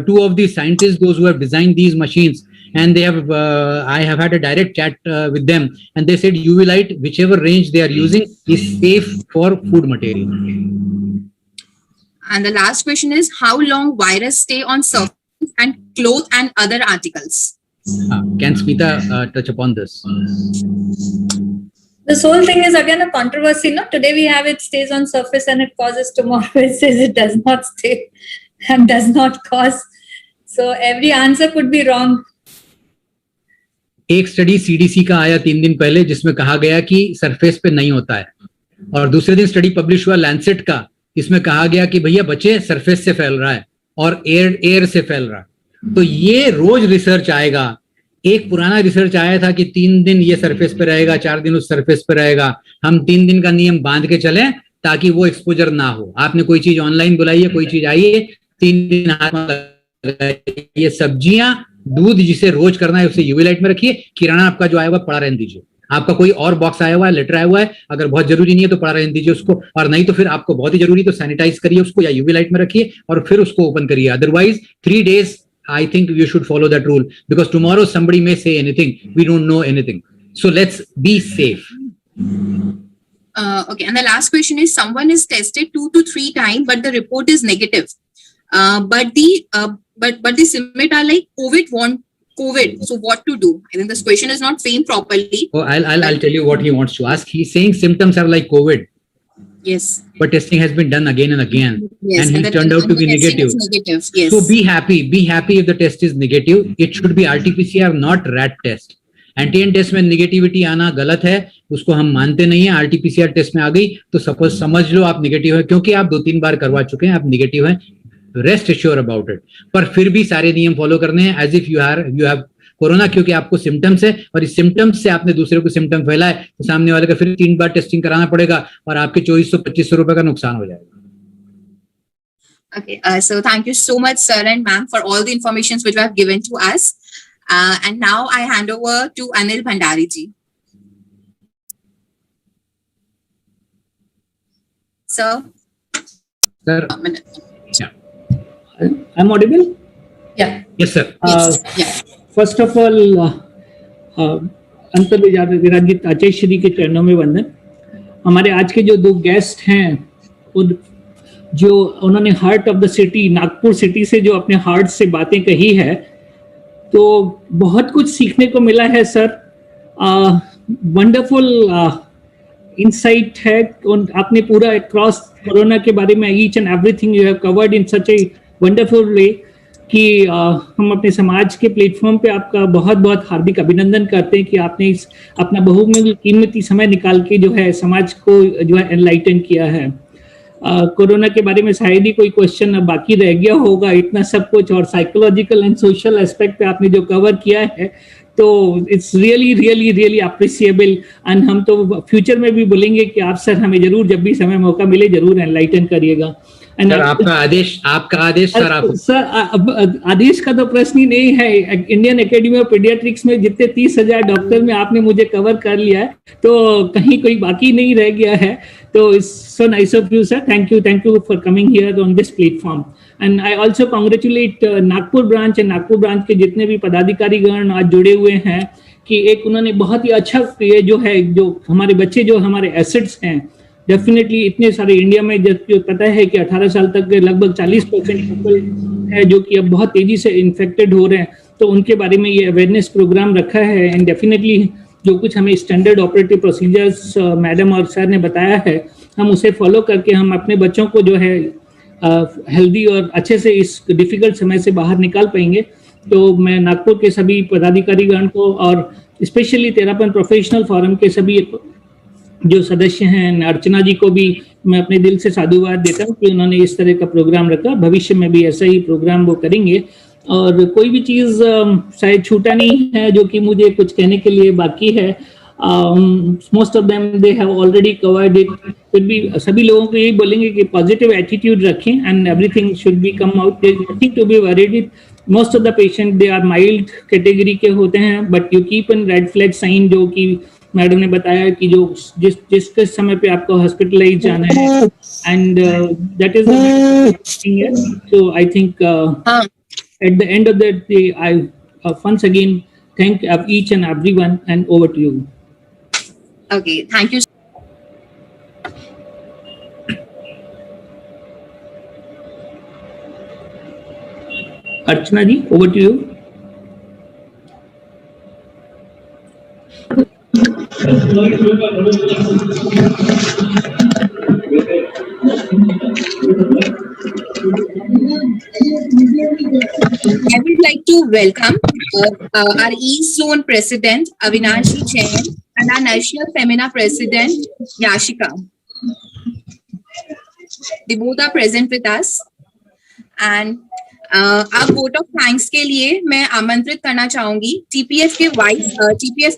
2 of the scientists, those who have designed these machines, and they have I have had a direct chat with them, and they said UV light, whichever range they are using, is safe for food material.
And the last question is how long virus stay on surface and cloth and other articles.
Can Smita touch upon this?
This whole thing is again a controversy. No, today we have it stays on surface and it causes. Tomorrow it says it does not stay and does not cause. So every answer could be wrong.
एक स्टडी CDC का आया 3 दिन पहले जिसमें कहा गया कि सरफेस पे नहीं होता है, और दूसरे दिन स्टडी पब्लिश हुआ लैंसेट का, इसमें कहा गया कि भैया बच्चे सरफेस से फैल रहा है और एयर से फैल रहा है. तो ये रोज रिसर्च आएगा. एक पुराना रिसर्च आया था कि 3 दिन ये सरफेस पे रहेगा, 4 दिन उस सरफेस पे रहेगा. हम 3 दिन का नियम बांध के चलें ताकि वो एक्सपोजर ना हो. आपने कोई चीज ऑनलाइन बुलाई, कोई चीज आई है, 3 दिन हाथ में लगाइए. सब्जियां, दूध जिसे रोज करना है उसे यूवी लाइट में रखिए. किराना आपका जो आया हुआ पड़ा रहने दीजिए. आपका कोई और बॉक्स आया हुआ है, लेटर आया हुआ है, अगर बहुत जरूरी नहीं है तो पड़ा रहने दीजिए उसको, और नहीं तो फिर आपको बहुत ही जरूरी तो सैनिटाइज करिए उसको या यूवी लाइट में रखिए और फिर उसको ओपन करिए. Otherwise 3 days I think you should follow that rule, because tomorrow somebody may say anything. We don't know anything. So let's be safe.
Okay, and the last question is someone is tested 2 to 3 times, but the report is negative. But the symptoms are like COVID. So what to do? I think this question is not framed properly.
Oh, I'll tell you what he wants to ask. He's saying symptoms are like COVID.
Yes.
But testing has been done again and again,
Yes.
and he
the
turned out to be
testing
negative.
is negative. Yes.
So be happy. Be happy if the test is negative. It should be RT-PCR, not rat test. Antigen test में निगेटिविटी आना गलत है, उसको हम मानते नहीं है. RT-PCR टेस्ट में आ गई तो सपोज समझ लो आप निगेटिव है, क्योंकि आप 2-3 बार करवा चुके हैं, आप निगेटिव हैं. Rest assure about it. पर फिर भी सारे नियम फॉलो करने हैं as if you have corona, क्योंकि आपको सिम्टम्स है और इस सिम्टम्स से आपने दूसरे को सिम्टम फैलाए तो सामने वाले का फिर 3 बार टेस्टिंग कराना पड़ेगा और आपके 2400-2500 रुपए का नुकसान हो जाएगा.
Okay, so thank you so much, sir and ma'am, for all the information which you have given to us. And now I hand over to Anil Bhandari ji. Sir.
Sir.
A minute.
Yeah. I'm audible?
Yeah.
Yes, sir.
Yes. Yeah.
First of all अंतर विराजित आचार्य श्री के चरणों में वंदन. हमारे आज के जो 2 गेस्ट हैं, जो उन्होंने heart of the city, Nagpur city से जो अपने हार्ट से बातें कही है, तो बहुत कुछ सीखने को मिला है सर. वंडरफुल इंसाइट है. आपने पूरा अक्रॉस कोरोना के बारे में each and everything you have covered in such a wonderful वे कि हम अपने समाज के प्लेटफॉर्म पे आपका बहुत बहुत हार्दिक अभिनंदन करते हैं कि आपने इस अपना बहुमूल्य कीमती समय निकाल के जो है समाज को जो है एनलाइटन किया है. कोरोना के बारे में शायद ही कोई क्वेश्चन अब बाकी रह गया होगा, इतना सब कुछ, और साइकोलॉजिकल एंड सोशल एस्पेक्ट पे आपने जो कवर किया है, तो it's really really really appreciable. And हम तो फ्यूचर में भी बोलेंगे कि आप सर हमें जरूर जब भी समय मौका मिले जरूर एनलाइटन करिएगा.
सर आपका आदेश सर आप
सर आदेश का तो प्रश्न ही नहीं है. इंडियन एकेडमी ऑफ पीडियाट्रिक्स में जितने 30,000 डॉक्टर में आपने मुझे कवर कर लिया है, तो कहीं कोई बाकी नहीं रह गया है. तो it's so nice of you sir. Thank you for coming here on this platform. And I also congratulate Nagpur branch के जितने भी पदाधिकारीगण आज जुड़े हुए हैं, कि एक उन्होंने बहुत ही अच्छा ये जो है, जो हमारे बच्चे जो हमारे एसेट्स हैं, डेफिनेटली इतने सारे इंडिया में जो पता है कि 18 साल तक के लगभग 40% पीपल है जो कि अब बहुत तेजी से इन्फेक्टेड हो रहे हैं, तो उनके बारे में ये अवेयरनेस प्रोग्राम रखा है. एंड डेफिनेटली जो कुछ हमें स्टैंडर्ड ऑपरेटिव प्रोसीजर्स मैडम और सर ने बताया है, हम उसे फॉलो करके हम अपने बच्चों को जो है हेल्दी और अच्छे से इस डिफिकल्ट समय से बाहर निकाल पाएंगे. तो मैं नागपुर के सभी पदाधिकारीगण को और स्पेशली तेरापन प्रोफेशनल फोरम के सभी जो सदस्य हैं, अर्चना जी को भी मैं अपने दिल से साधुवाद देता हूँ कि उन्होंने इस तरह का प्रोग्राम रखा। भविष्य में भी ऐसा ही प्रोग्राम वो करेंगे। और कोई भी चीज शायद छूटा नहीं है जो कि मुझे कुछ कहने के लिए बाकी है। Most of them they have already covered it. फिर भी सभी लोगों को यही बोलेंगे कि पॉजिटिव एटीट्यूड रखें and everything should be come out. There is nothing to be worried. Most of the patient they are mild category के होते हैं, but you keep in red flag sign, जो कि मैडम ने बताया कि जो जिस समय पे आपको हॉस्पिटलाइज जाना है, and that is so I think at the end of the day I once again thank each and everyone, and over to you.
Okay, thank you.
Archana ji, over to you.
I would like to welcome our East Zone President Avinashi Jain and our National Femina President Yashika. They both are present with us. And आप वोट ऑफ थैंक्स के लिए मैं आमंत्रित करना चाहूंगी टीपीएफ के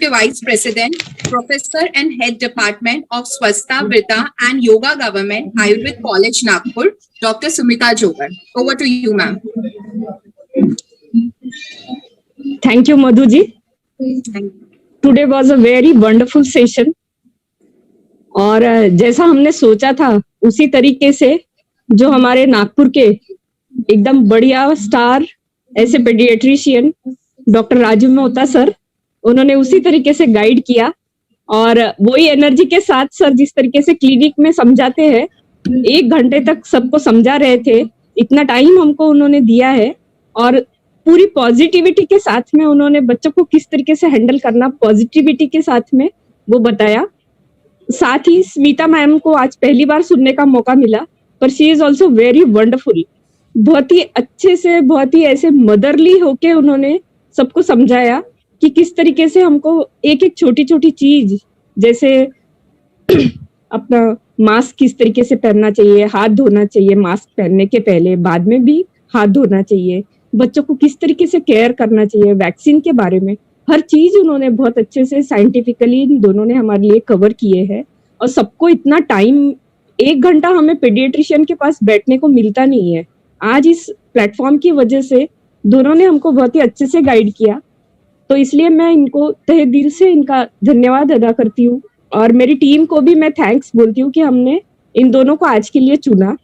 vice president, professor and head department of Swasthavritta and yoga government, Ayurveda college Nagpur, doctor Sumita Jogar. Over to you ma'am.
Thank you, Madhu ji. Today was a very wonderful session. और जैसा हमने सोचा था उसी तरीके से जो हमारे नागपुर के एकदम बढ़िया स्टार ऐसे pediatrician doctor Rajiv Mehta sir, उन्होंने उसी तरीके से गाइड किया और वही एनर्जी के साथ सर जिस तरीके से क्लिनिक में समझाते हैं, 1 घंटे तक सबको समझा रहे थे. इतना टाइम हमको उन्होंने दिया है और पूरी पॉजिटिविटी के साथ में उन्होंने बच्चों को किस तरीके से हैंडल करना, पॉजिटिविटी के साथ में वो बताया. साथ ही स्मिता मैम को आज पहली बार सुनने का मौका मिला, पर she is also very wonderful. बहुत ही अच्छे से, बहुत ही ऐसे मदरली होके उन्होंने सबको समझाया कि किस तरीके से हमको एक एक छोटी छोटी चीज, जैसे अपना मास्क किस तरीके से पहनना चाहिए, हाथ धोना चाहिए मास्क पहनने के पहले, बाद में भी हाथ धोना चाहिए, बच्चों को किस तरीके से केयर करना चाहिए, वैक्सीन के बारे में हर चीज उन्होंने बहुत अच्छे से साइंटिफिकली इन दोनों ने हमारे लिए कवर किए हैं. और सबको इतना टाइम, 1 घंटा हमें पेडियाट्रिशियन के पास बैठने को मिलता नहीं है. आज इस प्लेटफॉर्म की वजह से दोनों ने हमको बहुत ही अच्छे से गाइड किया, तो इसलिए मैं इनको तहे दिल से इनका धन्यवाद अदा करती हूँ. और मेरी टीम को भी मैं थैंक्स बोलती हूँ कि हमने इन दोनों को आज के लिए चुना.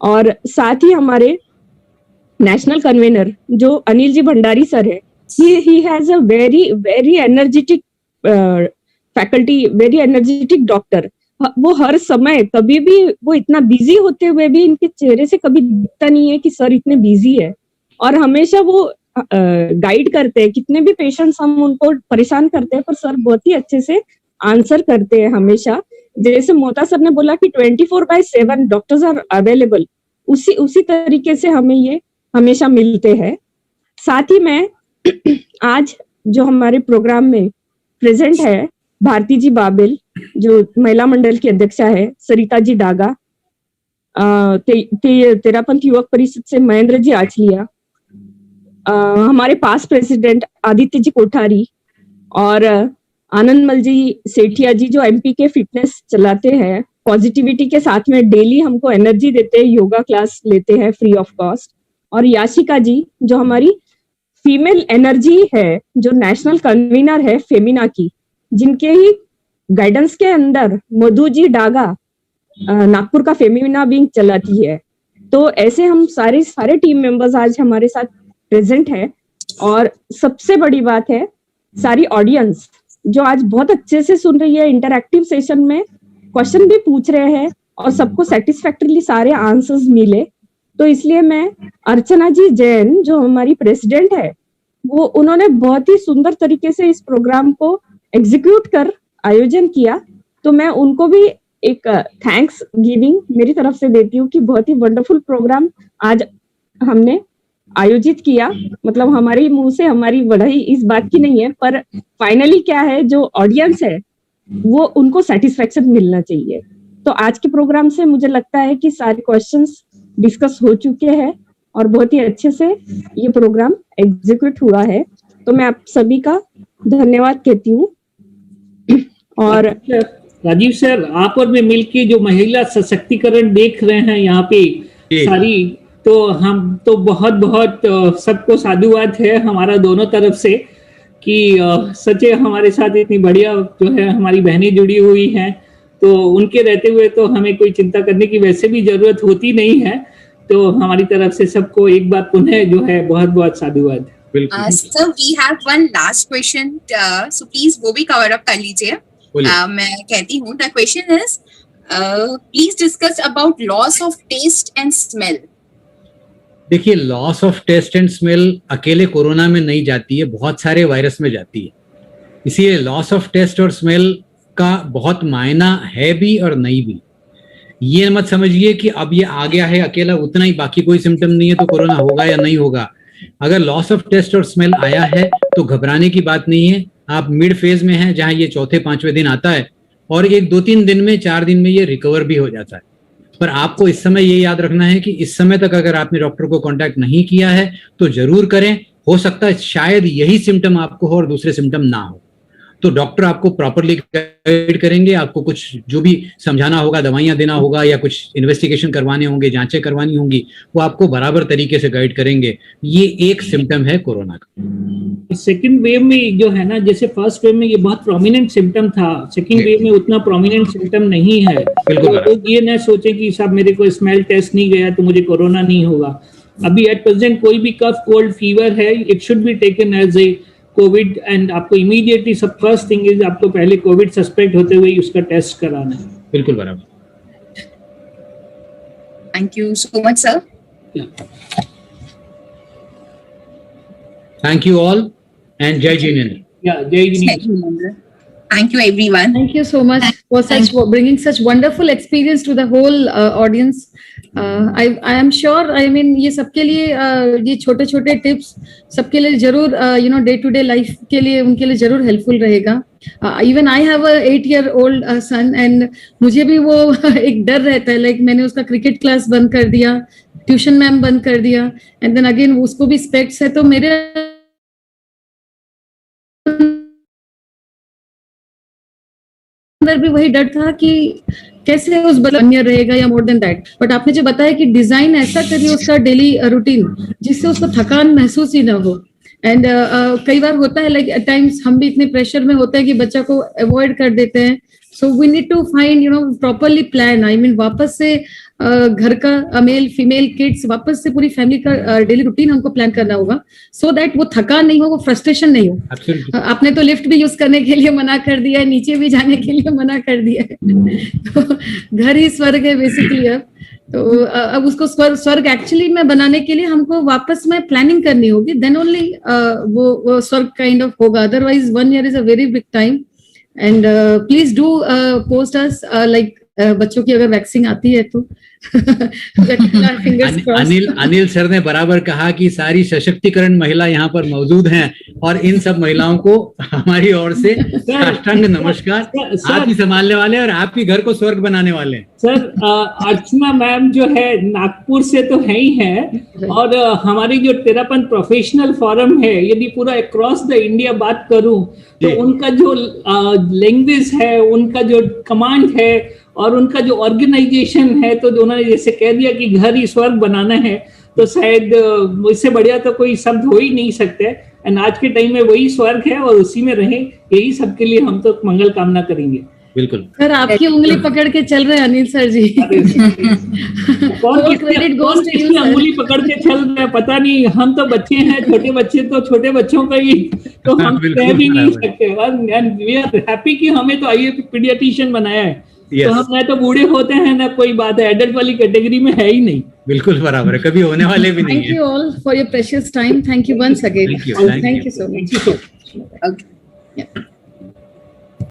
और साथ ही हमारे नेशनल कन्वीनर जो अनिल जी भंडारी सर है, he has a very energetic faculty, very energetic doctor. वो हर समय कभी भी, वो इतना बिजी होते हुए भी इनके चेहरे से कभी दिखता नहीं है कि सर इतने बिजी है. और हमेशा वो गाइड करते हैं, कितने भी पेशेंट्स हम उनको परेशान करते हैं पर सर बहुत ही अच्छे से आंसर करते हैं हमेशा. जैसे मोता सर ने बोला कि 24/7 डॉक्टर्स आर अवेलेबल, उसी तरीके से हमें ये हमेशा मिलते हैं. साथ ही मैं आज जो हमारे प्रोग्राम में प्रेजेंट है, भारती जी बाबेल जो महिला मंडल की अध्यक्षा है, सरिता जी डागा, तेरापंथ युवक परिषद से महेंद्र जी आचलिया, हमारे पास प्रेसिडेंट आदित्य जी कोठारी और आनंदमल जी सेठिया जी जो एमपी के फिटनेस चलाते हैं, पॉजिटिविटी के साथ में डेली हमको एनर्जी देते हैं, योगा क्लास लेते हैं फ्री ऑफ कॉस्ट. और याशिका जी जो हमारी फीमेल एनर्जी है, जो नेशनल कन्वीनर है फेमिना की, जिनके ही गाइडेंस के अंदर मधु जी डागा नागपुर का फेमिना विंग चलाती है. तो ऐसे हम सारे टीम मेंबर्स आज हमारे साथ प्रेजेंट है. और सबसे बड़ी बात है सारी ऑडियंस जो आज बहुत अच्छे से सुन रही है, इंटरैक्टिव सेशन में क्वेश्चन भी पूछ रहे हैं और सबको सेटिस्फैक्टरली सारे आंसर्स मिले. तो इसलिए मैं अर्चना जी जैन जो हमारी प्रेसिडेंट है, वो उन्होंने बहुत ही सुंदर तरीके से इस प्रोग्राम को एग्जीक्यूट कर आयोजन किया. तो मैं उनको भी एक थैंक्स गिविंग मेरी तरफ से देती हूँ कि बहुत ही वंडरफुल प्रोग्राम आज हमने आयोजित किया, मतलब हमारे मुंह से हमारी बढ़ाई इस बात की नहीं है, पर फाइनली क्या है, जो ऑडियंस है वो उनको सेटिस्फेक्शन मिलना चाहिए। तो आज के प्रोग्राम से मुझे लगता है कि सारे क्वेश्चंस डिस्कस हो चुके हैं और बहुत ही अच्छे से ये प्रोग्राम एग्जीक्यूट हुआ है। तो मैं आप सभी का धन्यवाद कहती हूँ। और
राजीव सर, आप और मैं मिलके जो महिला सशक्तिकरण देख रहे हैं यहाँ पे सारी, तो हम तो बहुत बहुत सबको साधुवाद है हमारा दोनों तरफ से कि सच्चे हमारे साथ इतनी बढ़िया जो है हमारी बहनें जुड़ी हुई हैं। तो उनके रहते हुए तो हमें कोई चिंता करने की वैसे भी जरूरत होती नहीं है। तो हमारी तरफ से सबको एक बार पुनः जो है बहुत बहुत साधुवाद।
Sir we have one last question, so please वो भी कवर अप कर लीजिए। मैं कहती हूँ the question is please discuss about loss of taste and smell.
देखिए, loss of taste and smell अकेले कोरोना में नहीं जाती है, बहुत सारे वायरस में जाती है। इसीलिए लॉस ऑफ टेस्ट और स्मेल का बहुत मायना है भी और नहीं भी। ये मत समझिए कि अब ये आ गया है अकेला उतना ही, बाकी कोई सिम्टम नहीं है तो कोरोना होगा या नहीं होगा। अगर लॉस ऑफ टेस्ट और स्मेल आया है तो घबराने की बात नहीं है। आप मिड फेज में हैं जहां ये चौथे पांचवें दिन आता है और 1-2-3 दिन में 4 दिन में ये रिकवर भी हो जाता है। पर आपको इस समय ये याद रखना है कि इस समय तक अगर आपने डॉक्टर को कांटेक्ट नहीं किया है तो जरूर करें। हो सकता है शायद यही सिम्टम आपको हो और दूसरे सिम्टम ना हो, तो डॉक्टर आपको प्रॉपरली गाइड करेंगे। आपको कुछ जो भी समझाना होगा, दवाइयां देना होगा या कुछ इन्वेस्टिगेशन करवाने होंगे, जांचें करवानी होंगी, वो आपको बराबर तरीके से गाइड करेंगे। ये एक सिम्टम है कोरोना का।
सेकेंड वेव में जो है ना, जैसे फर्स्ट वेव में ये बहुत प्रोमिनेंट सिम्टम था, सेकेंड वेव में उतना प्रोमिनेंट सिम्टम नहीं है।
बिल्कुल।
तो ये ना सोचे कि साहब मेरे को स्मेल टेस्ट नहीं गया तो मुझे कोरोना नहीं होगा। अभी एट प्रेजेंट कोई भी कफ, कोल्ड, फीवर है, it should be taken as a covid and आपको इमीडिएटली सब फर्स्ट थिंग इज आपको पहले कोविड सस्पेक्ट होते हुए उसका टेस्ट कराना है।
बिल्कुल बराबर।
Thank you so much sir.
Thank you all and जय जिनेंद्र।
जय Jinendra.
Thank you everyone.
Thank you so much for bringing such wonderful experience to the whole audience. I am sure, I mean, ये सबके लिए ये छोटे छोटे टिप्स सबके लिए जरूर डे टू डे लाइफ के लिए उनके लिए जरूर हेल्पफुल रहेगा। Even I have a 8-year-old son and मुझे भी वो एक डर रहता है, लाइक मैंने उसका क्रिकेट क्लास बंद कर दिया, ट्यूशन मैम बंद कर दिया, एंड देन अगेन उसको भी स्पेक्ट्स है। तो मेरे अंदर भी वही डर था कि कैसे उस बनियर रहेगा या मोर देन दैट। बट आपने जो बताया कि डिजाइन ऐसा करिए उसका डेली रूटीन जिससे उसको थकान महसूस ही ना हो। एंड कई बार होता है लाइक एट टाइम्स हम भी इतने प्रेशर में होते हैं कि बच्चा को अवॉइड कर देते हैं। So we need to find properly plan. I mean वापस से घर का मेल फीमेल किड्स वापस से पूरी फैमिली का डेली रूटीन हमको प्लान करना होगा सो दैट वो थकान नहीं हो, वो फ्रस्ट्रेशन नहीं हो। आपने तो लिफ्ट भी यूज करने के लिए मना कर दिया है, नीचे भी जाने के लिए मना कर दिया है। तो घर ही स्वर्ग है बेसिकली अब। तो अब उसको स्वर्ग एक्चुअली में बनाने के लिए हमको वापस में प्लानिंग करनी होगी, देन ओनली वो स्वर्ग काइंड ऑफ होगा। Otherwise 1 year is a very big time. And please do post us like बच्चों की अगर वैक्सीन आती है तो
अनिल सर ने बराबर कहा कि सारी सशक्तिकरण महिला यहाँ पर मौजूद हैं और इन सब महिलाओं को हमारी ओर से साष्टांग नमस्कार। आप ही संभालने वाले और आप ही घर को स्वर्ग बनाने वाले हैं।
सर अर्चना मैम जो है नागपुर से तो है ही है, और हमारी जो तेरापन प्रोफेशनल फोरम है, यदि पूरा अक्रॉस द इंडिया बात करूं तो उनका जो लैंग्वेज है, उनका जो कमांड है और उनका जो ऑर्गेनाइजेशन है, तो उन्होंने जैसे कह दिया कि घर ही स्वर्ग बनाना है, तो शायद इससे बढ़िया तो कोई शब्द हो ही नहीं सकते। एंड आज के टाइम में वही स्वर्ग है और उसी में रहे, यही सबके लिए हम तो मंगल कामना करेंगे।
बिल्कुल
सर, आपकी उंगली पकड़ के चल रहे हैं अनिल सर जी।
कौन किसकी उंगली पकड़ के चल रहे हैं पता नहीं। हम तो बच्चे हैं, छोटे बच्चे तो छोटे बच्चों का ही तो हम कह भी नहीं सकते। एंड वी आर हैप्पी कि हमें तो आईए पीडियाट्रिशियन बनाया है। तो हम ना तो बूढ़े होते हैं ना कोई बात है, एडल्ट वाली कैटेगरी में है ही नहीं।
बिल्कुल बराबर है, कभी होने वाले भी नहीं है।
Thank you all for your precious time. Thank you once again. Thank you so much.
Okay.
Yeah.